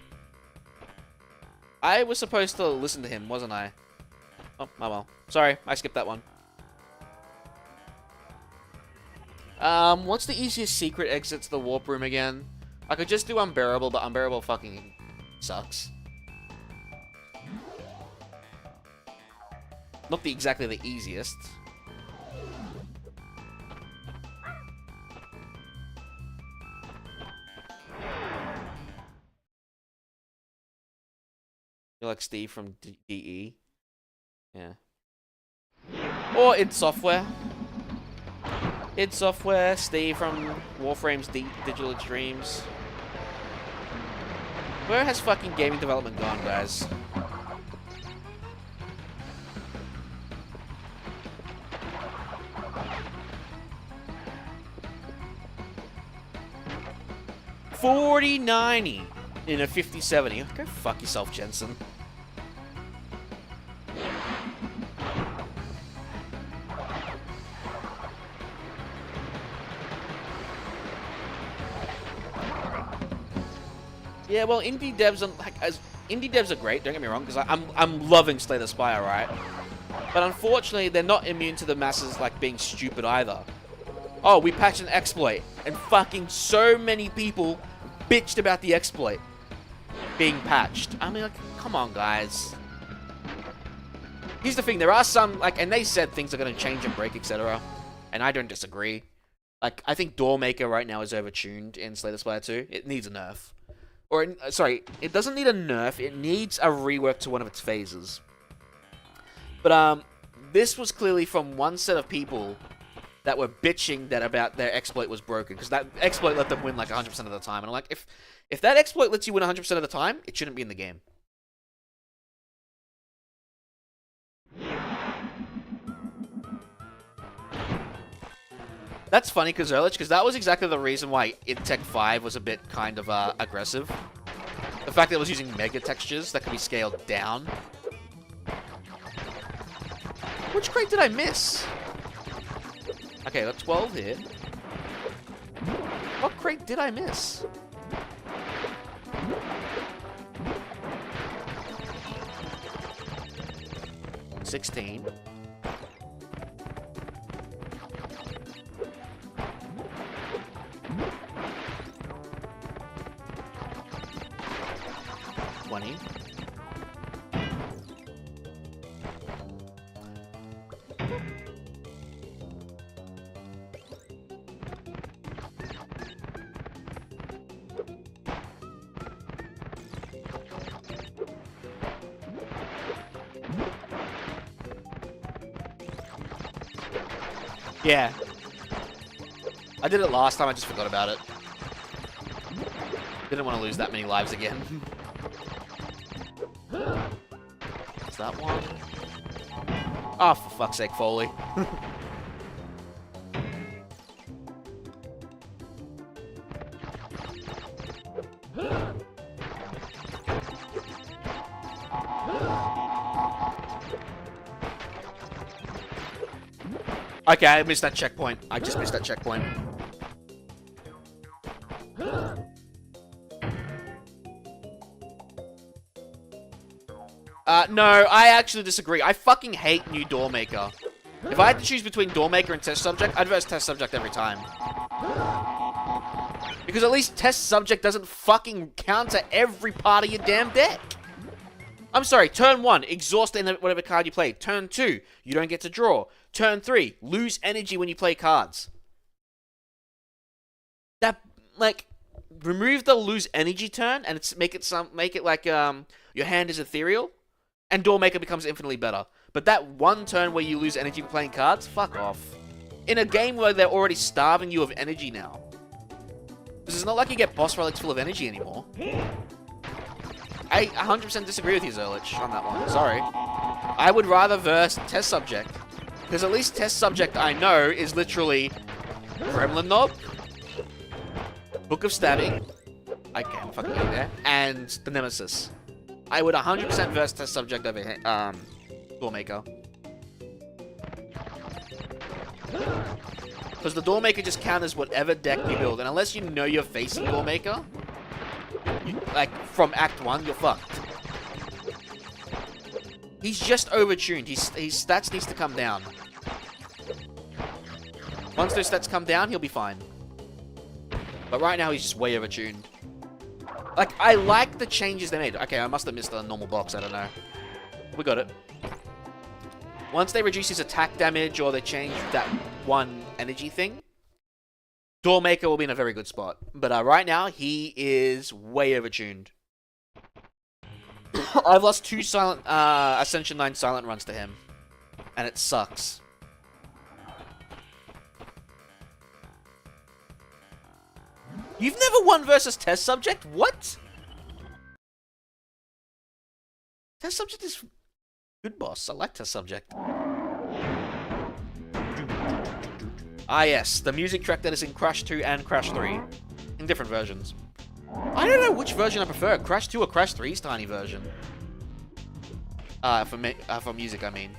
I was supposed to listen to him, wasn't I? Oh, my well. Sorry, I skipped that one. What's the easiest secret exit to the warp room again? I could just do Unbearable, but Unbearable fucking sucks. Not exactly the easiest. You're like Steve from DE. Yeah. Or id Software. id Software, Steve from Warframe's Digital Extremes. Where has fucking gaming development gone, guys? $40.90 in a 5070. Go fuck yourself, Jensen. Yeah, well, indie devs are great. Don't get me wrong, because I'm loving Slay the Spire, right? But unfortunately, they're not immune to the masses like being stupid either. Oh, we patched an exploit, and fucking so many people bitched about the exploit being patched. I mean, like, come on, guys. Here's the thing: there are some and they said things are going to change and break, etc. And I don't disagree. Like, I think Doormaker right now is overtuned in Slay the Spire 2. It needs a nerf. Or, sorry, it doesn't need a nerf, it needs a rework to one of its phases. But, this was clearly from one set of people that were bitching that about their exploit was broken, because that exploit let them win, like, 100% of the time. And I'm like, if that exploit lets you win 100% of the time, it shouldn't be in the game. That's funny, Kazerlich, because that was exactly the reason why IdTech 5 was a bit kind of aggressive. The fact that it was using mega textures that could be scaled down. Which crate did I miss? Okay, got 12 here. What crate did I miss? $16. $20. Yeah. I did it last time, I just forgot about it. Didn't want to lose that many lives again. What's that one? Oh, for fuck's sake, Foley. Okay, I missed that checkpoint. I just missed that checkpoint. No, I actually disagree. I fucking hate new Doormaker. If I had to choose between Doormaker and Test Subject, I'd verse Test Subject every time. Because at least Test Subject doesn't fucking counter every part of your damn deck. I'm sorry, turn 1, exhaust whatever card you play. Turn 2, you don't get to draw. Turn 3, lose energy when you play cards. That, like, remove the lose energy turn and make it like your hand is ethereal, and Doormaker becomes infinitely better. But that one turn where you lose energy for playing cards, fuck off. In a game where they're already starving you of energy now. Because it's not like you get boss relics full of energy anymore. I 100% disagree with you, Zerlich, on that one. Sorry. I would rather verse Test Subject. Because at least Test Subject, I know, is literally Gremlin Knob, Book of Stabbing, I can't fucking get there, and the Nemesis. I would 100% verse Test Subject over Doormaker. Because the Doormaker just counters whatever deck you build, and unless you know you're facing Doormaker, like, from Act 1, you're fucked. He's just overtuned. His stats needs to come down. Once those stats come down, he'll be fine. But right now, he's just way overtuned. Like, I like the changes they made. Okay, I must have missed a normal box. I don't know. We got it. Once they reduce his attack damage or they change that one energy thing, Doormaker will be in a very good spot. But right now, he is way overtuned. I've lost 2 silent Ascension 9 silent runs to him. And it sucks. You've never won versus Test Subject? What? Test Subject is good, boss. I like Test Subject. Ah, yes. The music track that is in Crash 2 and Crash 3. In different versions. I don't know which version I prefer. Crash 2 or Crash 3's tiny version. For music, I mean.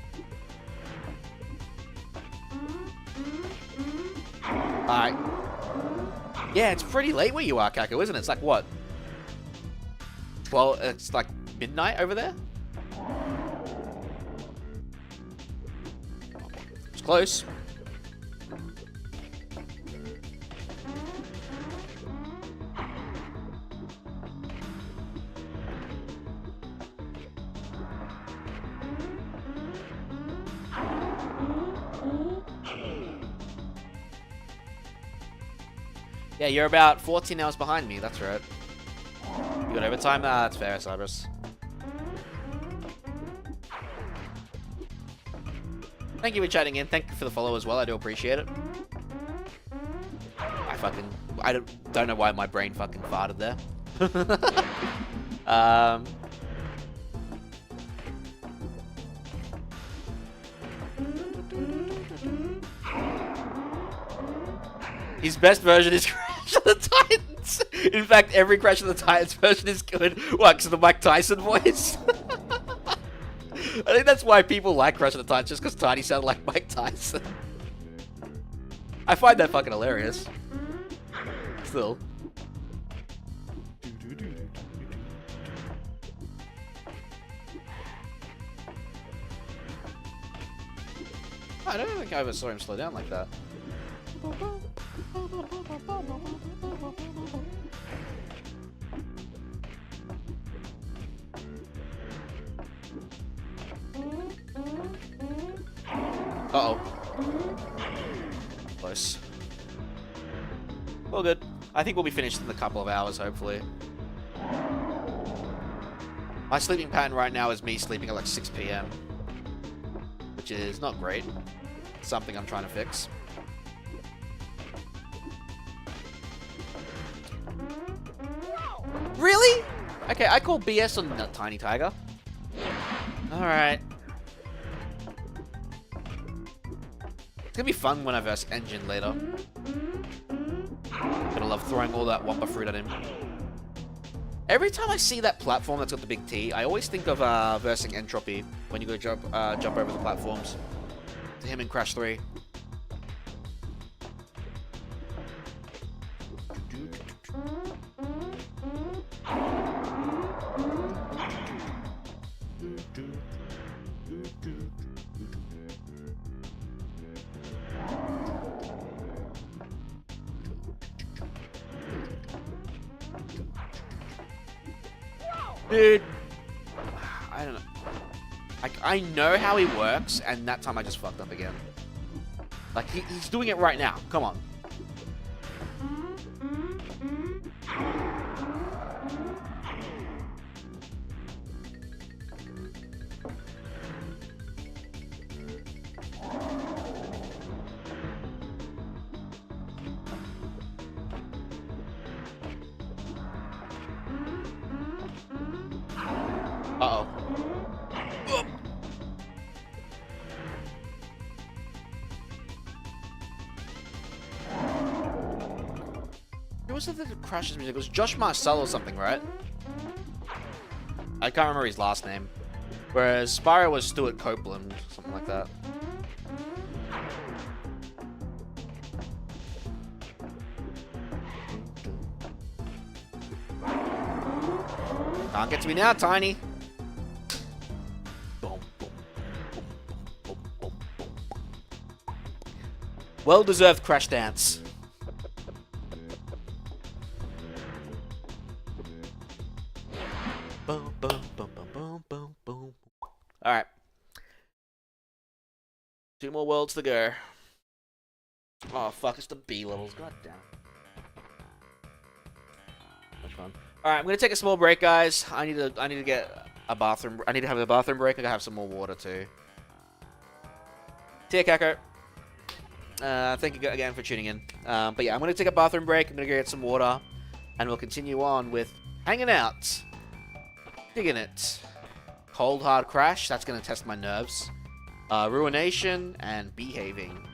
Alright. Yeah, it's pretty late where you are, Kako, isn't it? It's like, what? Well, it's like midnight over there? It's close. Yeah, you're about 14 hours behind me, that's right. You got overtime? Ah, that's fair, Cyrus. Thank you for chatting in. Thank you for the follow as well. I do appreciate it. I don't know why my brain fucking farted there. His best version is Crash of the Titans. In fact, every Crash of the Titans version is good. What, because of the Mike Tyson voice? I think that's why people like Crash of the Titans, just because Tiny sounded like Mike Tyson. I find that fucking hilarious. Still. I don't think I ever saw him slow down like that. Uh-oh. Close. Well, good. I think we'll be finished in a couple of hours, hopefully. My sleeping pattern right now is me sleeping at like 6 PM. Which is not great. Something I'm trying to fix. Really? Okay, I call BS on that Tiny Tiger. Alright. It's gonna be fun when I verse Engine later. Gonna love throwing all that Wumpa fruit at him. Every time I see that platform that's got the big T, I always think of versing Entropy when you go jump over the platforms. To him in Crash 3. Dude, I don't know. I know how he works, and that time I just fucked up again. Like, he's doing it right now. Come on. Uh-oh. Who was it that Crash's music? It was Josh Marcel or something, right? I can't remember his last name. Whereas Spyro was Stuart Copeland, something like that. Can't get to me now, Tiny. Well-deserved Crash Dance. Boom, boom, boom, boom, boom, boom, boom. Alright. 2 more worlds to go. Oh, fuck, it's the B levels. God damn. Much fun. Alright, I'm gonna take a small break, guys. I need to get a bathroom. I need to have a bathroom break. I gotta have some more water, too. See ya, Kako. Thank you again for tuning in. But yeah, I'm going to take a bathroom break. I'm going to go get some water. And we'll continue on with hanging out. Digging it. Cold Hard Crash. That's going to test my nerves. Ruination and Behaving.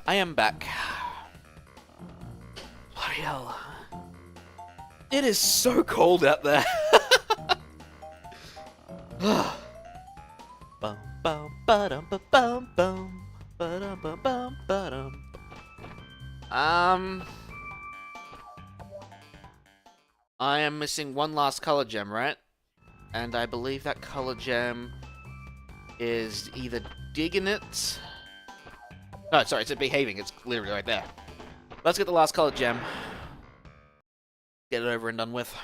I am back. Bloody hell. It is so cold out there. Bum, bum, ba-dum, ba-bum, bum, ba-dum, ba-bum, ba-dum. I am missing one last color gem, right? And I believe that color gem is either digging it. No, sorry, it's behaving. It's literally right there. Let's get the last color gem. Get it over and done with.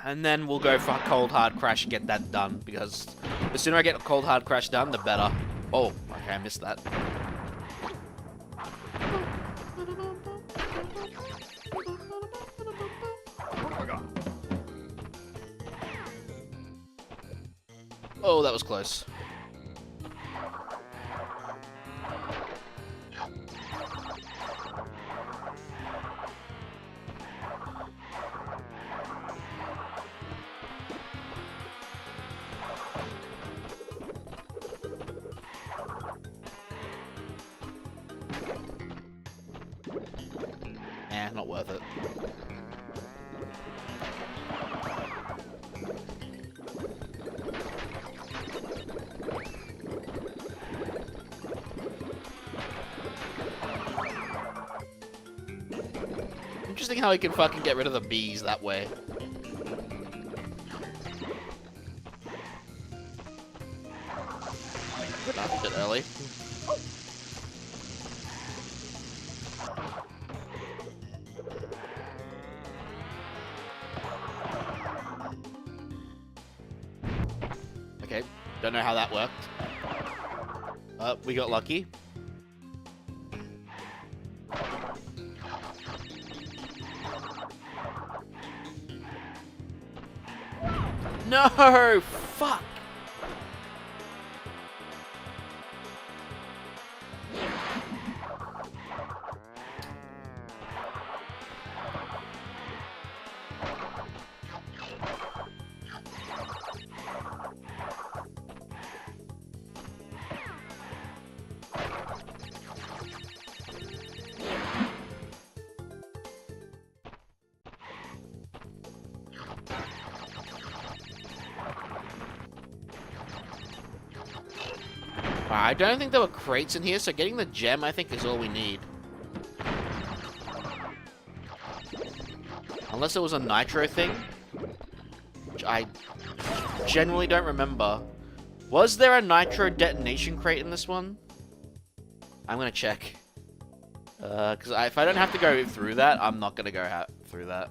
And then we'll go for Cold Hard Crash and get that done, because the sooner I get Cold Hard Crash done, the better. Oh, okay, I missed that. Oh, that was close. Eh, not worth it. Interesting how he can fucking get rid of the bees that way. A bit early. Okay, don't know how that worked. We got lucky. No! Fuck! I don't think there were crates in here, so getting the gem, I think, is all we need. Unless it was a nitro thing, which I generally don't remember. Was there a nitro detonation crate in this one? I'm gonna check. Because if I don't have to go through that, I'm not gonna go through that.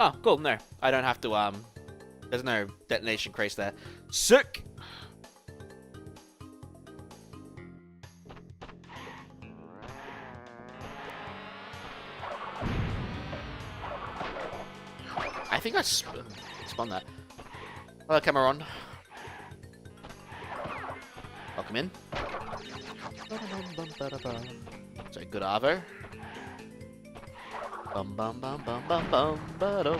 Oh, cool. No, I don't have to, there's no detonation crates there. Sick! I think I spun that. Hello, Cameron. Welcome in. So, good Arvo. Bum bum bum bum bum bum ba-dum.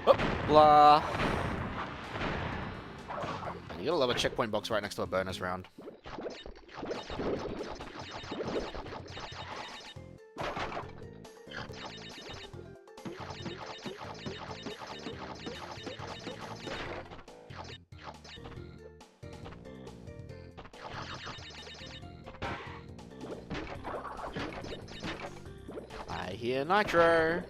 Oh, blah. You gotta love a checkpoint box right next to a bonus round. I hear nitro.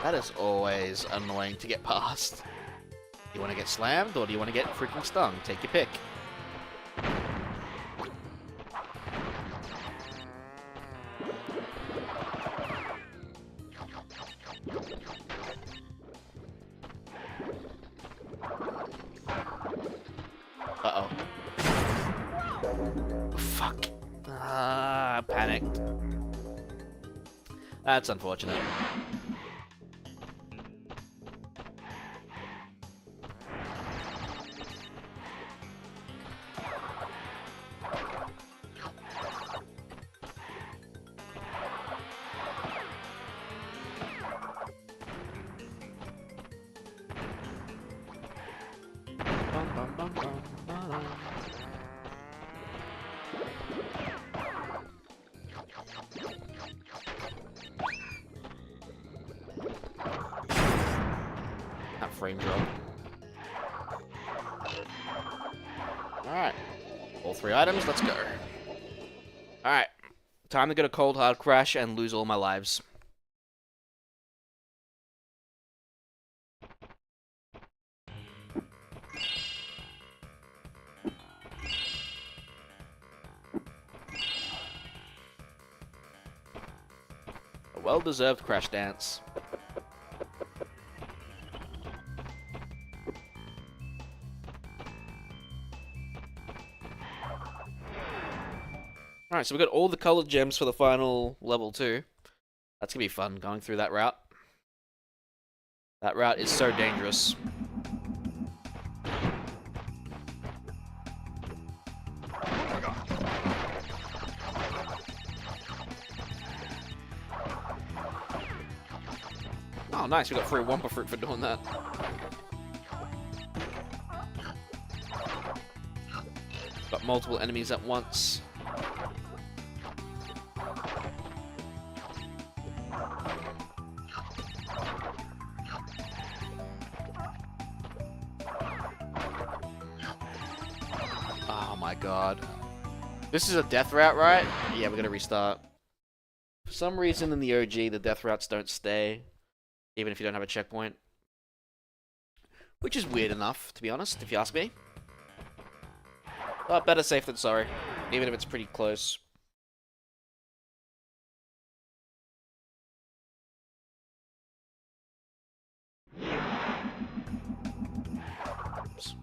That is always annoying to get past. Do you want to get slammed, or do you want to get freaking stung? Take your pick. Uh-oh. Fuck. Ah, panicked. That's unfortunate. That frame drop. Alright. All 3 items, let's go. Alright. Time to get a cold hard crash and lose all my lives. A well-deserved crash dance. Alright, so we got all the colored gems for the final level 2. That's gonna be fun, going through that route. That route is so dangerous. Oh, nice, we got free Wumpa Fruit for doing that. Got multiple enemies at once. Oh my god. This is a death route, right? Yeah, we're gonna restart. For some reason in the OG, the death routes don't stay, even if you don't have a checkpoint. Which is weird enough, to be honest, if you ask me. But better safe than sorry, even if it's pretty close. Oops.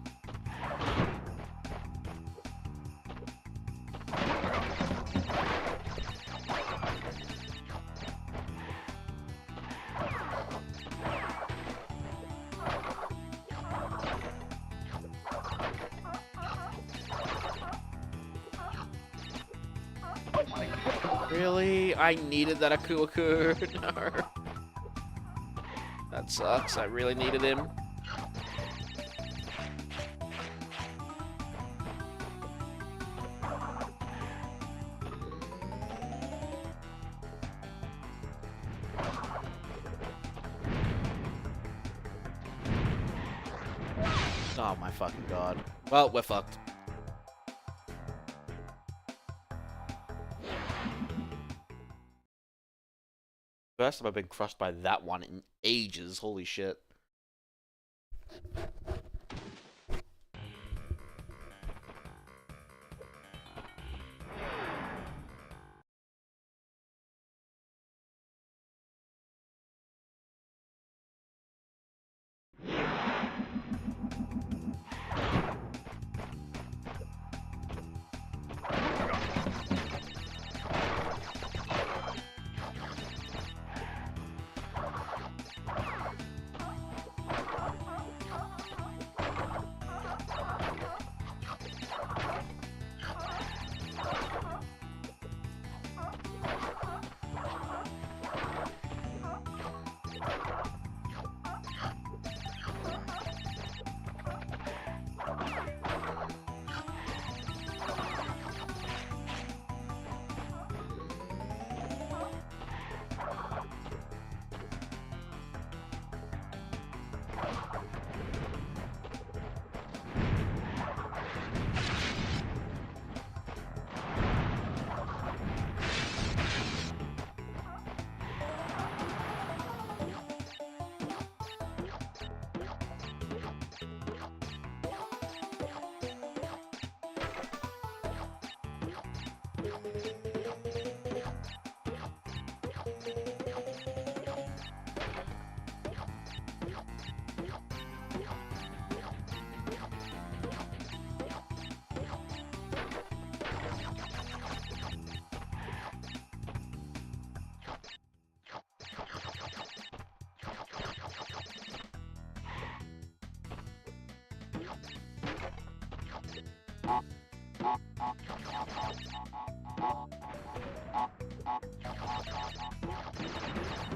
Really? I needed that Akuaku. No. That sucks. I really needed him. Oh my fucking god. Well, we're fucked. First time I've been crushed by that one in ages. Holy shit.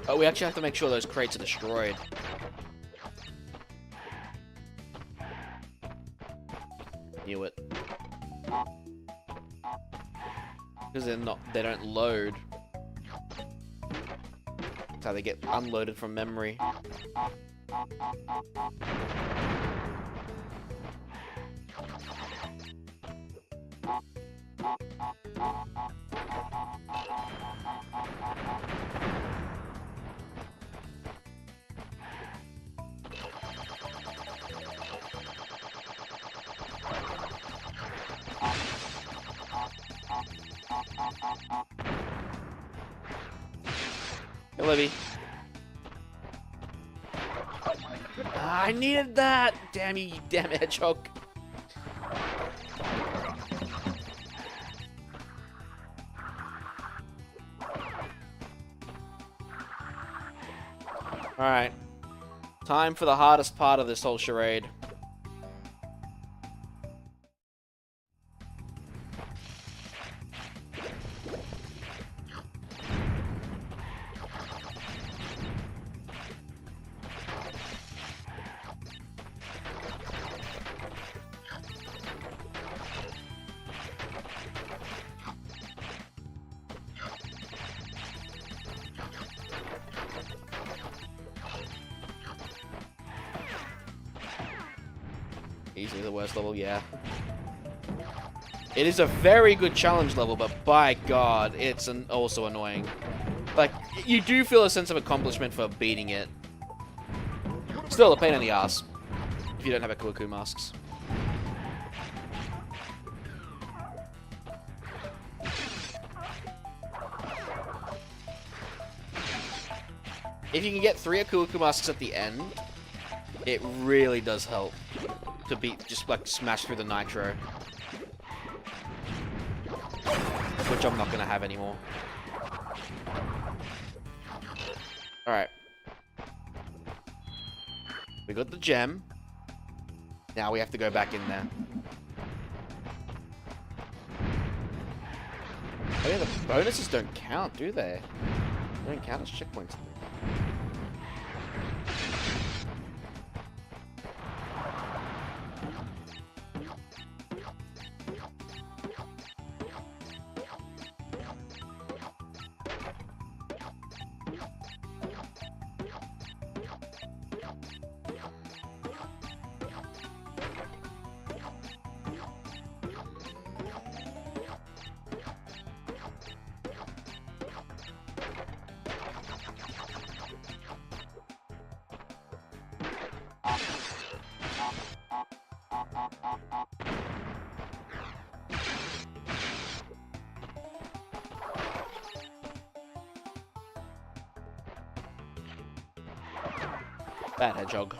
Oh, we actually have to make sure those crates are destroyed. Knew it. Because they don't load. That's how they get unloaded from memory. Hey, Libby. Ah, I needed that! Damn you damn hedgehog. Alright. Time for the hardest part of this whole charade. Easily the worst level, yeah. It is a very good challenge level, but by God, it's also annoying. Like, you do feel a sense of accomplishment for beating it. Still a pain in the ass if you don't have a Kuaku masks. If you can get 3 Akuaku masks at the end, it really does help to beat, just like smash through the nitro. Which I'm not gonna have anymore. Alright. We got the gem. Now we have to go back in there. Oh yeah, the bonuses don't count, do they? They don't count as checkpoints. Bad hedgehog.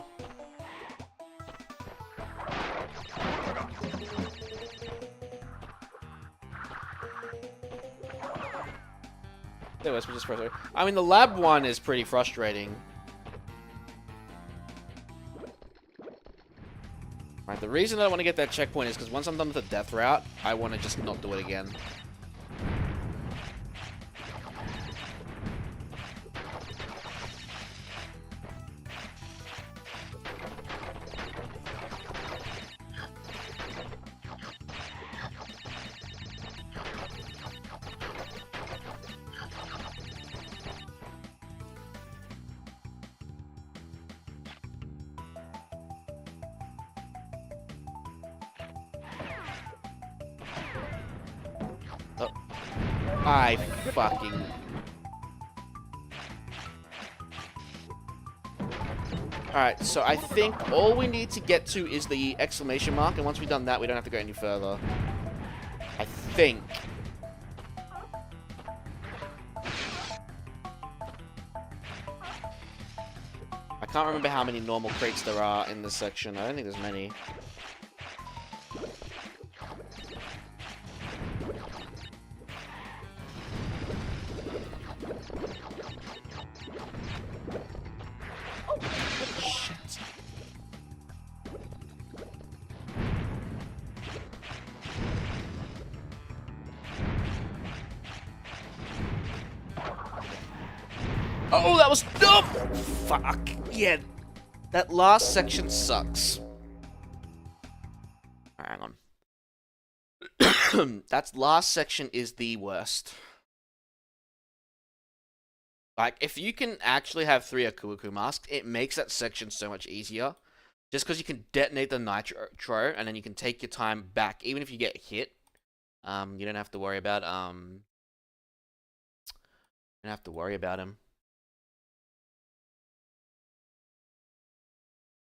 Anyways, we're just frustrated. I mean, the lab one is pretty frustrating. Right, the reason I want to get that checkpoint is because once I'm done with the death route, I want to just not do it again. I fucking... Alright, so I think all we need to get to is the exclamation mark, and once we've done that, we don't have to go any further. I think. I can't remember how many normal crates there are in this section. I don't think there's many. Oh, that was dumb! Fuck. Yeah, that last section sucks. Hang on. That last section is the worst. Like, if you can actually have 3 Akuaku masks, it makes that section so much easier. Just because you can detonate the nitro, and then you can take your time back, even if you get hit. You don't have to worry about him.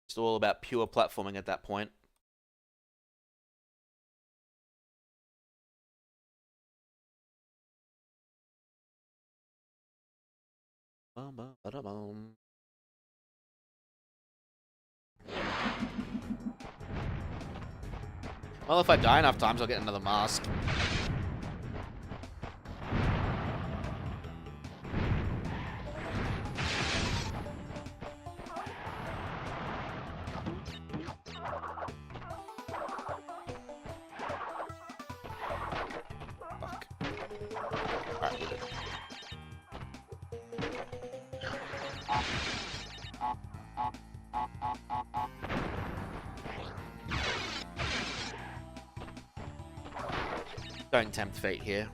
It's all about pure platforming at that point. Bum. Well, if I die enough times, I'll get another mask. Fuck. Alright, we're good. Don't tempt fate here.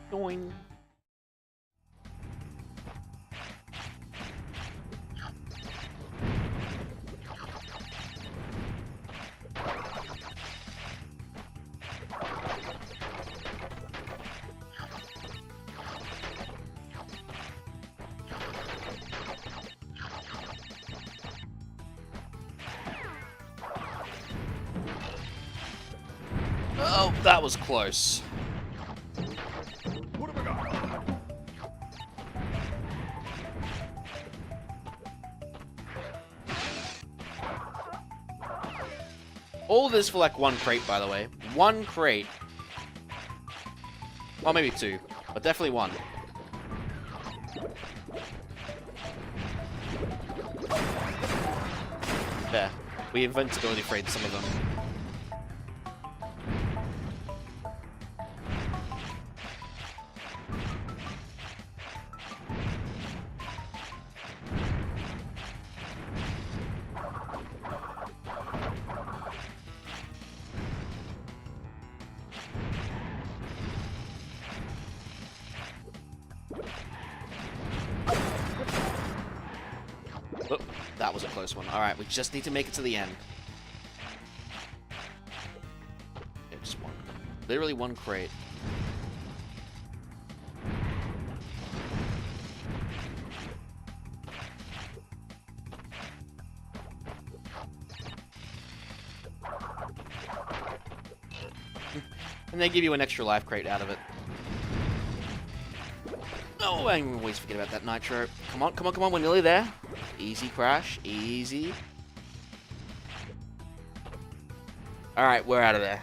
Doing. Oh, that was close. What have I got? All this for like 1 crate, by the way. 1 crate. Well, maybe 2, but definitely 1. There. We invincibility freed some of them. Oh, that was a close one. Alright, we just need to make it to the end. Yeah, just 1. Literally 1 crate. And they give you an extra life crate out of it. Oh, I always forget about that nitro. Come on, come on, come on, we're nearly there. Easy, Crash, easy. Alright, we're out of there.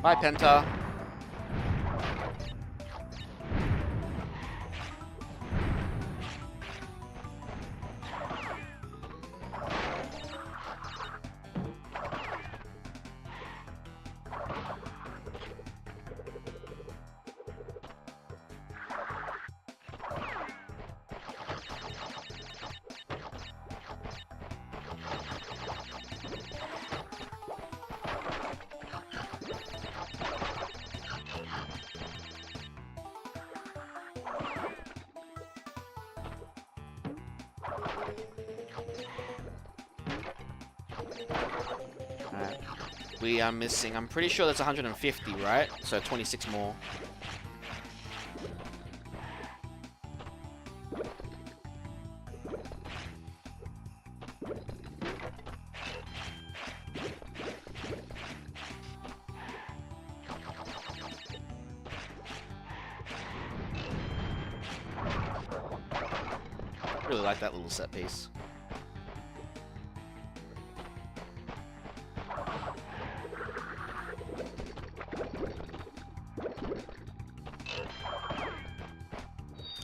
Bye, Penta. We are missing, I'm pretty sure that's 150, right? So 26 more. Really like that little set piece.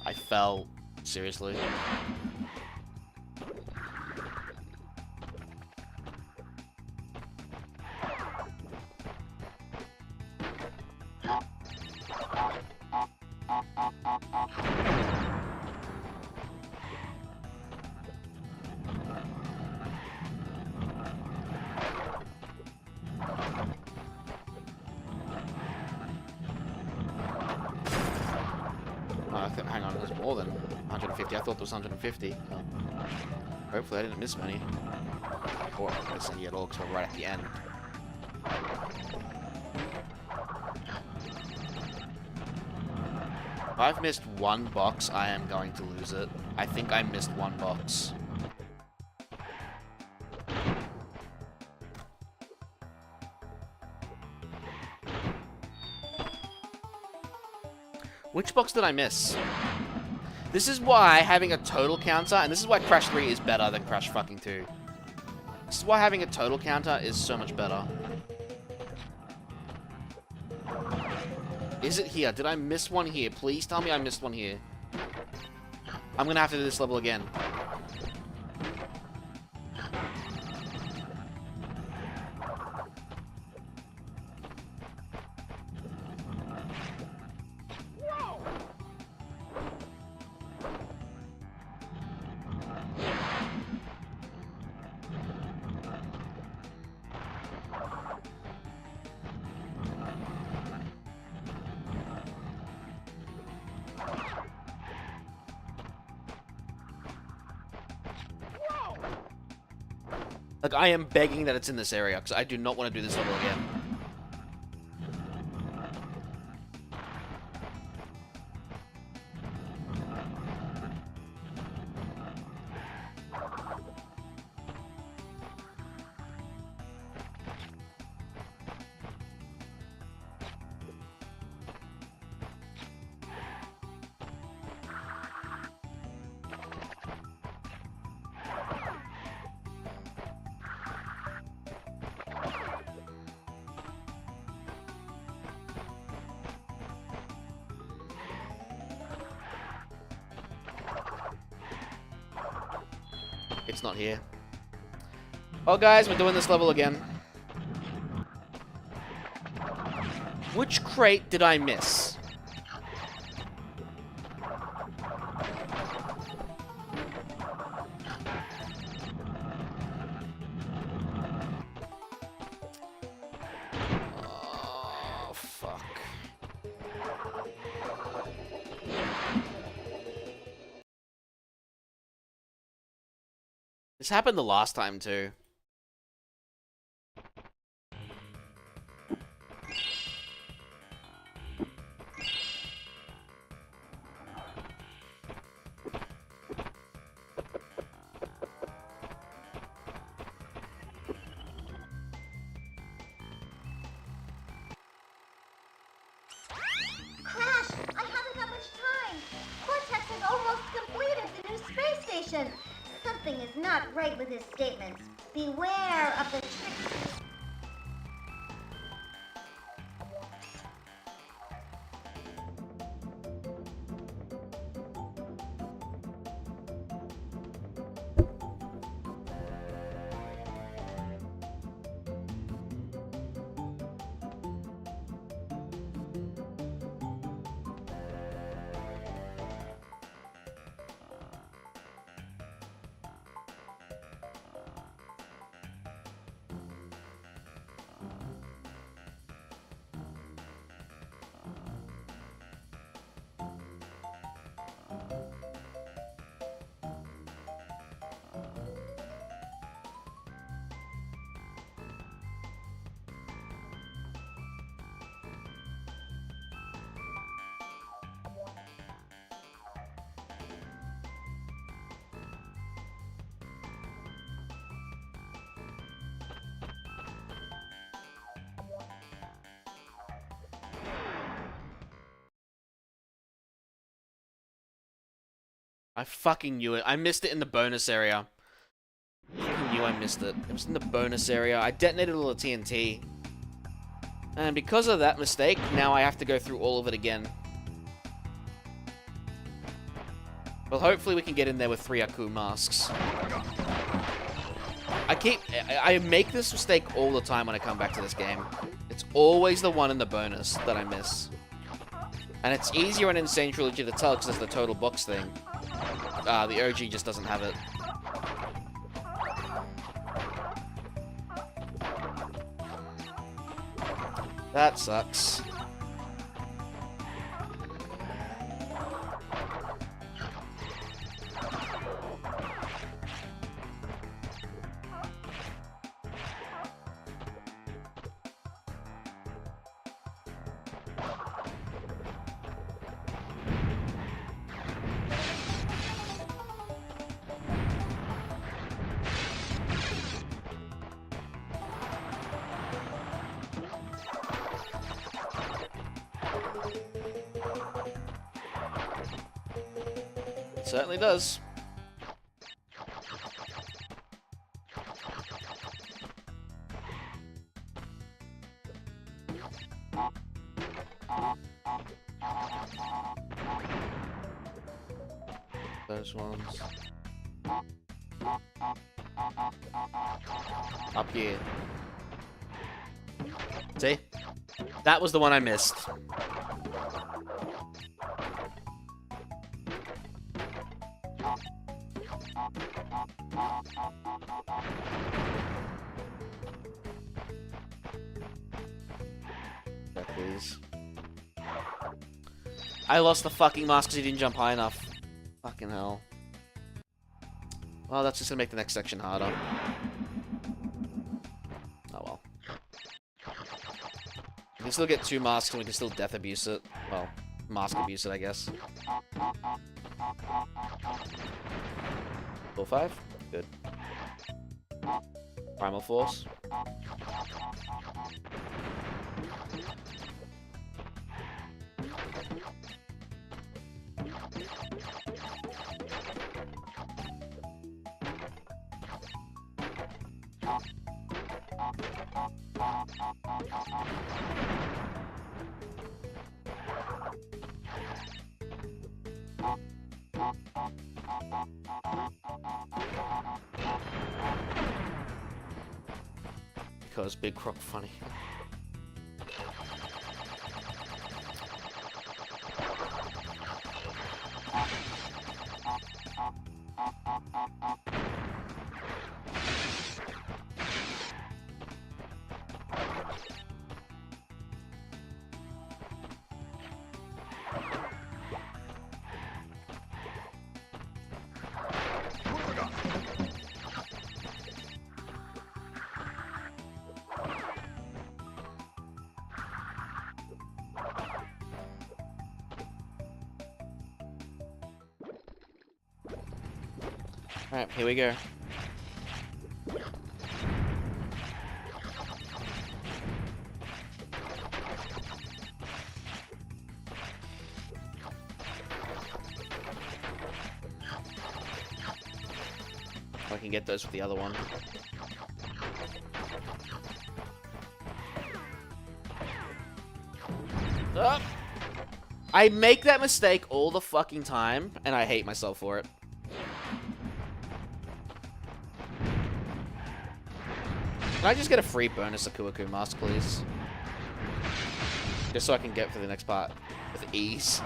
I fell. Seriously. Hang on, there's more than 150. I thought there was 150. Oh. Hopefully I didn't miss many. Or I didn't miss any at all because we're right at the end. If I've missed one box, I am going to lose it. I think I missed one box. Which box did I miss? This is why having a total counter, and this is why Crash 3 is better than Crash fucking 2. This is why having a total counter is so much better. Is it here? Did I miss one here? Please tell me I missed one here. I'm gonna have to do this level again. Like, I am begging that it's in this area, because I do not want to do this level again. It's not here. Oh, guys, we're doing this level again. Which crate did I miss? Oh, fuck. This happened the last time, too. Crash, I haven't got much time. Cortex has almost completed the new space station. Something is not right with his statements. Beware of the tricksters. I fucking knew it. I missed it in the bonus area. I knew I missed it. It was in the bonus area. I detonated all the TNT. And because of that mistake, now I have to go through all of it again. Well, hopefully we can get in there with 3 Aku masks. I make this mistake all the time when I come back to this game. It's always the one in the bonus that I miss. And it's easier in Insane Trilogy to tell because there's the total box thing. The OG just doesn't have it. That sucks. Certainly does. Those ones. Up here. See? That was the one I missed. Please. I lost the fucking mask because he didn't jump high enough. Fucking hell. Well, that's just gonna make the next section harder. Oh well. We can still get 2 masks and we can still death abuse it. Well, mask abuse it, I guess. 4-5? Good. Primal Force. Because Big Croc funny. Alright, here we go. I can get those with the other one. Oh! I make that mistake all the fucking time, and I hate myself for it. Can I just get a free bonus Aku mask, please? Just so I can get for the next part with ease.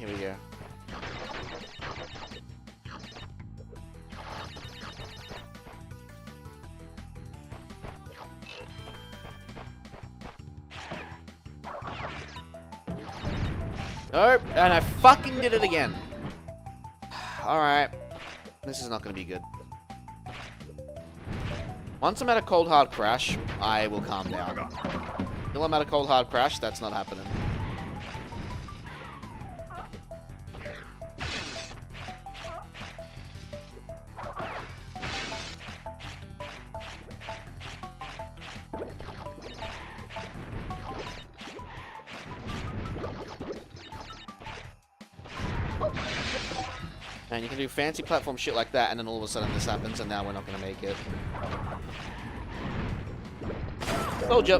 Here we go. Nope, and I fucking did it again. Alright. This is not going to be good. Once I'm at a cold hard crash, I will calm down. Until I'm at a cold hard crash, that's not happening. And you can do fancy platform shit like that, and then all of a sudden this happens, and now we're not going to make it. Told ya.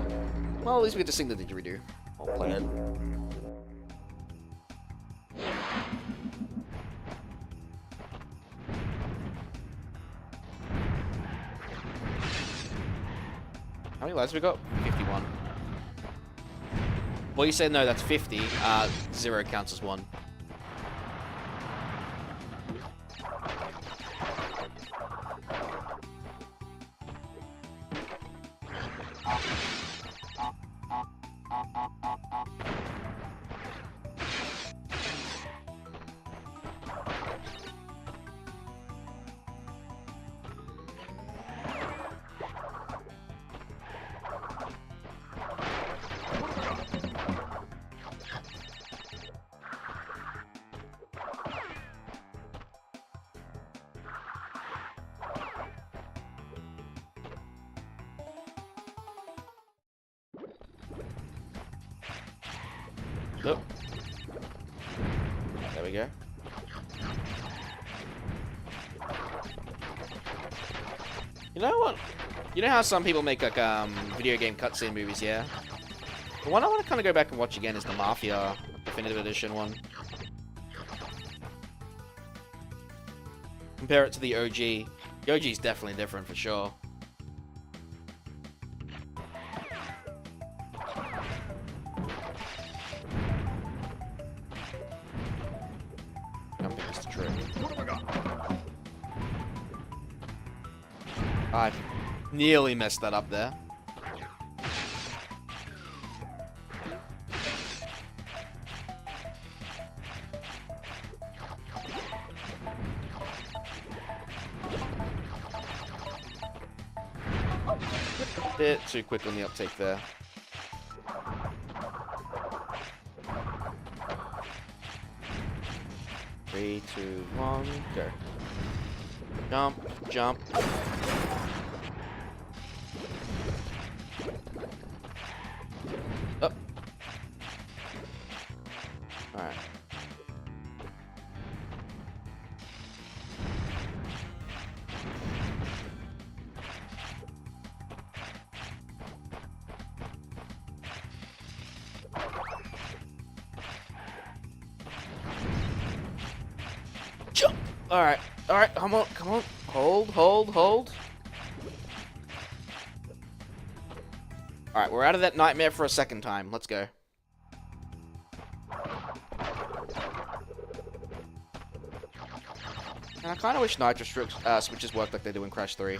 Well, at least we get to sing the didgeridoo. I'll play it. How many lives we got? 51. Well, you said no, that's 50. 0 counts as 1. Oh. There we go. You know what? You know how some people make like video game cutscene movies, yeah? The one I want to kind of go back and watch again is the Mafia Definitive Edition one. Compare it to the OG. The OG is definitely different for sure. I nearly messed that up there. Bit too quick on the uptake there. Three, two, one, go. Jump, jump. Up. Alright. Jump! Alright, alright, come on, come on. Hold, hold, hold. Alright, we're out of that nightmare for a second time. Let's go. And I kind of wish Nitro switches worked like they do in Crash 3.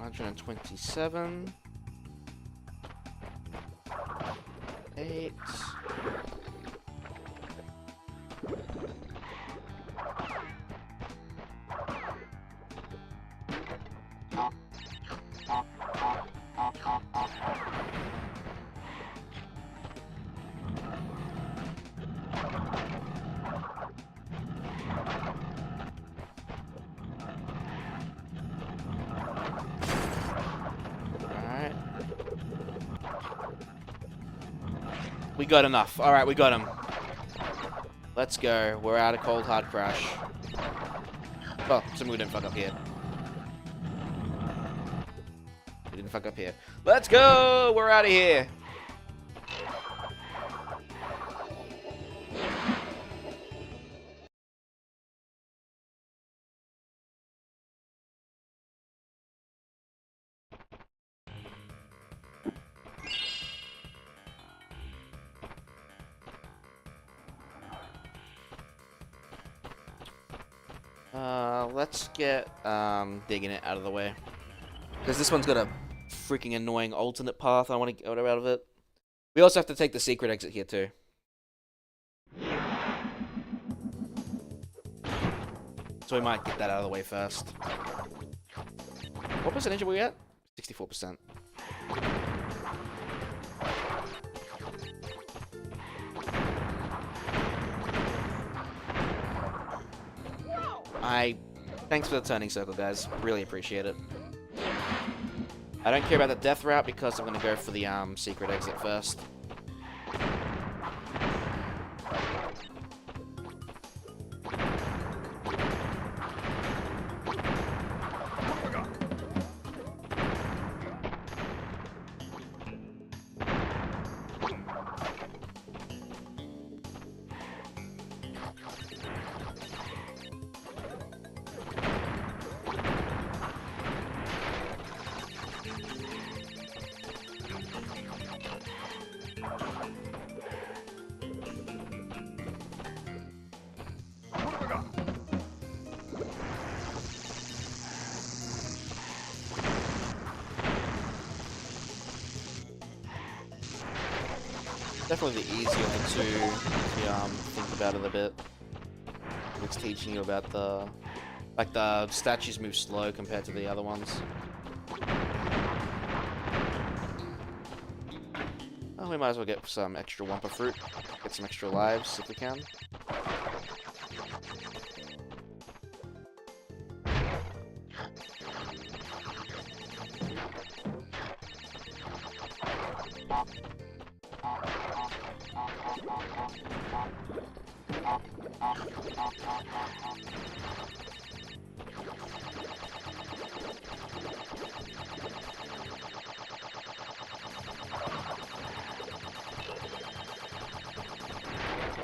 127. 8. Alright. We got enough. Alright, we got him. Let's go. We're out of Cold Hard Crash. Oh, so we didn't fuck up here. We didn't fuck up here. Let's go! We're out of here. Let's get digging it out of the way. Because this one's got a freaking annoying alternate path I want to get out of it. We also have to take the secret exit here too. So we might get that out of the way first. What percentage are we at? 64%. Thanks for the turning circle, guys. Really appreciate it. I don't care about the death route because I'm going to go for the secret exit first. Definitely the easier of the two, if you think about it a bit. It's teaching you about the statues move slow compared to the other ones. Oh, we might as well get some extra Wumpa fruit, get some extra lives if we can.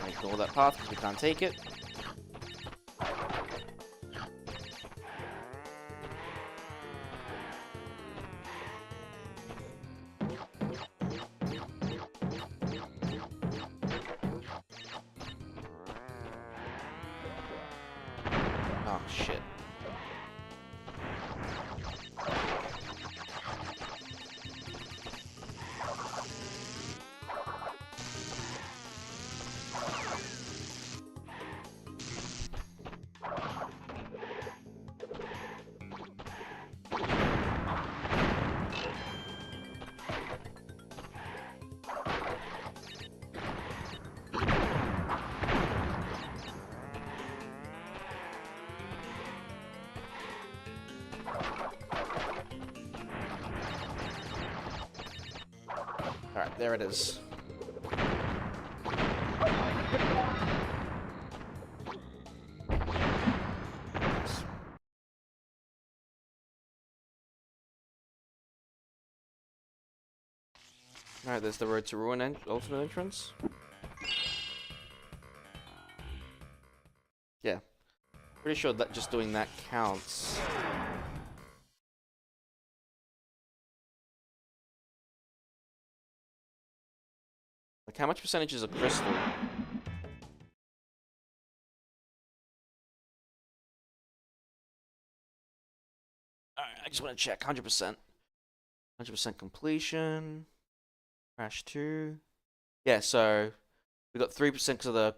Ignore that path because we can't take it. Oh, shit. Alright, there it is. Alright, there's the Road to Ruin alternate entrance. Yeah. Pretty sure that just doing that counts. Like, how much percentage is a crystal? Alright, just want to check 100%. 100% completion. Crash 2. Yeah, so we got 3% because of the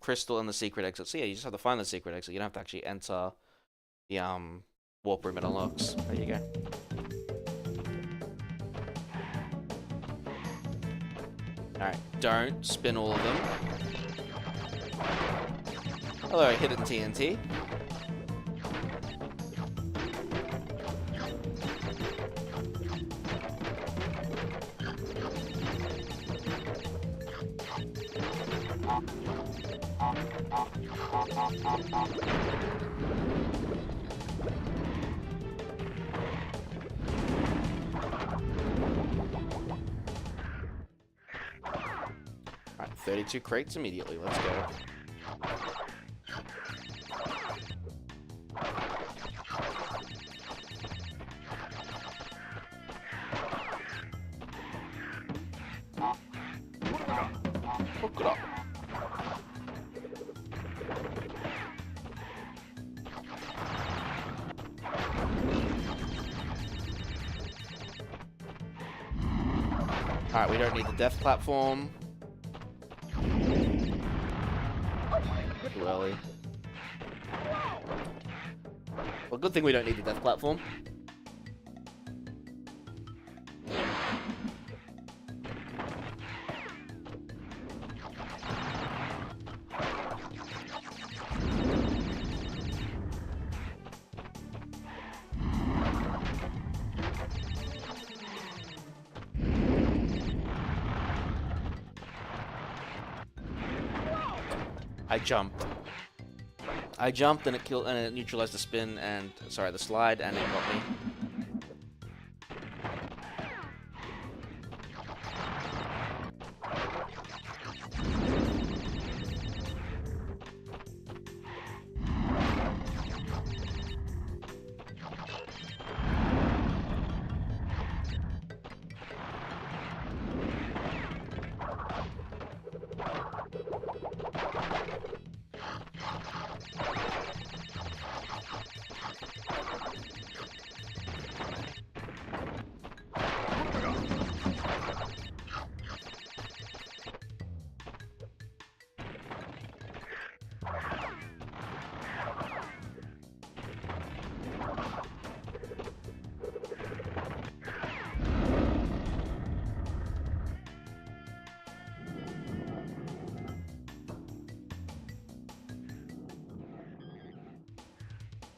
crystal and the secret exit. So yeah, you just have to find the secret exit. You don't have to actually enter the warp room it unlocks. There you go. Alright, don't spin all of them. Hello, hidden TNT. Alright, 32 crates immediately. Let's go. Hook it up. Alright, we don't need the death platform. Too early. Well, good thing we don't need the death platform. I jumped and it killed and it neutralized the spin and sorry, the slide, and it got me.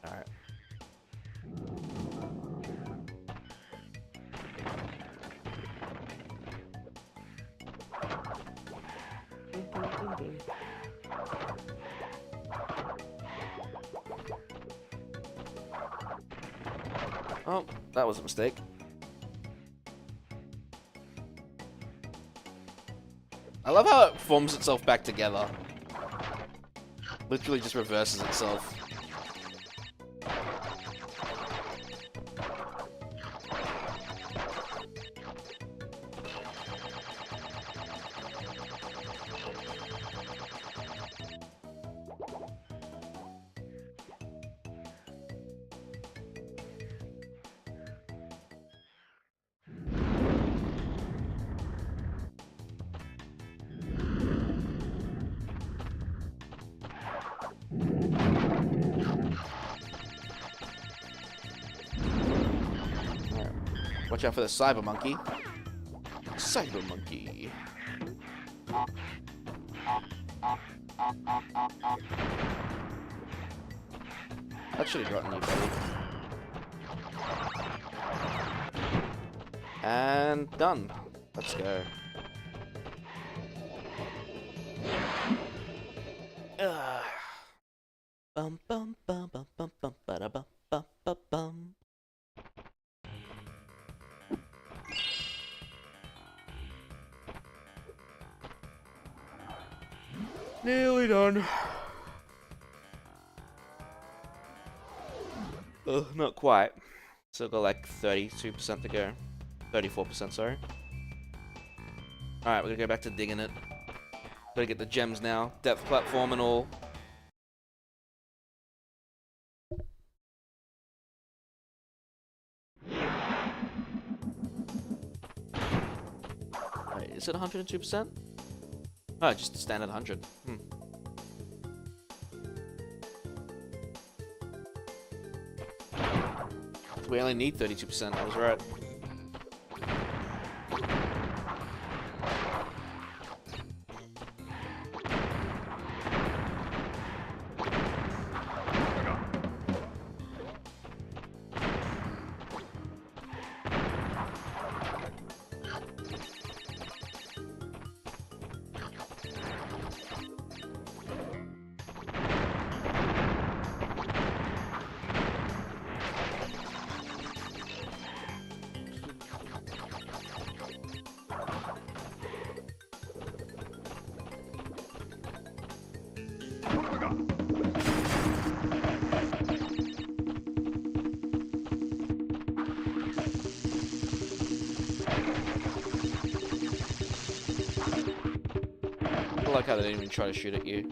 Alright. Oh, that was a mistake. I love how it forms itself back together. Literally just reverses itself. Watch out for the cyber monkey. Cyber monkey. That should have gotten you, buddy. And done. Let's go. Bum bum bum bum bum bum ba bum bum bum bum. Nearly done. Not quite. Still got like 32% to go. 34%, sorry. Alright, we're gonna go back to digging it. Gotta get the gems now. Depth platform and all. box at 102%? Oh, just a standard 100. We only need 32%, I was right. I like how they didn't even try to shoot at you.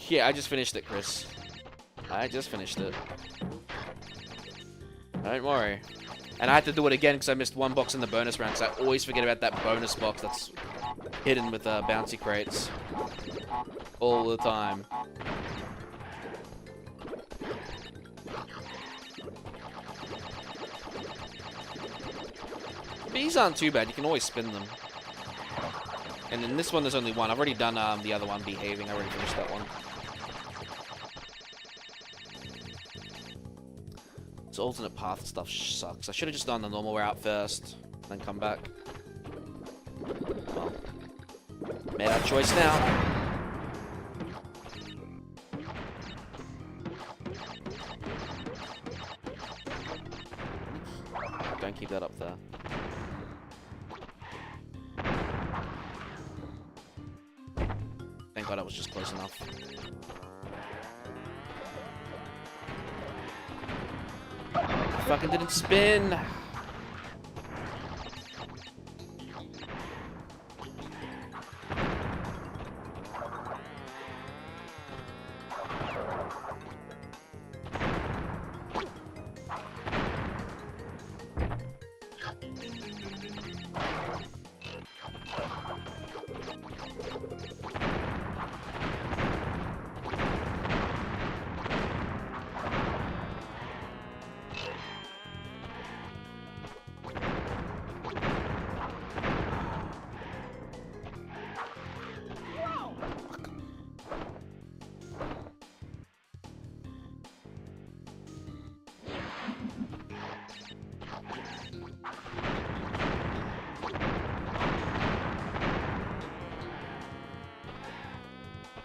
Yeah, I just finished it, Chris. I just finished it. Don't worry. And I had to do it again because I missed one box in the bonus round, because I always forget about that bonus box that's hidden with bouncy crates. All the time. These aren't too bad, you can always spin them. And in this one there's only one. I've already done the other one, Behaving. I already finished that one. This alternate path stuff sucks. I should have just done the normal route first, then come back. Well, made our choice now. Don't keep that up there. Thank God I was just close enough. Fucking didn't spin.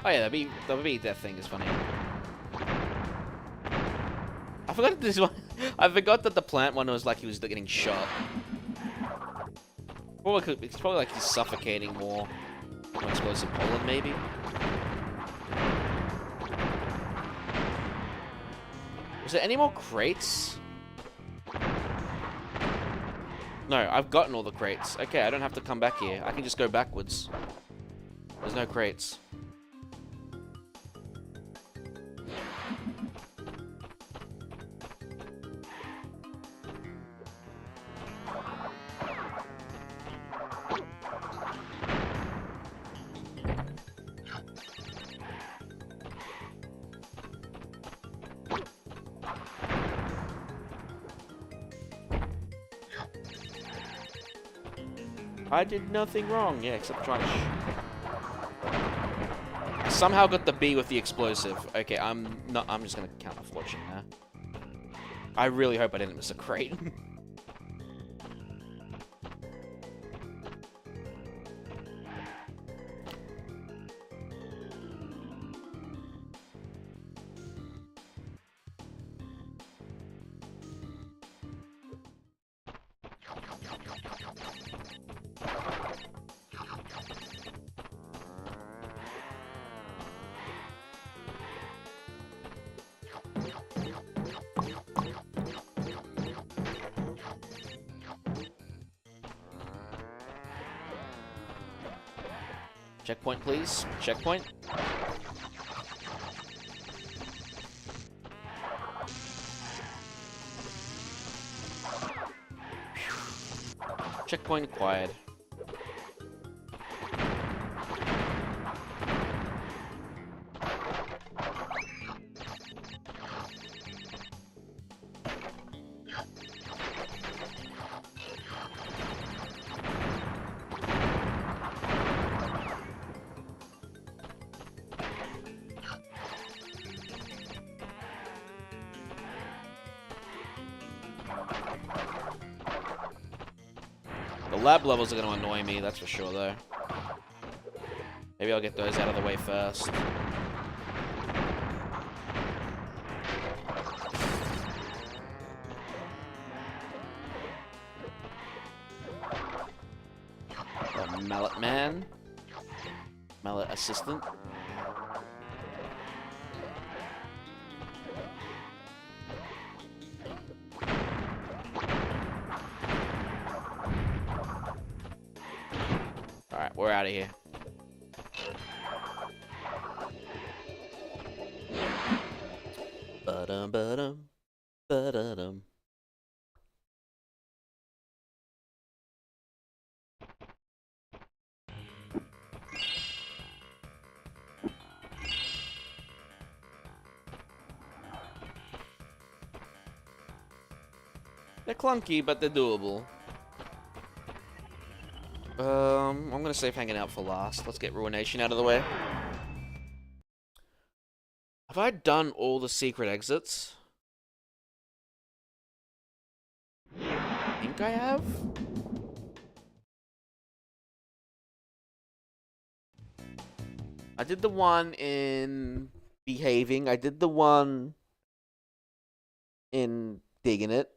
Oh yeah, that thing is funny. I forgot that this one. I forgot that the plant one was like he was getting shot. It's probably like he's suffocating more explosive pollen, maybe. Was there any more crates? No, I've gotten all the crates. Okay, I don't have to come back here. I can just go backwards. There's no crates. I did nothing wrong, yeah, except trying to I somehow got the B with the explosive. Okay, I'm just gonna count off watching now. I really hope I didn't miss a crate. Checkpoint, please. Checkpoint. Checkpoint acquired. The lab levels are going to annoy me, that's for sure, though. Maybe I'll get those out of the way first. The mallet man. Mallet assistant. Alright, we're out of here. Ba-dum, ba-dum, ba-da-dum. They're clunky, but they're doable. I'm gonna save hanging out for last. Let's get Ruination out of the way. Have I done all the secret exits? I think I have. I did the one in Behaving. I did the one in Digging It.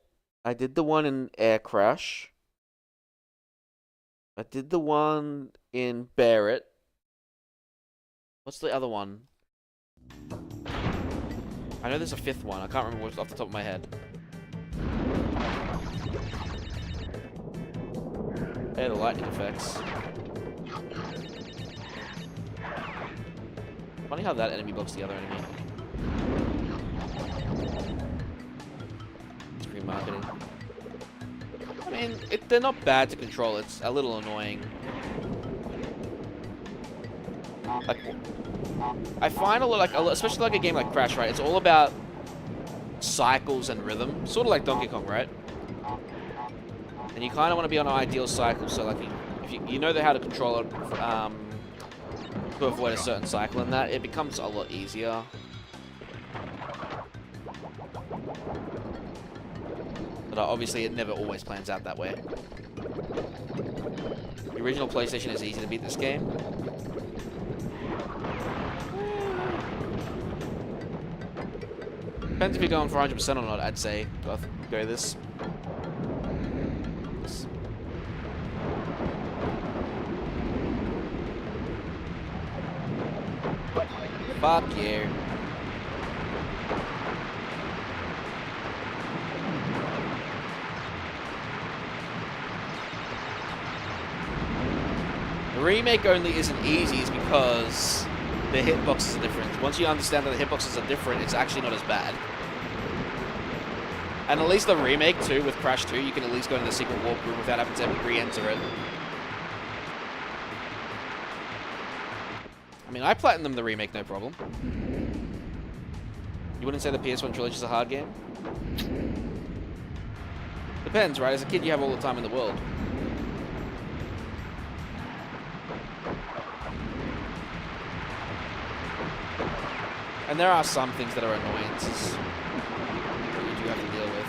I did the one in Air Crash. I did the one in Bear It. What's the other one? I know there's a fifth one. I can't remember what's off the top of my head. Hey, the lightning effects. Funny how that enemy blocks the other enemy. Screen marketing. I mean, they're not bad to control. It's a little annoying. Like, I find a lot, especially like a game like Crash, right? It's all about cycles and rhythm, sort of like Donkey Kong, right? And you kind of want to be on an ideal cycle, so like, if you know how to control it, to avoid a certain cycle, and that it becomes a lot easier. But obviously, it never always plans out that way. The original PlayStation is easy to beat this game. Depends if you're going for 100% or not, I'd say. Go this. Fuck you. The remake only isn't easy is because the hitboxes are different. Once you understand that the hitboxes are different, it's actually not as bad. And at least the remake, too, with Crash 2, you can at least go into the secret warp room without having to re-enter it. I mean, I platinumed the remake, no problem. You wouldn't say the PS1 trilogy is a hard game? Depends, right? As a kid, you have all the time in the world. And there are some things that are annoyances that you do have to deal with.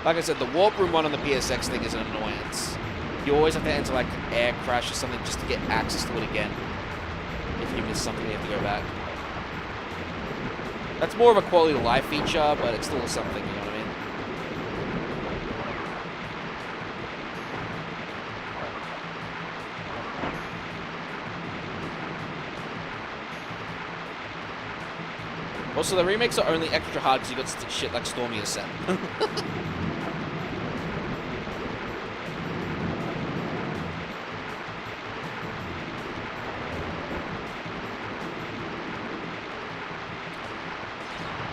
Like I said, the warp room one on the PSX thing is an annoyance. You always have to enter like Air Crash or something just to get access to it again. If you miss something, you have to go back. That's more of a quality of life feature, but it's still something, you know what I mean? Also, the remakes are only extra hard because you got shit like Stormy Ascent.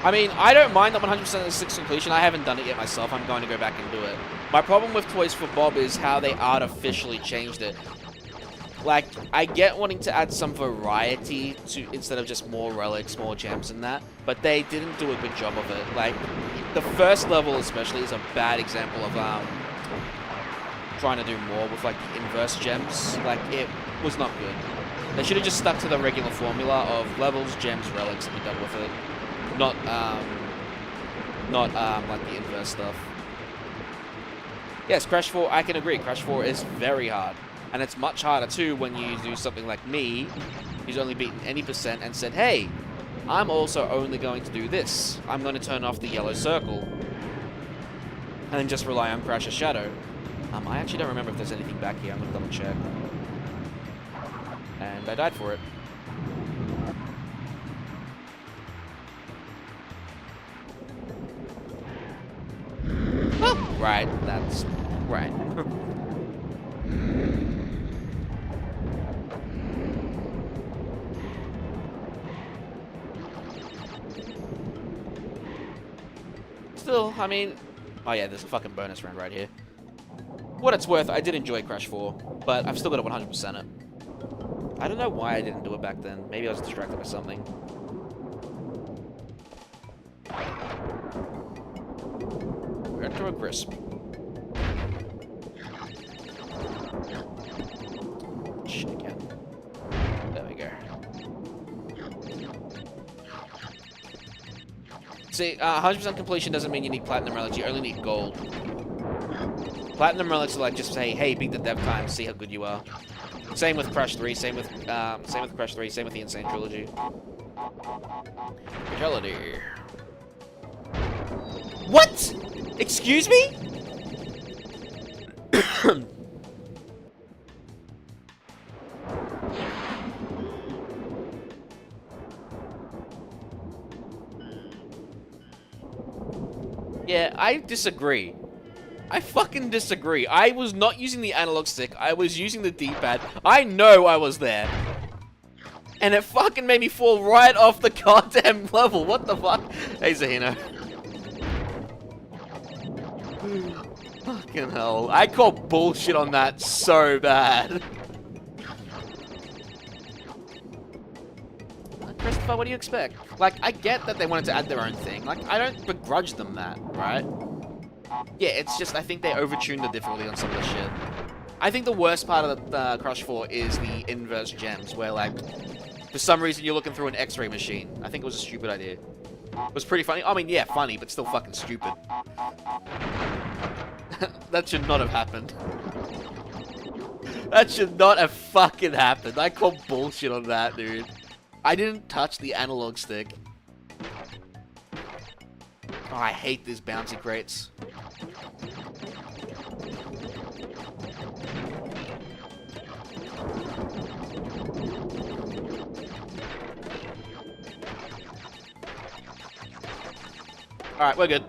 I mean, I don't mind that 100% is 6 completion. I haven't done it yet myself. I'm going to go back and do it. My problem with Toys for Bob is how they artificially changed it. Like, I get wanting to add some variety to instead of just more relics, more gems and that, but they didn't do a good job of it. Like, the first level especially is a bad example of trying to do more with like the inverse gems. Like, it was not good. They should have just stuck to the regular formula of levels, gems, relics, and be done with it. Not like the inverse stuff. Yes, Crash 4, I can agree. Crash 4 is very hard. And it's much harder too when you do something like me, who's only beaten any percent and said, hey, I'm also only going to do this. I'm going to turn off the yellow circle. And then just rely on Crash's Shadow. I actually don't remember if there's anything back here. I'm going to double check. And I died for it. Oh, right, that's right. Still, I mean... Oh yeah, there's a fucking bonus round right here. What it's worth, I did enjoy Crash 4, but I've still got to 100% it. I don't know why I didn't do it back then. Maybe I was distracted by something. We're into a crisp. Shit again. There we go. See, 100% completion doesn't mean you need platinum relics. You only need gold. Platinum relics are like just say, hey, beat the dev time, see how good you are. Same with Crash 3. Same with Crash 3. Same with the Insane Trilogy. Fatality. What? Excuse me? Yeah, I disagree. I fucking disagree. I was not using the analog stick. I was using the D-pad. I know I was there. And it fucking made me fall right off the goddamn level. What the fuck? Hey, Zahino. Fucking hell. I call bullshit on that so bad. Christopher, what do you expect? Like, I get that they wanted to add their own thing. Like, I don't begrudge them that, right? Yeah, it's just, I think they overtuned the difficulty on some of the shit. I think the worst part of the Crash 4 is the inverse gems, where, like, for some reason you're looking through an X-ray machine. I think it was a stupid idea. It was pretty funny. I mean, yeah, funny, but still fucking stupid. That should not have happened. That should not have fucking happened. I call bullshit on that, dude. I didn't touch the analog stick. Oh, I hate these bouncy crates. Alright, we're good.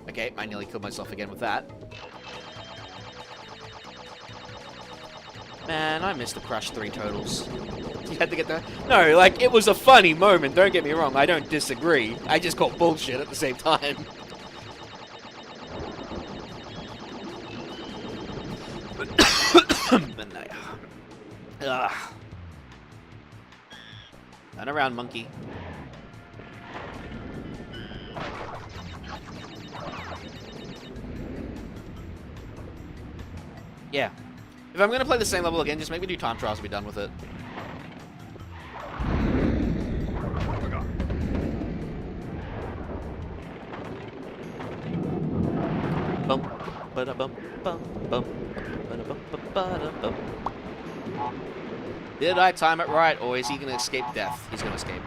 Okay, I nearly killed myself again with that. Man, I missed the Crash 3 totals. You had to get that? No, like, it was a funny moment, don't get me wrong, I don't disagree. I just call bullshit at the same time. Turn around, monkey. Yeah. If I'm gonna play the same level again, just make me do time trials and be done with it. Bum, ba-da bum, bum, bum, ba-da bum, ba-da bum. Did I time it right, or is he gonna escape death? He's gonna escape.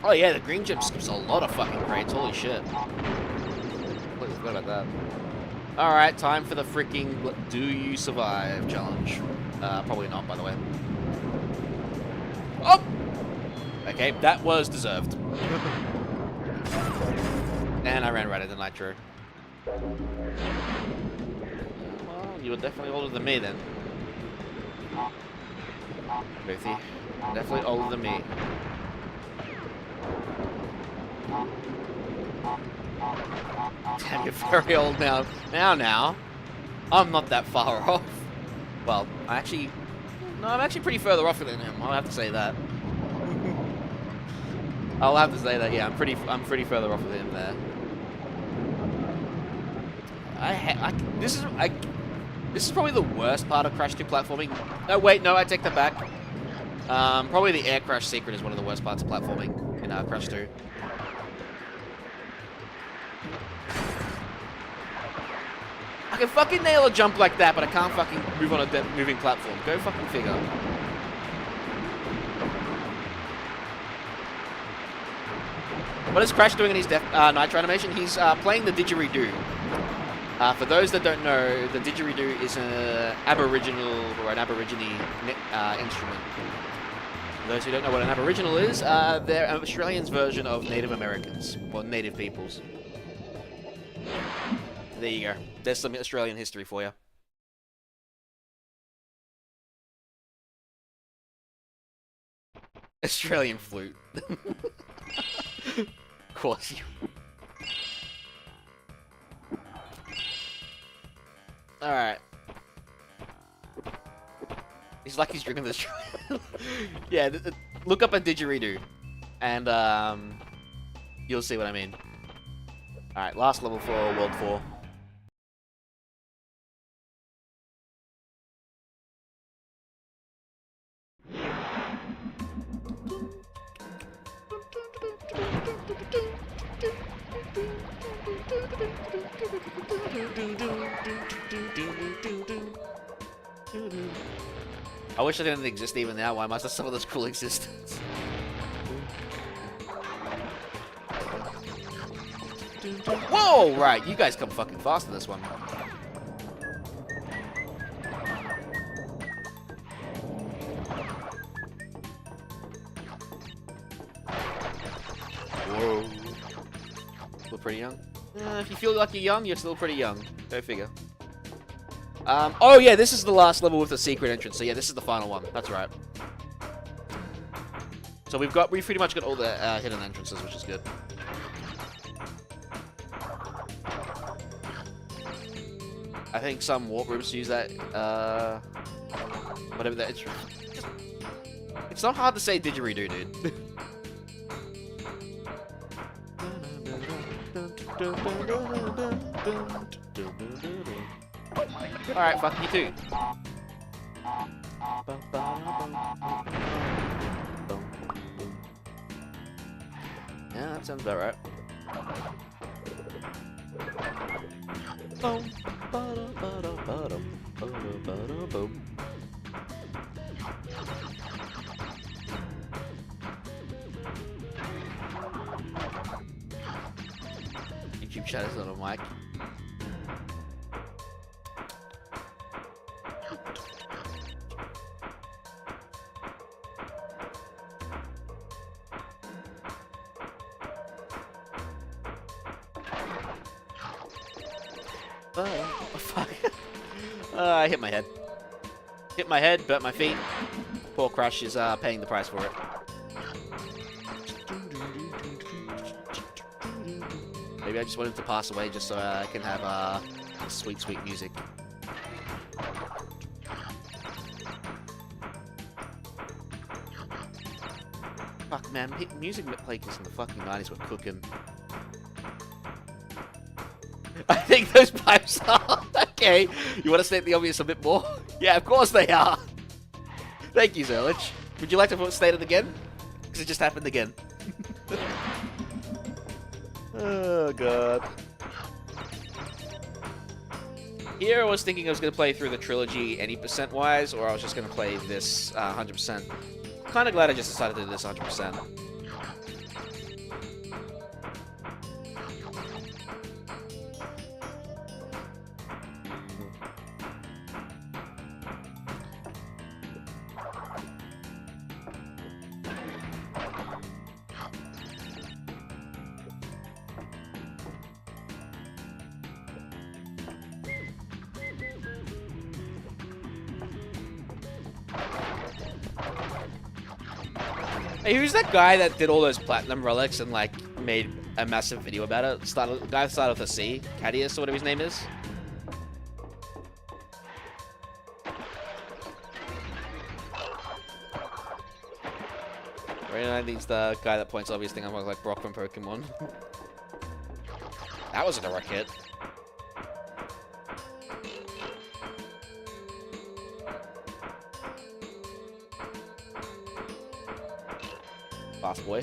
Oh yeah, the green gem skips a lot of fucking crates. Holy shit. Completely forgot about that. Alright, time for the freaking Do You Survive challenge. Probably not, by the way. Oh! Okay, that was deserved. And I ran right into Nitro. Well, you were definitely older than me then. Boothy. Definitely older than me. Damn, you're very old now. Now. I'm not that far off. Well, I'm actually pretty further off than him. I'll have to say that. I'll have to say that. Yeah, I'm pretty further off than him there. This is probably the worst part of Crash 2 platforming. No, wait, no, I take that back. Probably the air crash secret is one of the worst parts of platforming in Crash 2. I can fucking nail a jump like that, but I can't fucking move on a moving platform. Go fucking figure. What is Crash doing in his Nitro animation? He's playing the didgeridoo. For those that don't know, the didgeridoo is an Aboriginal or an Aborigine instrument. For those who don't know what an Aboriginal is, they're an Australian's version of Native Americans, or Native peoples. There you go. There's some Australian history for you. Australian flute. Of course you. Alright. He's like he's drinking this. Yeah, look up a didgeridoo. And, you'll see what I mean. Alright, last level for World 4. I wish I didn't exist even now. Why must some of this cool existence? Whoa! Right, you guys come fucking fast in this one. Whoa. Still pretty young. If you feel like you're young, you're still pretty young. Go figure. Oh yeah, this is the last level with the secret entrance. So yeah, this is the final one. That's right. So we've pretty much got all the hidden entrances, which is good. I think some warp rooms use that, whatever that is. It's not hard to say didgeridoo, dude. Alright, fuck you too. Yeah, that sounds about right. YouTube chat is not on mic. Oh, fuck. I hit my head. Hit my head, burnt my feet. Poor Crash is paying the price for it. Maybe I just want him to pass away just so I can have sweet, sweet music. Fuck, man. Music played this in the fucking 90s were cooking. I think those pipes are. Okay. You want to state the obvious a bit more? Yeah, of course they are. Thank you, Zerlich. Would you like to state it again? Because it just happened again. Oh, God. Here I was thinking I was going to play through the trilogy any percent-wise, or I was just going to play this 100%. Kind of glad I just decided to do this 100%. Hey, who's that guy that did all those platinum relics and like made a massive video about it? The guy started with a C, Cadius or whatever his name is. Right, he's the guy that points obvious thing. I'm like Brock from Pokemon. That was a direct hit. Fast boy.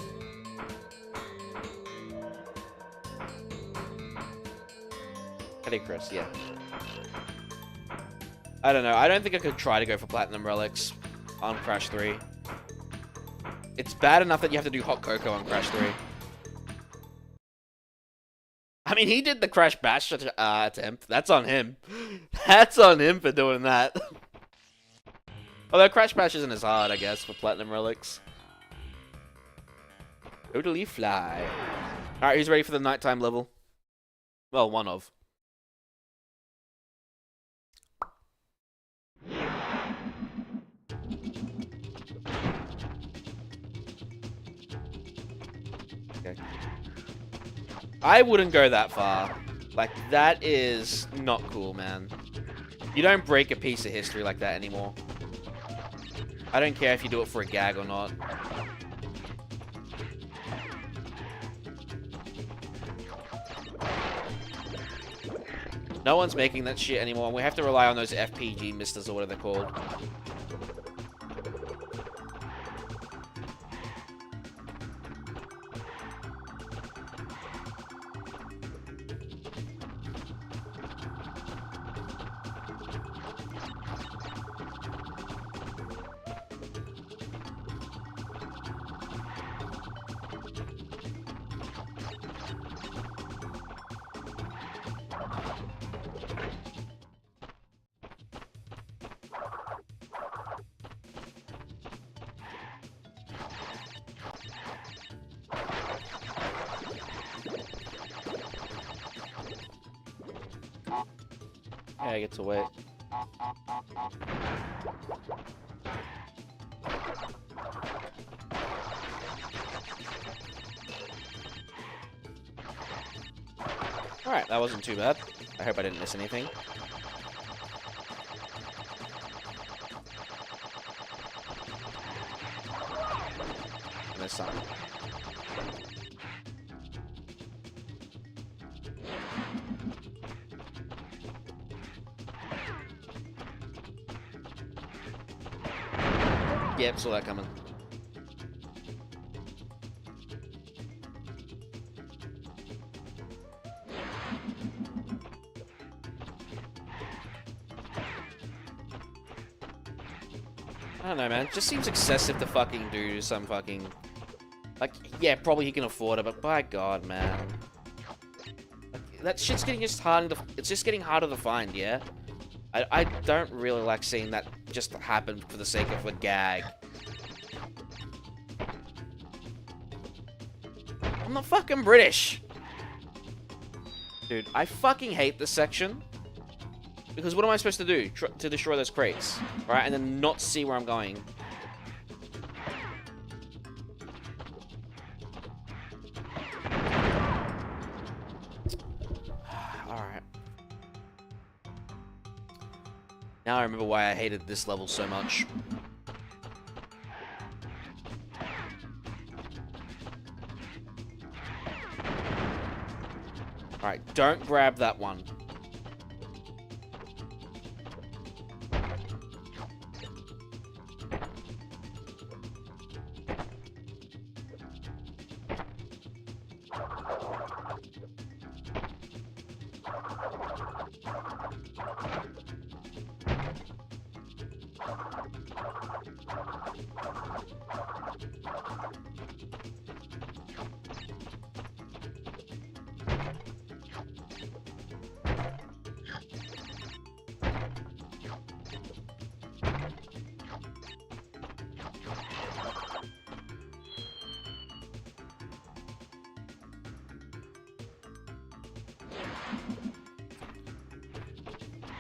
Hey, Chris, yeah. I don't know. I don't think I could try to go for platinum relics on Crash 3. It's bad enough that you have to do hot cocoa on Crash 3. I mean, he did the Crash Bash attempt. That's on him. That's on him for doing that. Although Crash Bash isn't as hard, I guess, for platinum relics. Totally fly. Alright, who's ready for the nighttime level? Well, one of. Okay. I wouldn't go that far. Like, that is not cool, man. You don't break a piece of history like that anymore. I don't care if you do it for a gag or not. No one's making that shit anymore. We have to rely on those FPG misters or whatever they're called. Yeah, I get to wait. Alright, that wasn't too bad. I hope I didn't miss anything. I missed something. Yep, saw that coming. I don't know, man. It just seems excessive to fucking do some fucking... Like, yeah, probably he can afford it, but by God, man. Like, that shit's getting just harder to... It's just getting harder to find, yeah? I don't really like seeing that just happen for the sake of a gag. I'm not fucking British! Dude, I fucking hate this section. Because what am I supposed to do? To destroy those crates, right? And then not see where I'm going. Alright. Now I remember why I hated this level so much. Alright, don't grab that one.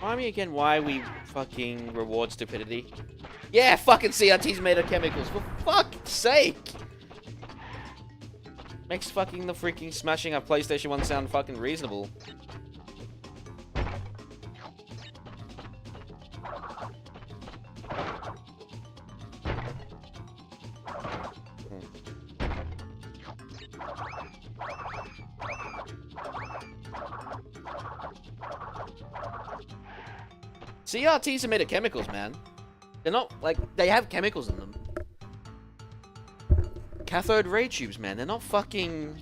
Remind me again why we fucking reward stupidity. Yeah, fucking CRT's made of chemicals, for fuck's sake! Makes fucking the freaking smashing a PlayStation 1 sound fucking reasonable. CRTs are made of chemicals, man. They're not, like, they have chemicals in them. Cathode ray tubes, man. They're not fucking...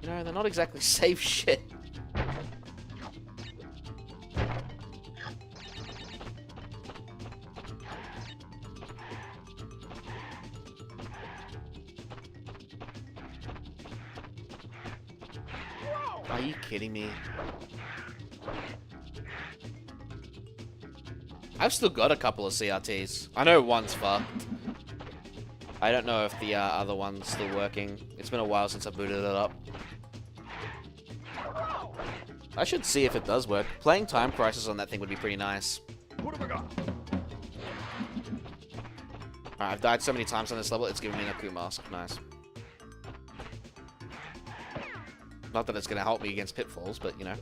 You know, they're not exactly safe shit. Are you kidding me? I've still got a couple of CRTs. I know one's fucked. I don't know if the other one's still working. It's been a while since I booted it up. I should see if it does work. Playing Time Crisis on that thing would be pretty nice. What have I got? Alright, I've died so many times on this level, it's giving me an Aku mask. Nice. Not that it's gonna help me against pitfalls, but you know.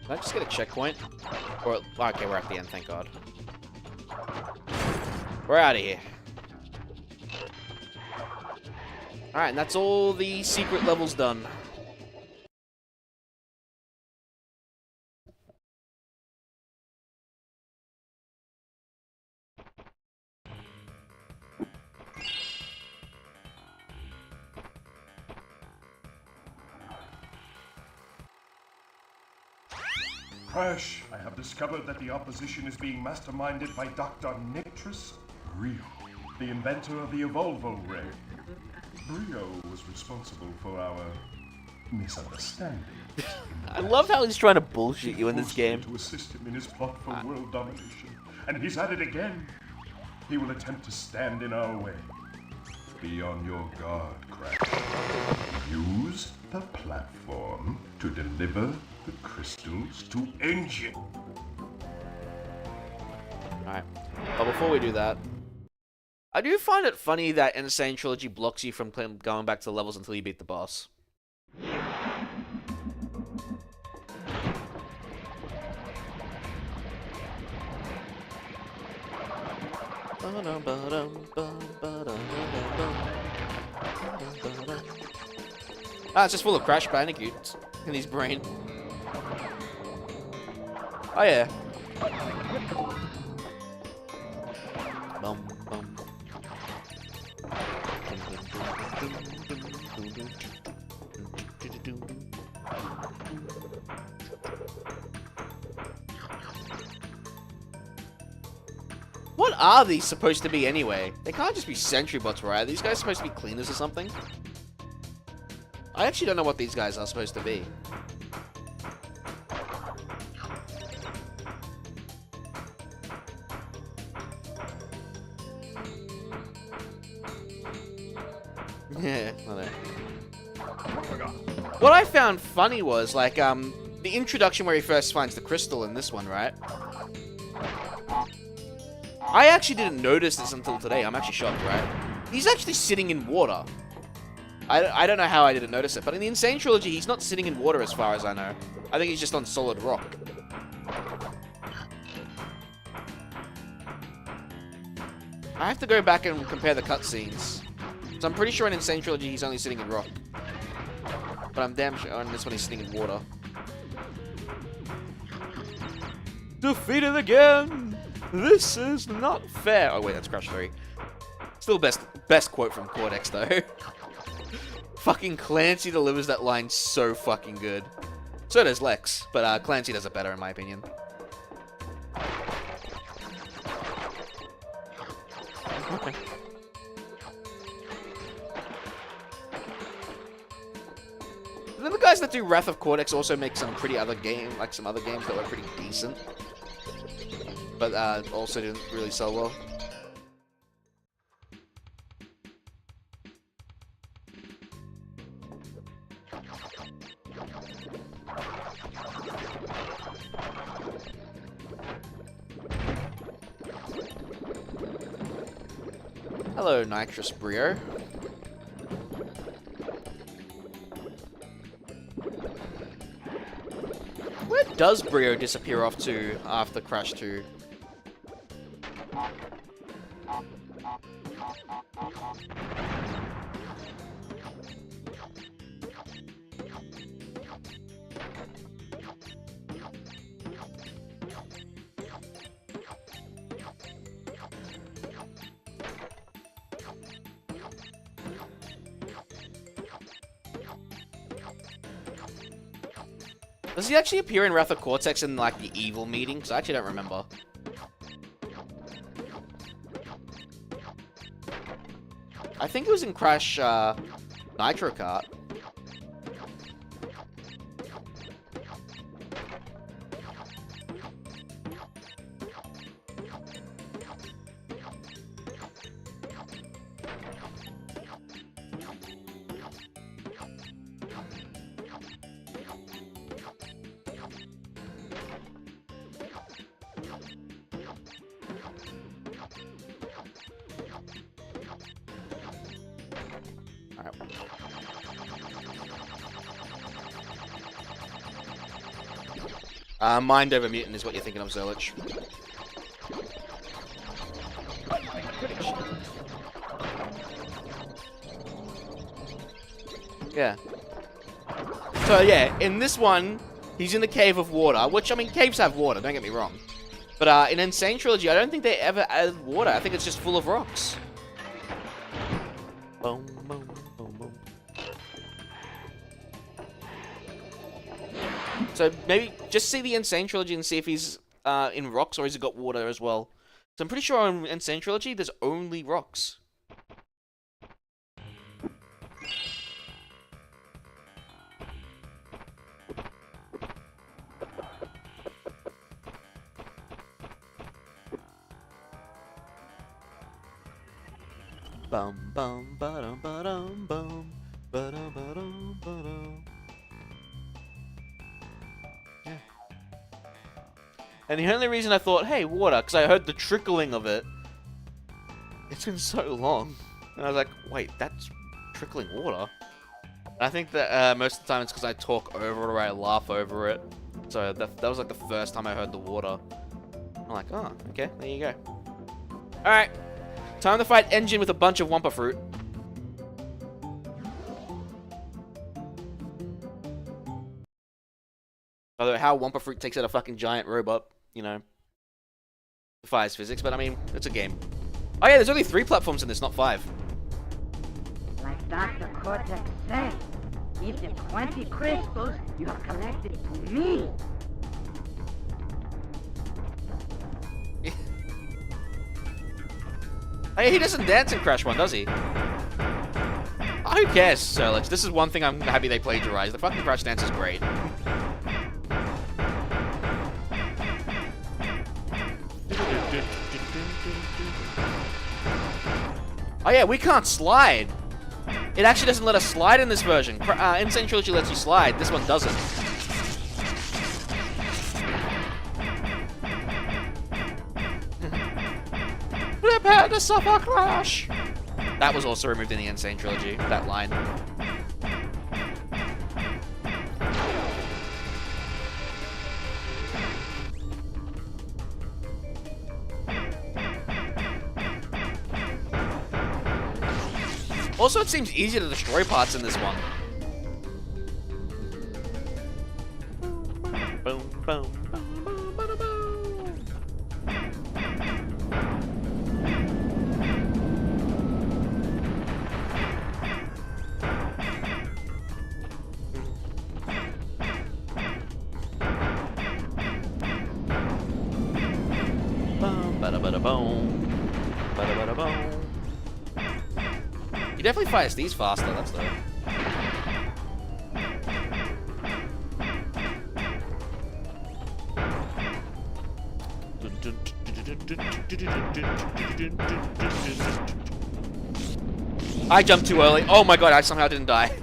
Did I just get a checkpoint? Or, okay, we're at the end, thank God. We're out of here. Alright, and that's all the secret levels done. Crash, I have discovered that the opposition is being masterminded by Dr. Nitrous Brio, the inventor of the Evolvo Ray. Brio was responsible for our misunderstanding. I love how he's trying to bullshit you in this Forced game. me to assist him in his plot for world domination, and he's at it again. He will attempt to stand in our way. Be on your guard, Crash. Use the platform to deliver the crystals to Engine. Alright. But before we do that, I do find it funny that Insane Trilogy blocks you from going back to the levels until you beat the boss. Ah, it's just full of Crash Bandicoot in his brain. Oh yeah. Bum, bum. What are these supposed to be anyway? They can't just be sentry bots, right? Are these guys supposed to be cleaners or something? I actually don't know what these guys are supposed to be. Yeah, I know. What I found funny was, like, the introduction where he first finds the crystal in this one, right? I actually didn't notice this until today. I'm actually shocked, right? He's actually sitting in water. I don't know how I didn't notice it, but in the Insane Trilogy, he's not sitting in water as far as I know. I think he's just on solid rock. I have to go back and compare the cutscenes. So I'm pretty sure in Insane Trilogy, he's only sitting in rock. But I'm damn sure on this one, he's sitting in water. Defeated again! This is not fair. Oh wait, that's Crash 3. Still best quote from Cortex though. Fucking Clancy delivers that line so fucking good. So does Lex, but Clancy does it better in my opinion. Okay. And then the guys that do Wrath of Cortex also make some pretty other games that were pretty decent, but also didn't really sell well. Hello, Nitrous Brio. Where does Brio disappear off to after Crash 2? Does he actually appear in Wrath of Cortex in, like, the evil meeting? Because I actually don't remember. I think it was in Crash, Nitro Kart. Mind over mutant is what you're thinking of, Zerlich. Yeah. So yeah, in this one, he's in the Cave of Water, which, I mean, caves have water, don't get me wrong. But in Insane Trilogy, I don't think they ever added water. I think it's just full of rocks. Boom, boom, boom, boom. So maybe just see the Insane Trilogy and see if he's in rocks or has he got water as well. So I'm pretty sure in Insane Trilogy there's only rocks. Bum bum ba-dum ba-dum bum ba-dum ba-dum ba-dum. Yeah. And the only reason I thought, hey, water, because I heard the trickling of it. It's been so long. And I was like, wait, that's trickling water? And I think that most of the time it's because I talk over it or I laugh over it. So that was like the first time I heard the water. I'm like, oh, okay, there you go. Alright. Time to fight Engine with a bunch of Wumpa Fruit. Although how Wumpa Fruit takes out a fucking giant robot, you know, defies physics, but I mean, it's a game. Oh yeah, there's only 3 platforms in this, not 5. Like Dr. Cortex said, even 20 crystals you have collected to me. Hey, he doesn't dance in Crash 1, does he? Oh, who cares, Sirlich? This is one thing I'm happy they plagiarized. The fucking Crash dance is great. Oh yeah, we can't slide. It actually doesn't let us slide in this version. Insane Trilogy lets you slide. This one doesn't. Prepare to suffer, Crash! That was also removed in the Insane Trilogy, that line. Also, it seems easier to destroy parts in this one. Boom, boom, boom, boom, boom, boom. definitely fires these faster, that's the... I jumped too early. Oh my god, I somehow didn't die.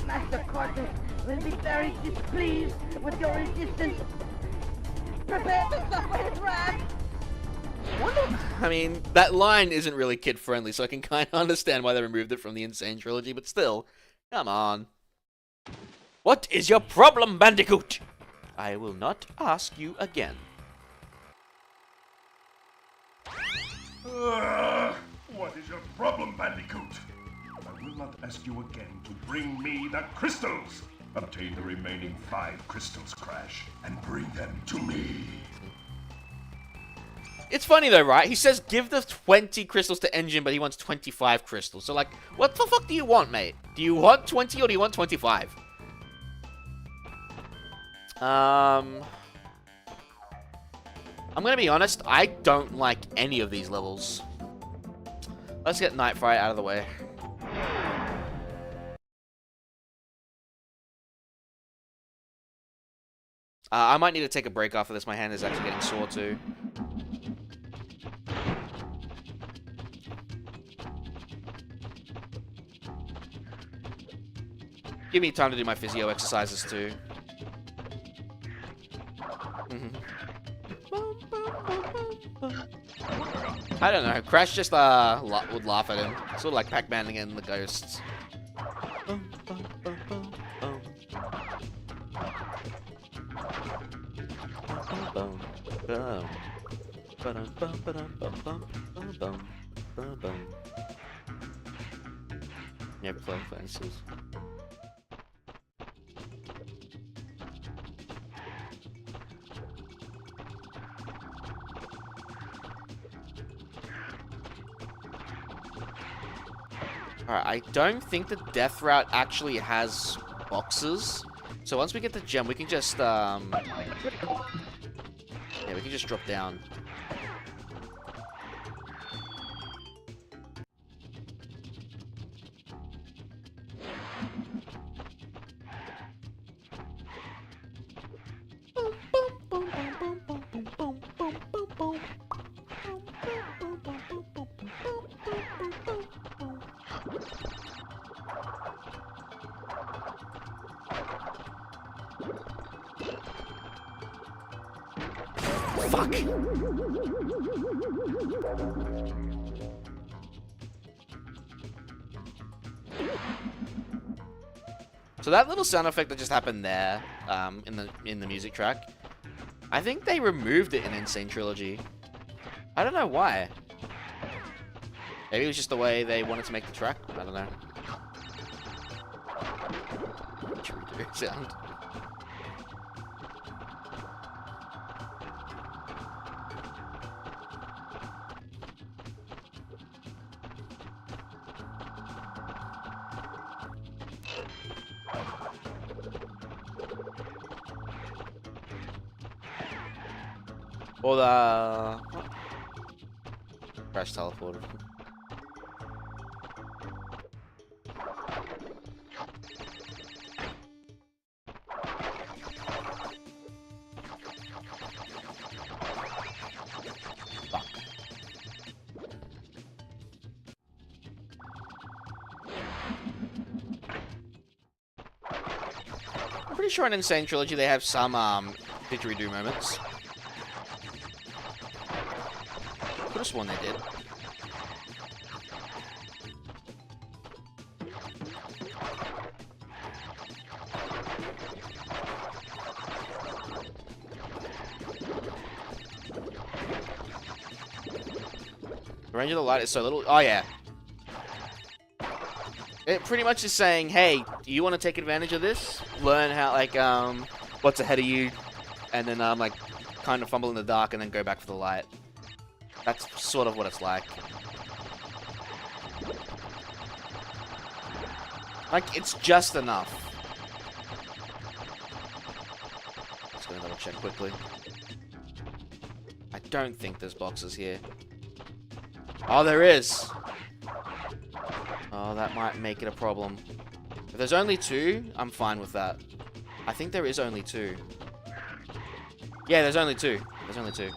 Master Cortex will be very displeased with your resistance. Prepare to suffer his wrath. I mean, that line isn't really kid-friendly, so I can kind of understand why they removed it from the Insane Trilogy, but still, come on. What is your problem, Bandicoot? I will not ask you again. What is your problem, Bandicoot? I will not ask you again to bring me the crystals. Obtain the remaining 5 crystals, Crash, and bring them to me. It's funny though, right? He says give the 20 crystals to Engine, but he wants 25 crystals. So like, what the fuck do you want, mate? Do you want 20 or do you want 25? I'm gonna be honest, I don't like any of these levels. Let's get Night Fright out of the way. I might need to take a break after this. My hand is actually getting sore too. Give me time to do my physio exercises too. I don't know. Crash just would laugh at him, sort of like Pac-Man and the ghosts. Never play fences. Alright, I don't think the death route actually has boxes. So once we get the gem, we can just, yeah, we can just drop down. Fuck! So that little sound effect that just happened there, in the music track, I think they removed it in Insane Trilogy. I don't know why. Maybe it was just the way they wanted to make the track. I don't know. Sound. Or the... What? Crash teleporter. Fuck. I'm pretty sure in Insane Trilogy they have some didgeridoo moments. Could have sworn they did. The range of the light is so little. Oh, yeah. It pretty much is saying, hey, do you want to take advantage of this? Learn how, like, what's ahead of you, and then, like, kind of fumble in the dark and then go back for the light. That's sort of what it's like. Like, it's just enough. Just gonna double check quickly. I don't think there's boxes here. Oh, there is! Oh, that might make it a problem. If there's only 2, I'm fine with that. I think there is only 2. Yeah, there's only 2. There's only 2.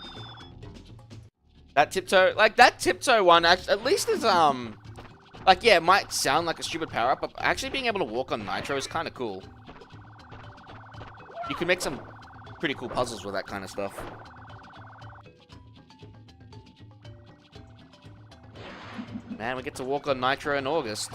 That tiptoe, like, that tiptoe one, at least is, like, yeah, it might sound like a stupid power-up, but actually being able to walk on Nitro is kind of cool. You can make some pretty cool puzzles with that kind of stuff. Man, we get to walk on Nitro in August.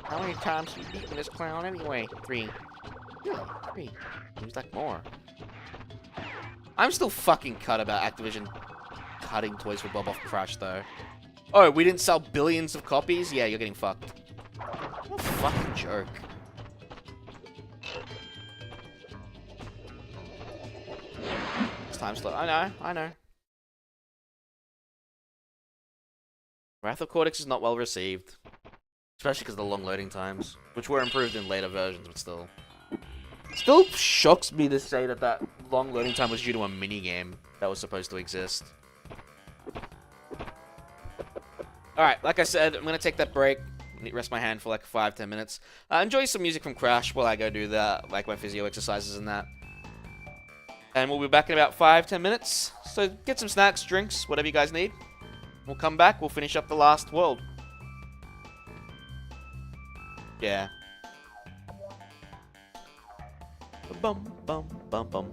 How many times have you beaten this clown anyway? 3. Yeah, 3. Seems like more. I'm still fucking cut about Activision cutting Toys for Bob off Crash, though. Oh, we didn't sell billions of copies? Yeah, you're getting fucked. What a fucking joke. It's time slow. I know. Wrath of Cortex is not well received. Especially because of the long loading times, which were improved in later versions, but still. Still shocks me to say that that long loading time was due to a minigame that was supposed to exist. Alright, like I said, I'm going to take that break, rest my hand for like 5-10 minutes. Enjoy some music from Crash while I go do that, like my physio exercises and that. And we'll be back in about 5-10 minutes. So get some snacks, drinks, whatever you guys need. We'll come back, we'll finish up the last world. Yeah. Bum bum bum bum bum.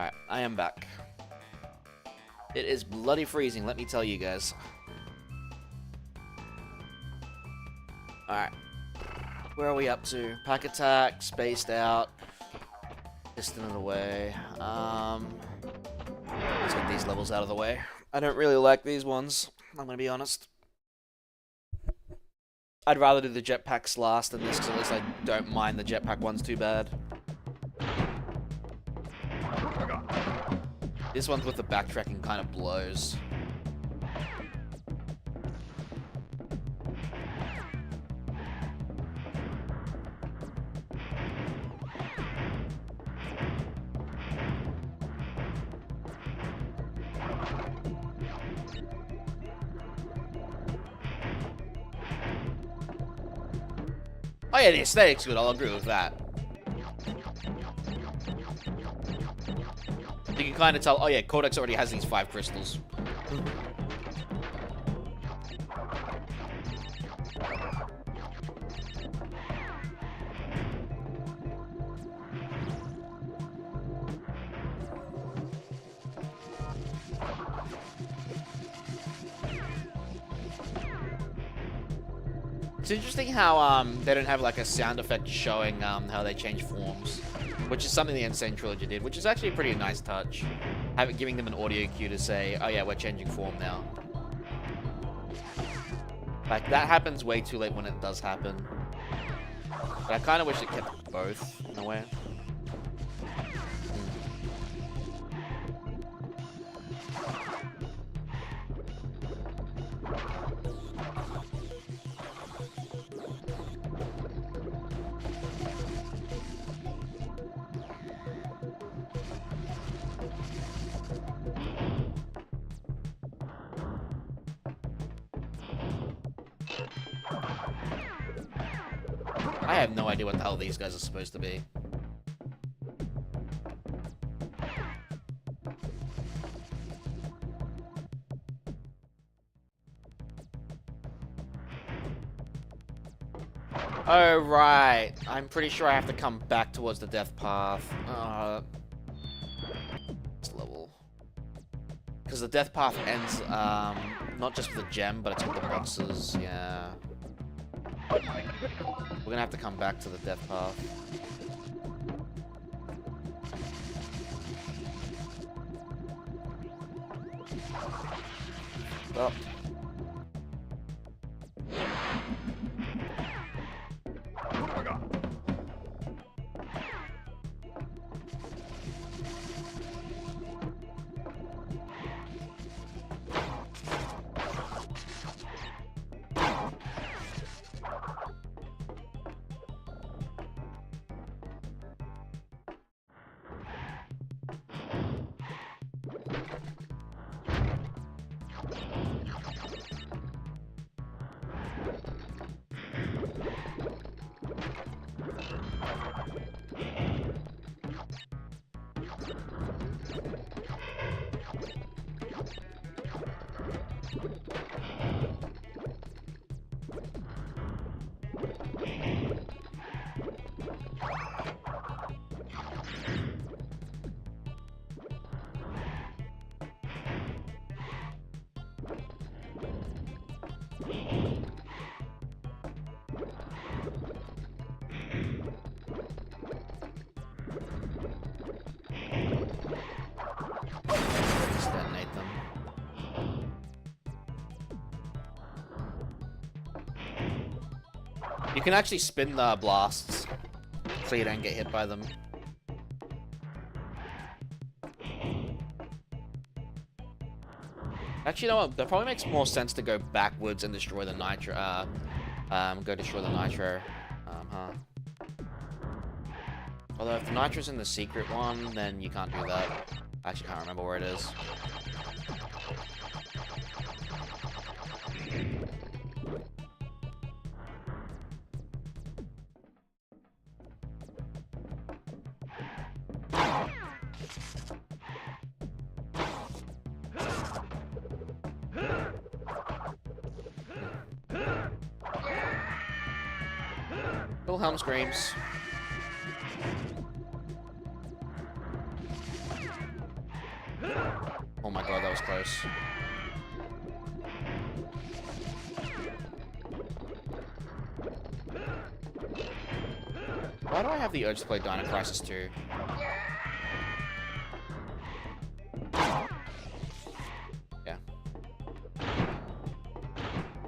Alright, I am back. It is bloody freezing, let me tell you guys. Alright. Where are we up to? Pack attack, spaced out, distant away. Let's get these levels out of the way. I don't really like these ones, I'm gonna be honest. I'd rather do the jetpacks last than this, because at least I don't mind the jetpack ones too bad. This one's with the backtracking kind of blows. Oh yeah, the aesthetic's good, I'll agree with that. You can kind of tell, oh yeah, Cortex already has these 5 crystals. It's interesting how they don't have like a sound effect showing how they change forms, which is something the Insane Trilogy did, which is actually a pretty nice touch. Giving them an audio cue to say, oh yeah, we're changing form now. Like, that happens way too late when it does happen. But I kind of wish it kept both, in a way. I have no idea what the hell these guys are supposed to be. Oh, right. I'm pretty sure I have to come back towards the death path. This level. Because the death path ends, not just with the gem, but it's with the boxes, yeah. We're gonna have to come back to the death path. Oh. Detonate them. You can actually spin the blasts so you don't get hit by them. Actually, you know what? That probably makes more sense to go backwards and destroy the nitro. Go destroy the nitro. Although if the nitro's in the secret one, then you can't do that. I actually can't remember where it is. Wilhelm screams. was close. Why do I have the urge to play Dino Crisis 2? Yeah.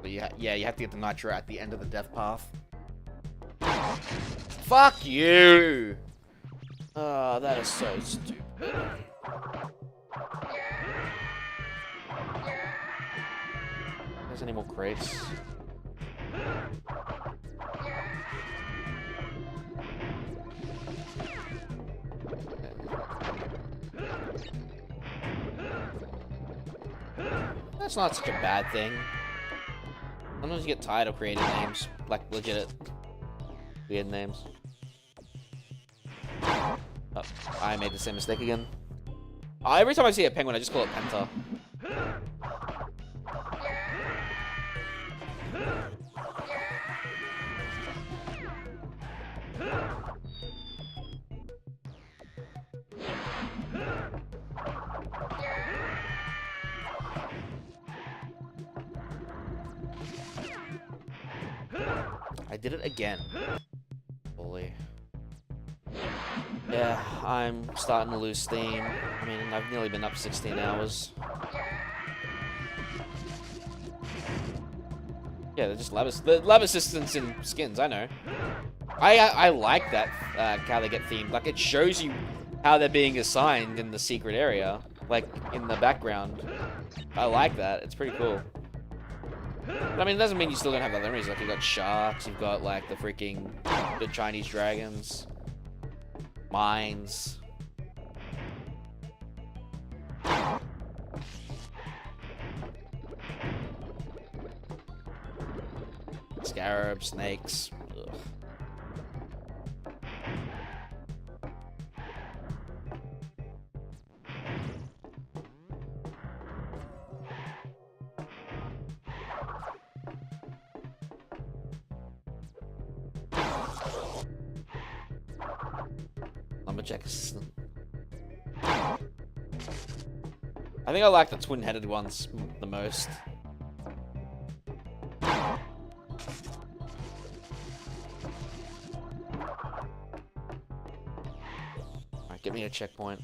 But yeah, you have to get the Nitro at the end of the death path. Fuck you! Oh, that is so stupid. There's any more crates? That's not such a bad thing. Sometimes you get tired of creating names, like legit weird names. Oh, I made the same mistake again. Every time I see a penguin, I just call it Penta. I did it again. Holy. Yeah, I'm starting to lose steam. I mean, I've nearly been up 16 hours. Yeah, they're just lab assistants in skins, I know. I like that, how they get themed. Like, it shows you how they're being assigned in the secret area. Like, in the background. I like that. It's pretty cool. But, I mean, it doesn't mean you still don't have other enemies. Like, you've got sharks, you've got, like, the Chinese dragons. Mines. Scarabs, snakes. Ugh. Lumberjack assistant. I think I like the twin-headed ones the most. Alright, give me a checkpoint.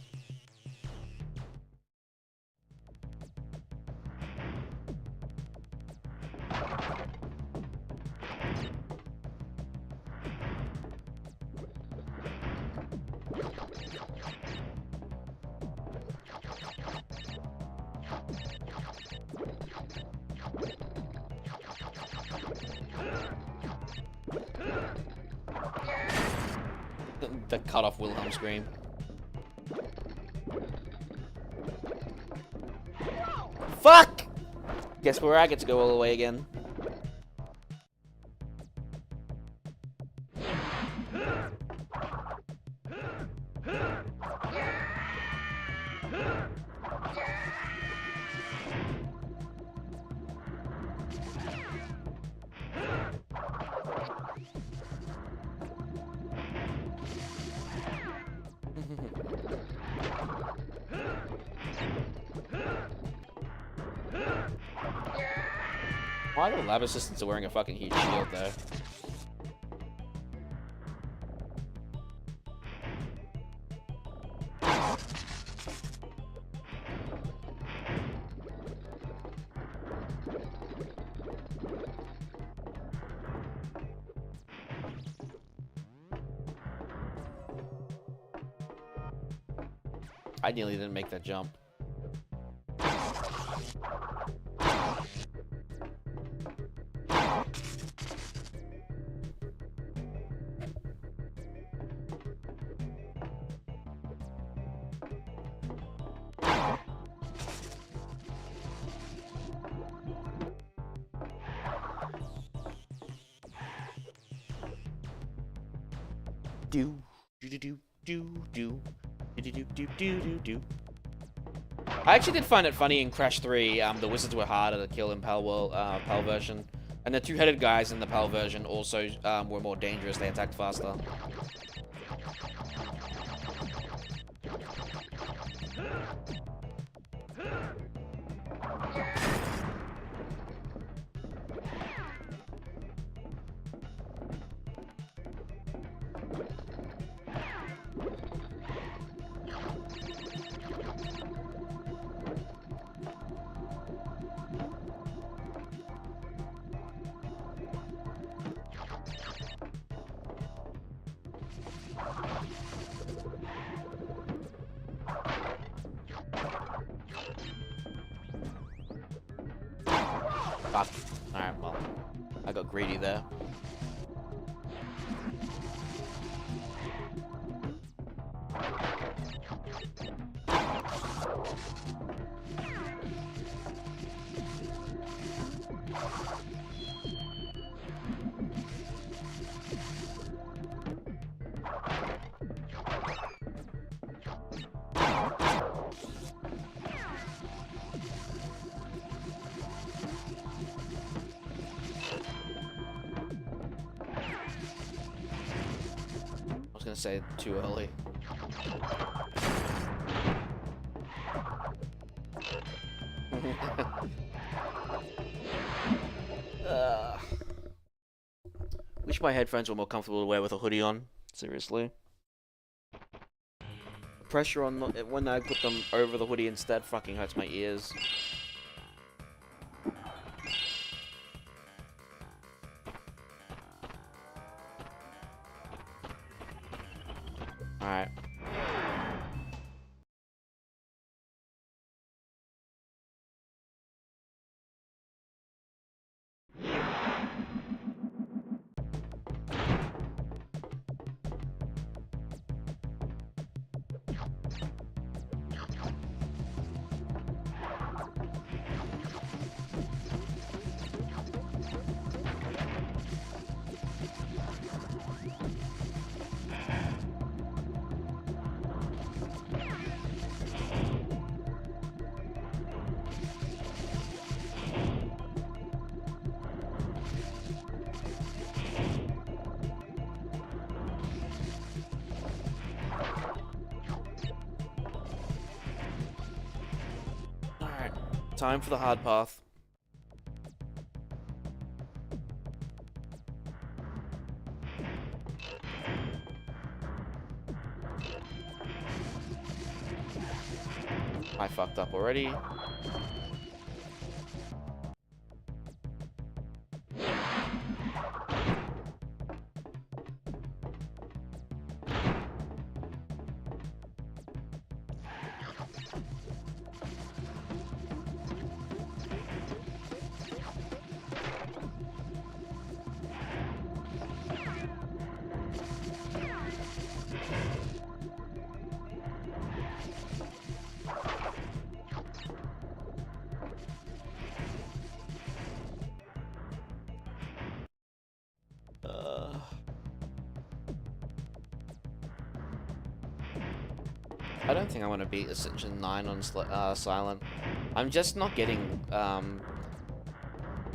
The cut-off Wilhelm scream. Fuck! Guess where I get to go all the way again. Why are the lab assistants wearing a fucking huge shield though? I nearly didn't make that jump. I actually did find it funny in Crash 3, the wizards were harder to kill in PAL version. And the two-headed guys in the PAL version also were more dangerous, they attacked faster. Fuck. Alright, well. I got greedy there. I was gonna say too early. Wish my headphones were more comfortable to wear with a hoodie on. Seriously. Pressure on when I put them over the hoodie instead fucking hurts my ears. Alright. Time for the hard path. I fucked up already. I don't think I want to beat Ascension 9 on Silent. I'm just not getting,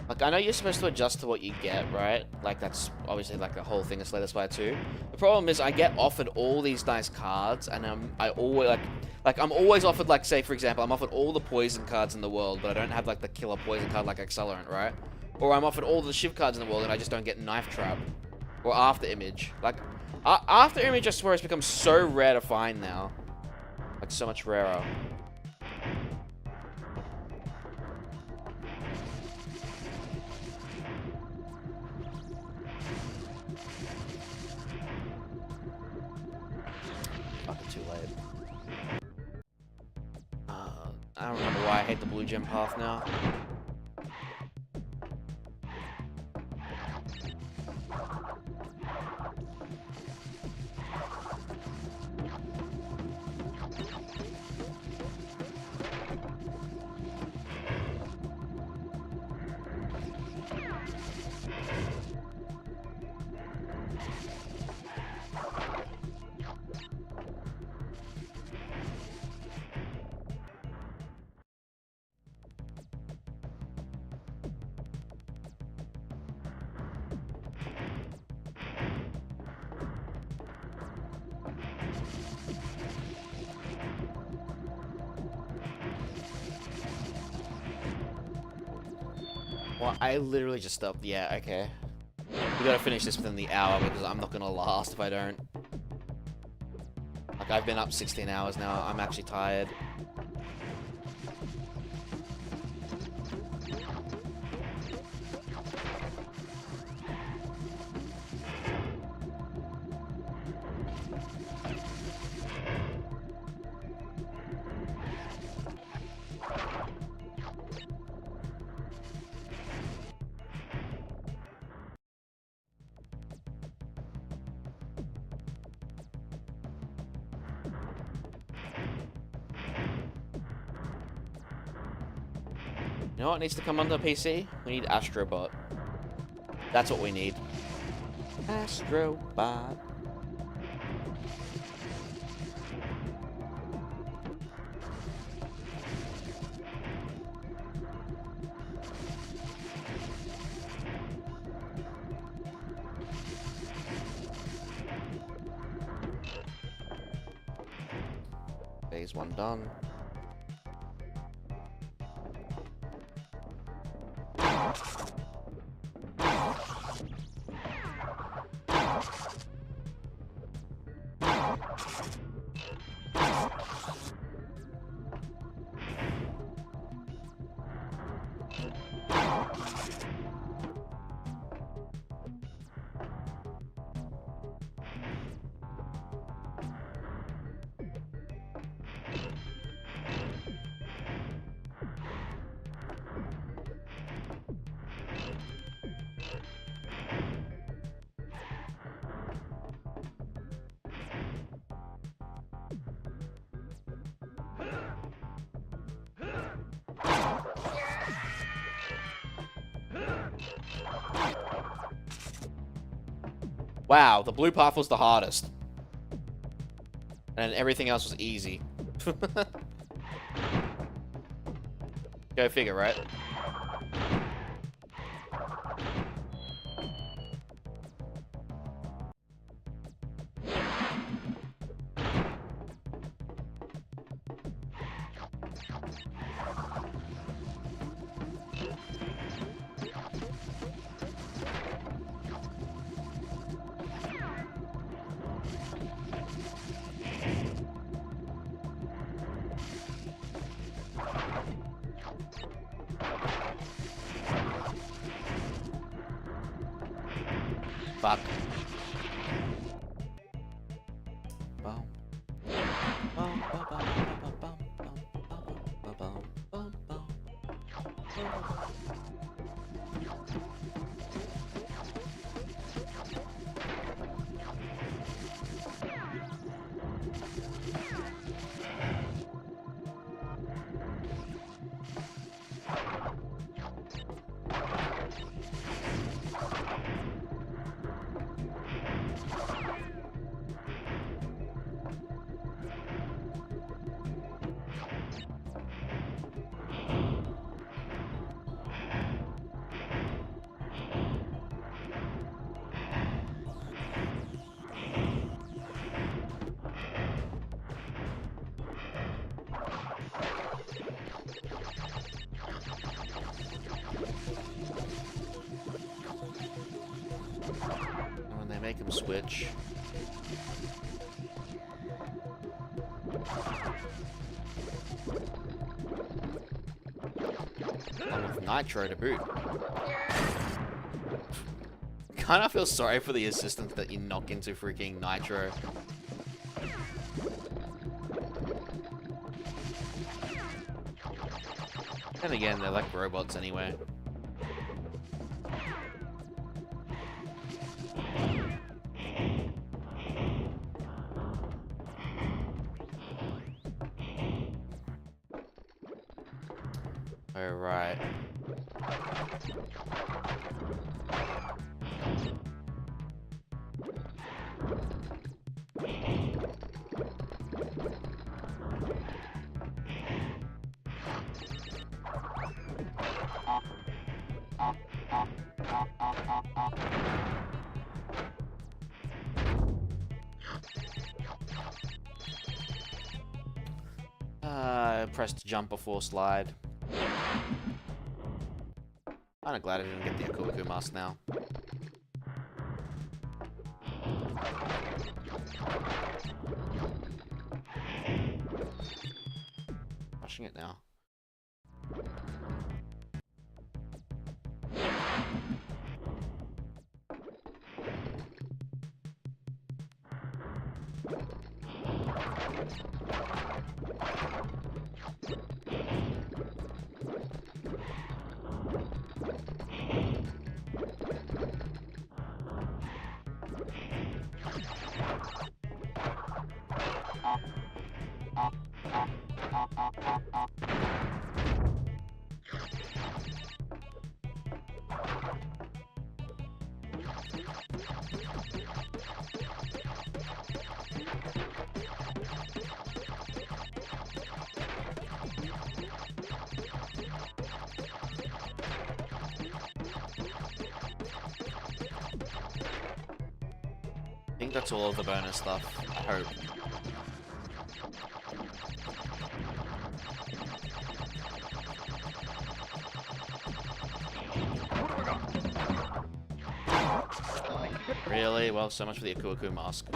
like, I know you're supposed to adjust to what you get, right? Like, that's obviously, like, the whole thing of Slay the Spire 2. The problem is I get offered all these nice cards, and I always, I'm always offered, like, say, for example, I'm offered all the poison cards in the world, but I don't have, like, the killer poison card like Accelerant, right? Or I'm offered all the shiv cards in the world, and I just don't get Knife Trap. Or After Image. Like, After Image, I swear, has become so rare to find now. Like, so much rarer. Fucking too late. I don't remember why I hate the blue gem path now. Well, I literally just stopped. Yeah, okay. We gotta finish this within the hour because I'm not gonna last if I don't. Like, I've been up 16 hours now. I'm actually tired. You know what needs to come onto PC? We need Astrobot. That's what we need. Astrobot. Phase 1 done. Wow, the blue path was the hardest. And everything else was easy. Go figure, right? Fuck. When they make him switch. Along with Nitro to boot. Kinda feel sorry for the assistants that you knock into freaking Nitro. And again, they're like robots anyway. Alright. Pressed jump before slide. Kinda glad I didn't get the Akuaku mask now. Rushing it now. think that's all of the bonus stuff. I hope. Really? Well, so much for the Aku mask.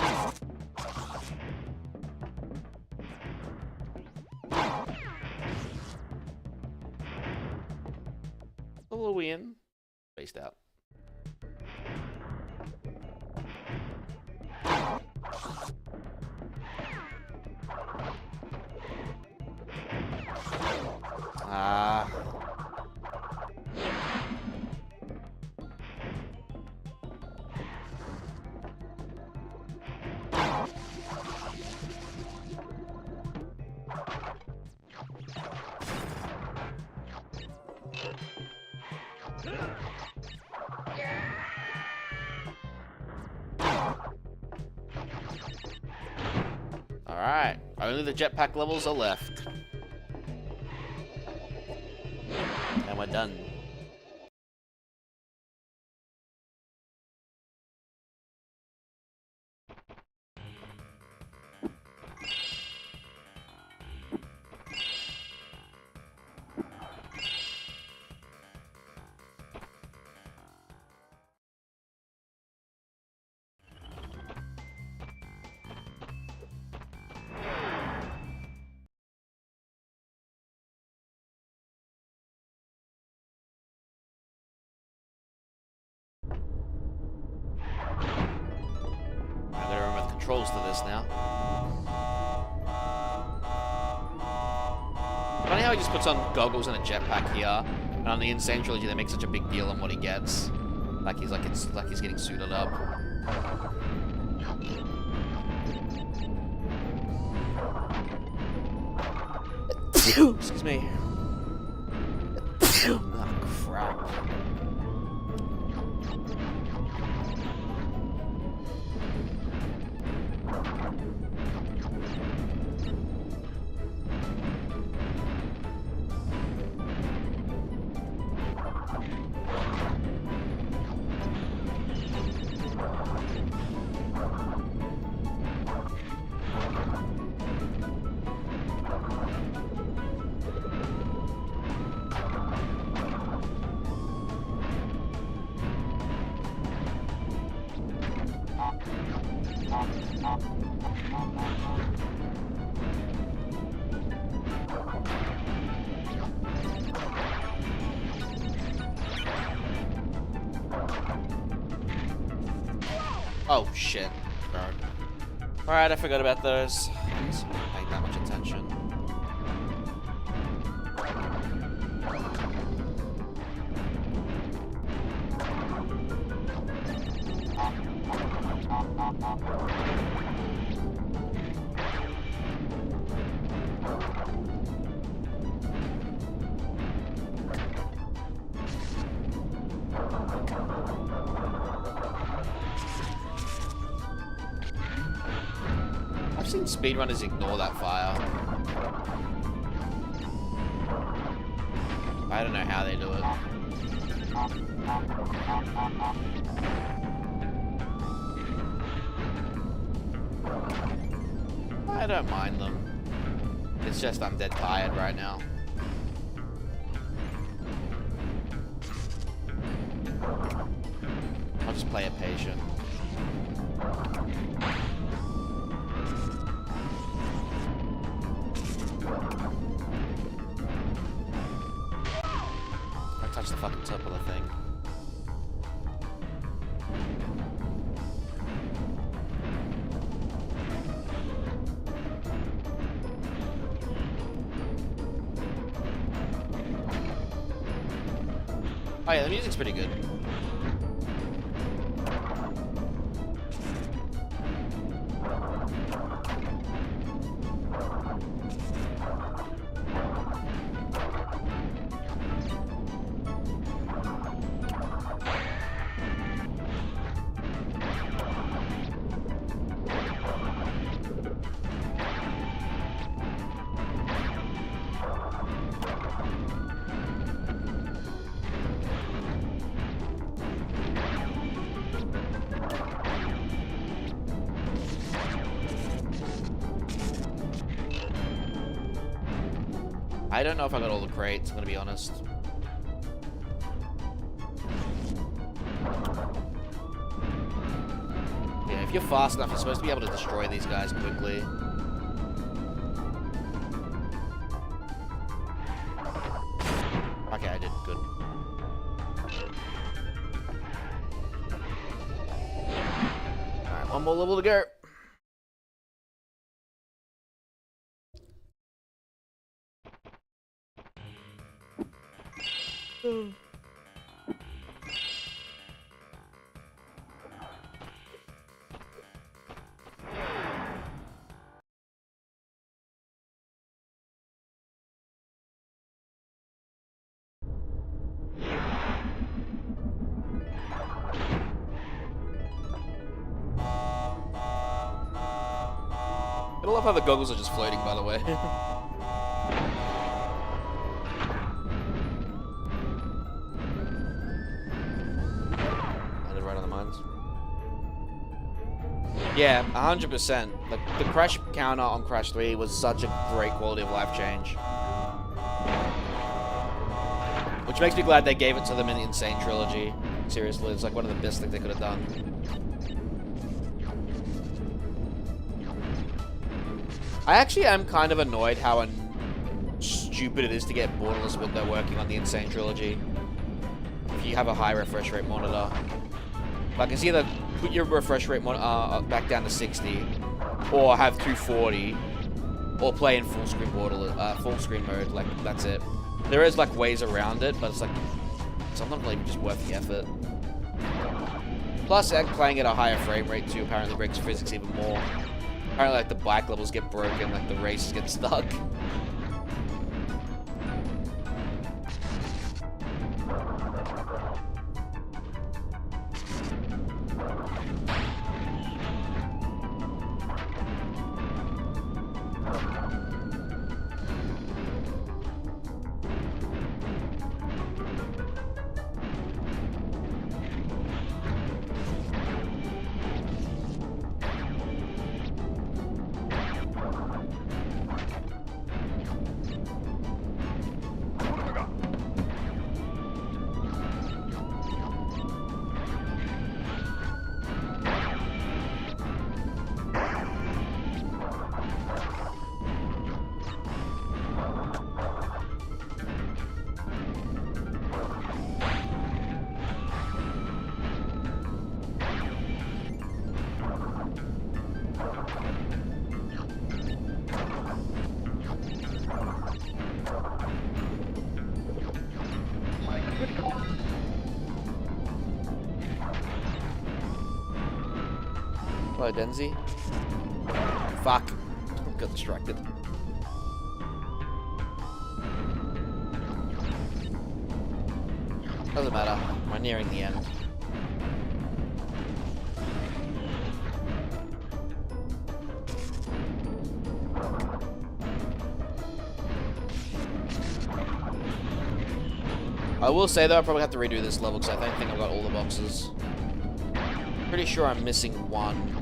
All are we in? Spaced out. Alright, only the jetpack levels are left. And we're done. I gotta remember the controls to this now. Funny how he just puts on goggles and a jetpack here, and on the Insane Trilogy they make such a big deal on what he gets. Like he's getting suited up. Excuse me. Oh, crap. Oh shit. Alright, I forgot about those. I wasn't paying that much attention. I've seen speedrunners ignore that fire. I don't know how they do it. I don't mind them. It's just I'm dead tired right now. I'll just play it patient. Touch the fucking top of the thing. Oh yeah, the music's pretty good. I don't know if I got all the crates, I'm gonna be honest. Yeah, if you're fast enough, you're supposed to be able to destroy these guys quickly. Okay, I did good. Alright, one more level to go. I love how the goggles are just floating, by the way. Landed right on the mines. Yeah, 100%. The crash counter on Crash 3 was such a great quality of life change. Which makes me glad they gave it to them in the Insane trilogy. Seriously, it's like one of the best things they could have done. I actually am kind of annoyed how stupid it is to get borderless when they're working on the Insane trilogy. If you have a high refresh rate monitor. Like, it's either put your refresh rate back down to 60, or have 240, or play in full screen mode. Like, that's it. There is like ways around it, but it's like sometimes not even just worth the effort. Plus, playing at a higher frame rate too apparently breaks physics even more. Apparently, like, the bike levels get broken, like, the races get stuck. Hello, Denzi. Fuck. Got distracted. Doesn't matter. We're nearing the end. I will say though, I probably have to redo this level because I don't think I've got all the boxes. Pretty sure I'm missing one.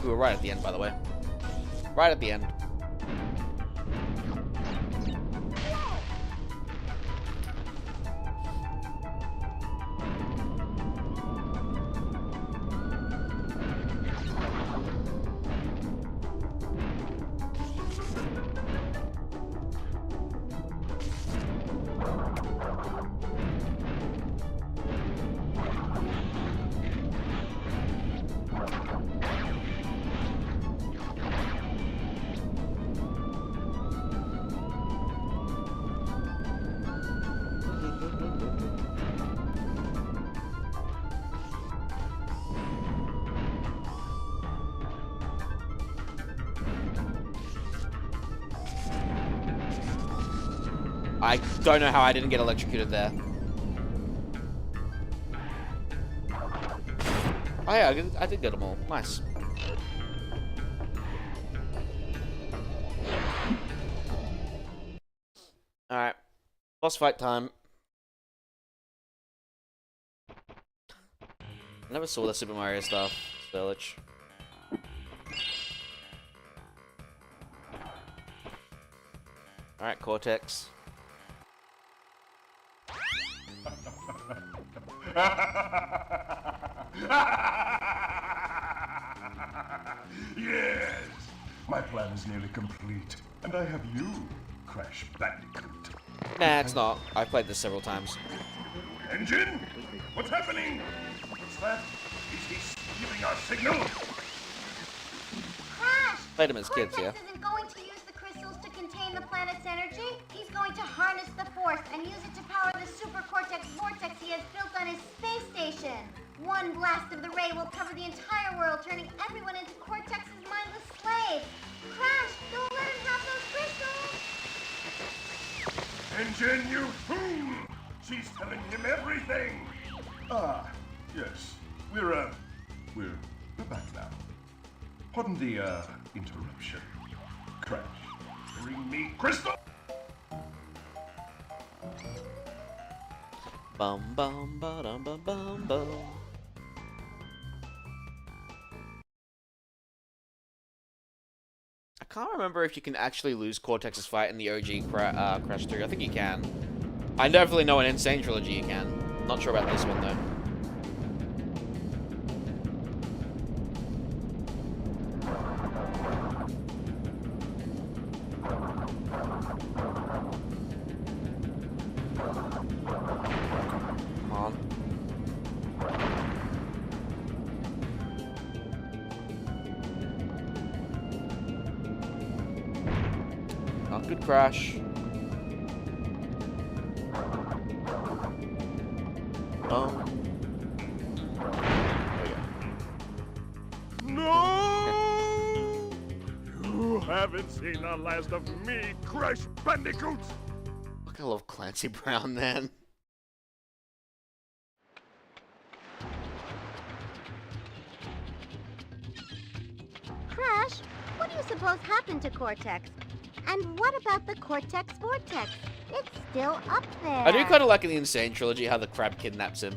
We were right at the end, by the way. Right at the end. I don't know how I didn't get electrocuted there. Oh yeah, I did get them all. Nice. Alright. Boss fight time. I never saw the Super Mario stuff, Spillage. Alright, Cortex. Yes! My plan is nearly complete, and I have you, Crash Bandicoot. Nah, it's not. I've played this several times. Engine? What's happening? What's that? Is he stealing our signal? Crash! Played him as kids, yeah. Cortex isn't going to use the crystals to contain the planet's energy. He's going to harness the force and use it to power the super cortex vortex he has built on his space station. One blast of the ray will cover the entire world, turning everyone into Cortex's mindless slaves. Crash, don't let him have those crystals! Engine, you fool! She's telling him everything! Ah, yes. We're back now. Pardon the, interruption. Crash, bring me crystal! Bum bum ba dum bum bum bum. I can't remember if you can actually lose Cortex's fight in the OG Crash 3. I think you can. I definitely know in Insane Trilogy you can. Not sure about this one though. Come on. Not good, Crash. No! You haven't seen the last of me, Crash Bandicoot! Look, I love Clancy Brown, man. Crash, what do you suppose happened to Cortex? And what about the Cortex Vortex? It's still up there. I do kind of like in the Insane Trilogy how the crab kidnaps him.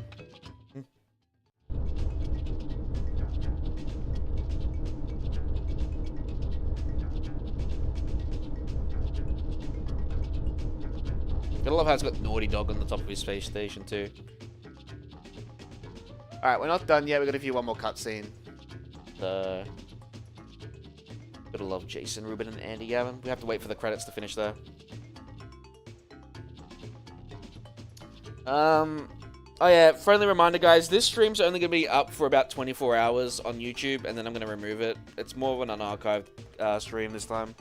Gotta love how it's got Naughty Dog on the top of his space station too. Alright, we're not done yet. We're gonna view one more cutscene. Gotta love Jason Rubin and Andy Gavin. We have to wait for the credits to finish there. Oh yeah, friendly reminder guys, this stream's only gonna be up for about 24 hours on YouTube, and then I'm gonna remove it. It's more of an unarchived stream this time.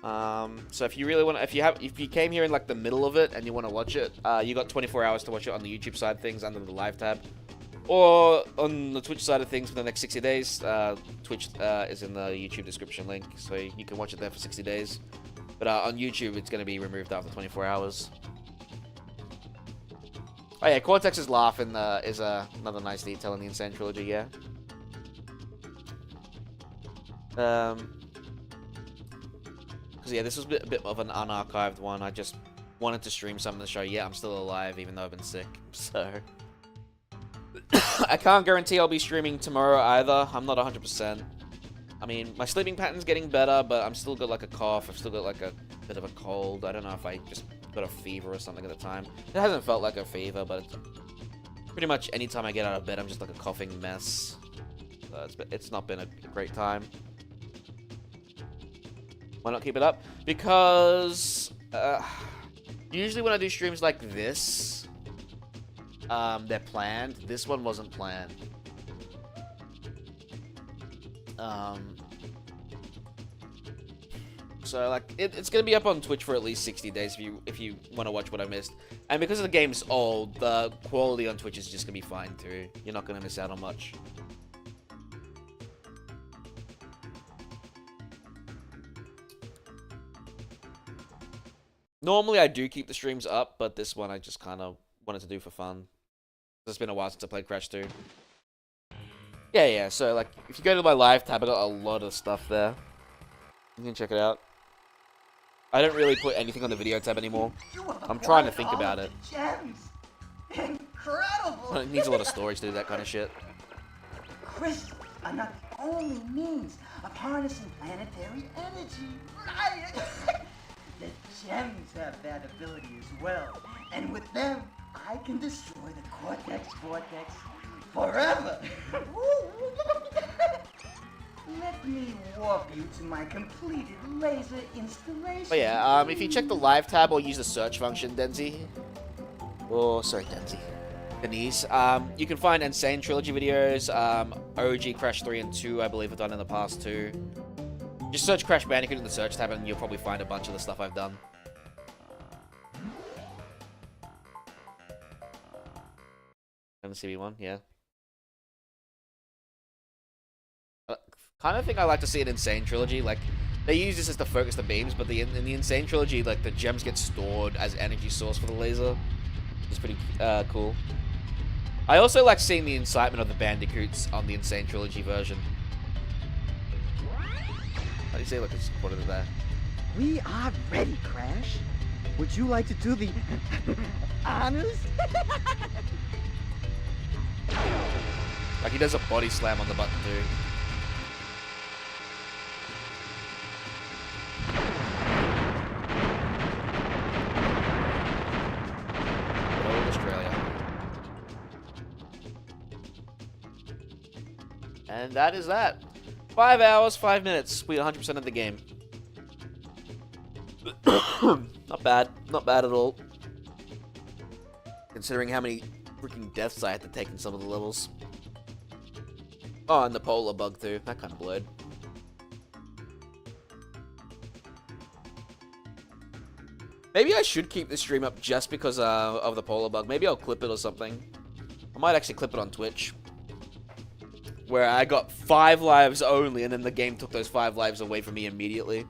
So if you really want, if you came here in like the middle of it and you want to watch it, you got 24 hours to watch it on the YouTube side of things under the live tab, or on the Twitch side of things for the next 60 days. Twitch is in the YouTube description link, so you can watch it there for 60 days. But on YouTube, it's going to be removed after 24 hours. Oh yeah, Cortex's laugh is another nice detail in the Insane Trilogy, yeah. Because yeah, this was a bit of an unarchived one. I just wanted to stream something to show, yeah, I'm still alive, even though I've been sick. So I can't guarantee I'll be streaming tomorrow either. I'm not 100%. I mean, my sleeping pattern's getting better, but I'm still got like a cough. I've still got like a bit of a cold. I don't know if I just got a fever or something at the time. It hasn't felt like a fever, but it's pretty much any time I get out of bed, I'm just like a coughing mess. So it's not been a great time. Why not keep it up? Because usually when I do streams like this, they're planned. This one wasn't planned. So like it's gonna be up on Twitch for at least 60 days if you want to watch what I missed. And because the game's old, the quality on Twitch is just gonna be fine too. You're not gonna miss out on much. Normally I do keep the streams up, but this one I just kind of wanted to do for fun. It's been a while since I played Crash 2. Yeah, so like, if you go to my live tab, I got a lot of stuff there. You can check it out. I don't really put anything on the video tab anymore. I'm trying to think about it. Gems. Incredible. It needs a lot of storage to do that kind of shit. Crystals are not the only means of harnessing planetary energy. Right? The gems have that ability as well. And with them, I can destroy the Cortex Vortex forever. Let me walk you to my completed laser installation. But yeah, if you check the live tab or use the search function, Denzi, Denise, you can find Insane Trilogy videos, OG Crash 3 and 2, I believe I've done in the past too. Just search Crash Bandicoot in the search tab and you'll probably find a bunch of the stuff I've done. And the CB1, yeah. Kind of think I like to see an Insane Trilogy. Like, they use this as to focus the beams, but in the Insane Trilogy, like, the gems get stored as energy source for the laser. It's pretty cool. I also like seeing the incitement of the Bandicoots on the Insane Trilogy version. How do you say, look, it's what is there? We are ready, Crash. Would you like to do the honors? Like, he does a body slam on the button, too. And that is that. 5 hours, 5 minutes. We 100% of the game. Not bad. Not bad at all. Considering how many freaking deaths I had to take in some of the levels. Oh, and the polar bug too. That kind of blurred. Maybe I should keep this stream up just because of the polar bug. Maybe I'll clip it or something. I might actually clip it on Twitch. Where I got 5 lives only, and then the game took those 5 lives away from me immediately.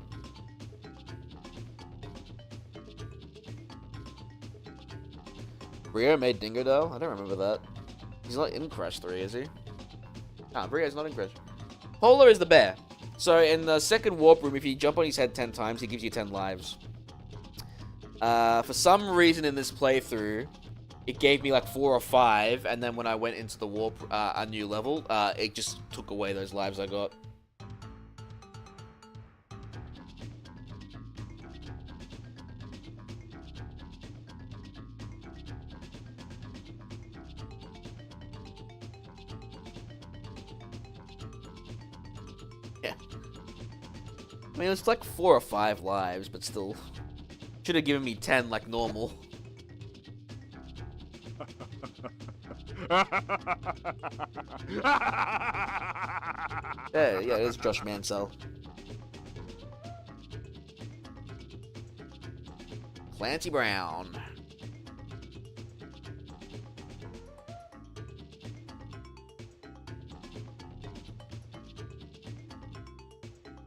Brio made Dingo Dale? I don't remember that. He's not in Crash 3, is he? Ah, Brio's not in Crash. Polar is the bear. So in the second warp room, if you jump on his head 10 times, he gives you 10 lives. For some reason in this playthrough, it gave me like 4 or 5, and then when I went into the warp, a new level, it just took away those lives I got. Yeah. I mean, it was like 4 or 5 lives, but still. Should have given me 10 like normal. Yeah, it's Josh Mansell. Clancy Brown.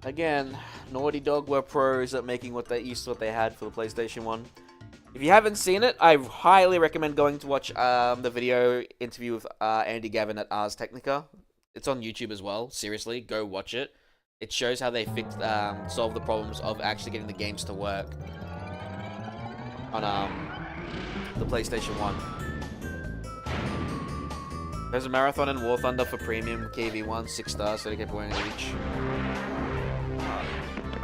Again, Naughty Dog were pros at making what they had for the PlayStation 1. If you haven't seen it, I highly recommend going to watch the video interview with Andy Gavin at Ars Technica. It's on YouTube as well. Seriously, go watch it. It shows how they solved the problems of actually getting the games to work on the PlayStation 1. There's a Marathon and War Thunder for Premium KV1, 6 stars, so they kept winning each.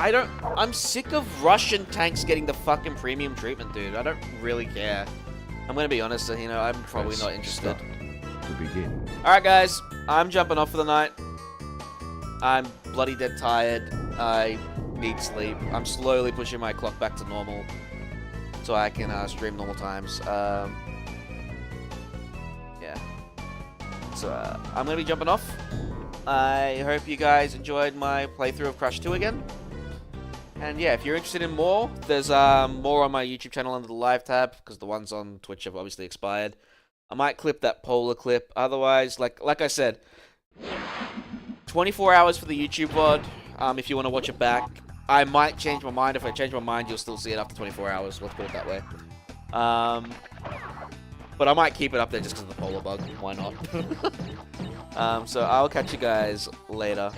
I'm sick of Russian tanks getting the fucking premium treatment, dude. I don't really care. I'm gonna be honest, you know, I'm probably not interested. To begin. Alright guys, I'm jumping off for the night. I'm bloody dead tired. I need sleep. I'm slowly pushing my clock back to normal so I can stream normal times. Yeah. So I'm gonna be jumping off. I hope you guys enjoyed my playthrough of Crash 2 again. And yeah, if you're interested in more, there's more on my YouTube channel under the live tab, because the ones on Twitch have obviously expired. I might clip that Polar clip. Otherwise, like I said, 24 hours for the YouTube VOD, if you want to watch it back. I might change my mind. If I change my mind, you'll still see it after 24 hours. Let's put it that way. But I might keep it up there just because of the Polar bug. Why not? So I'll catch you guys later.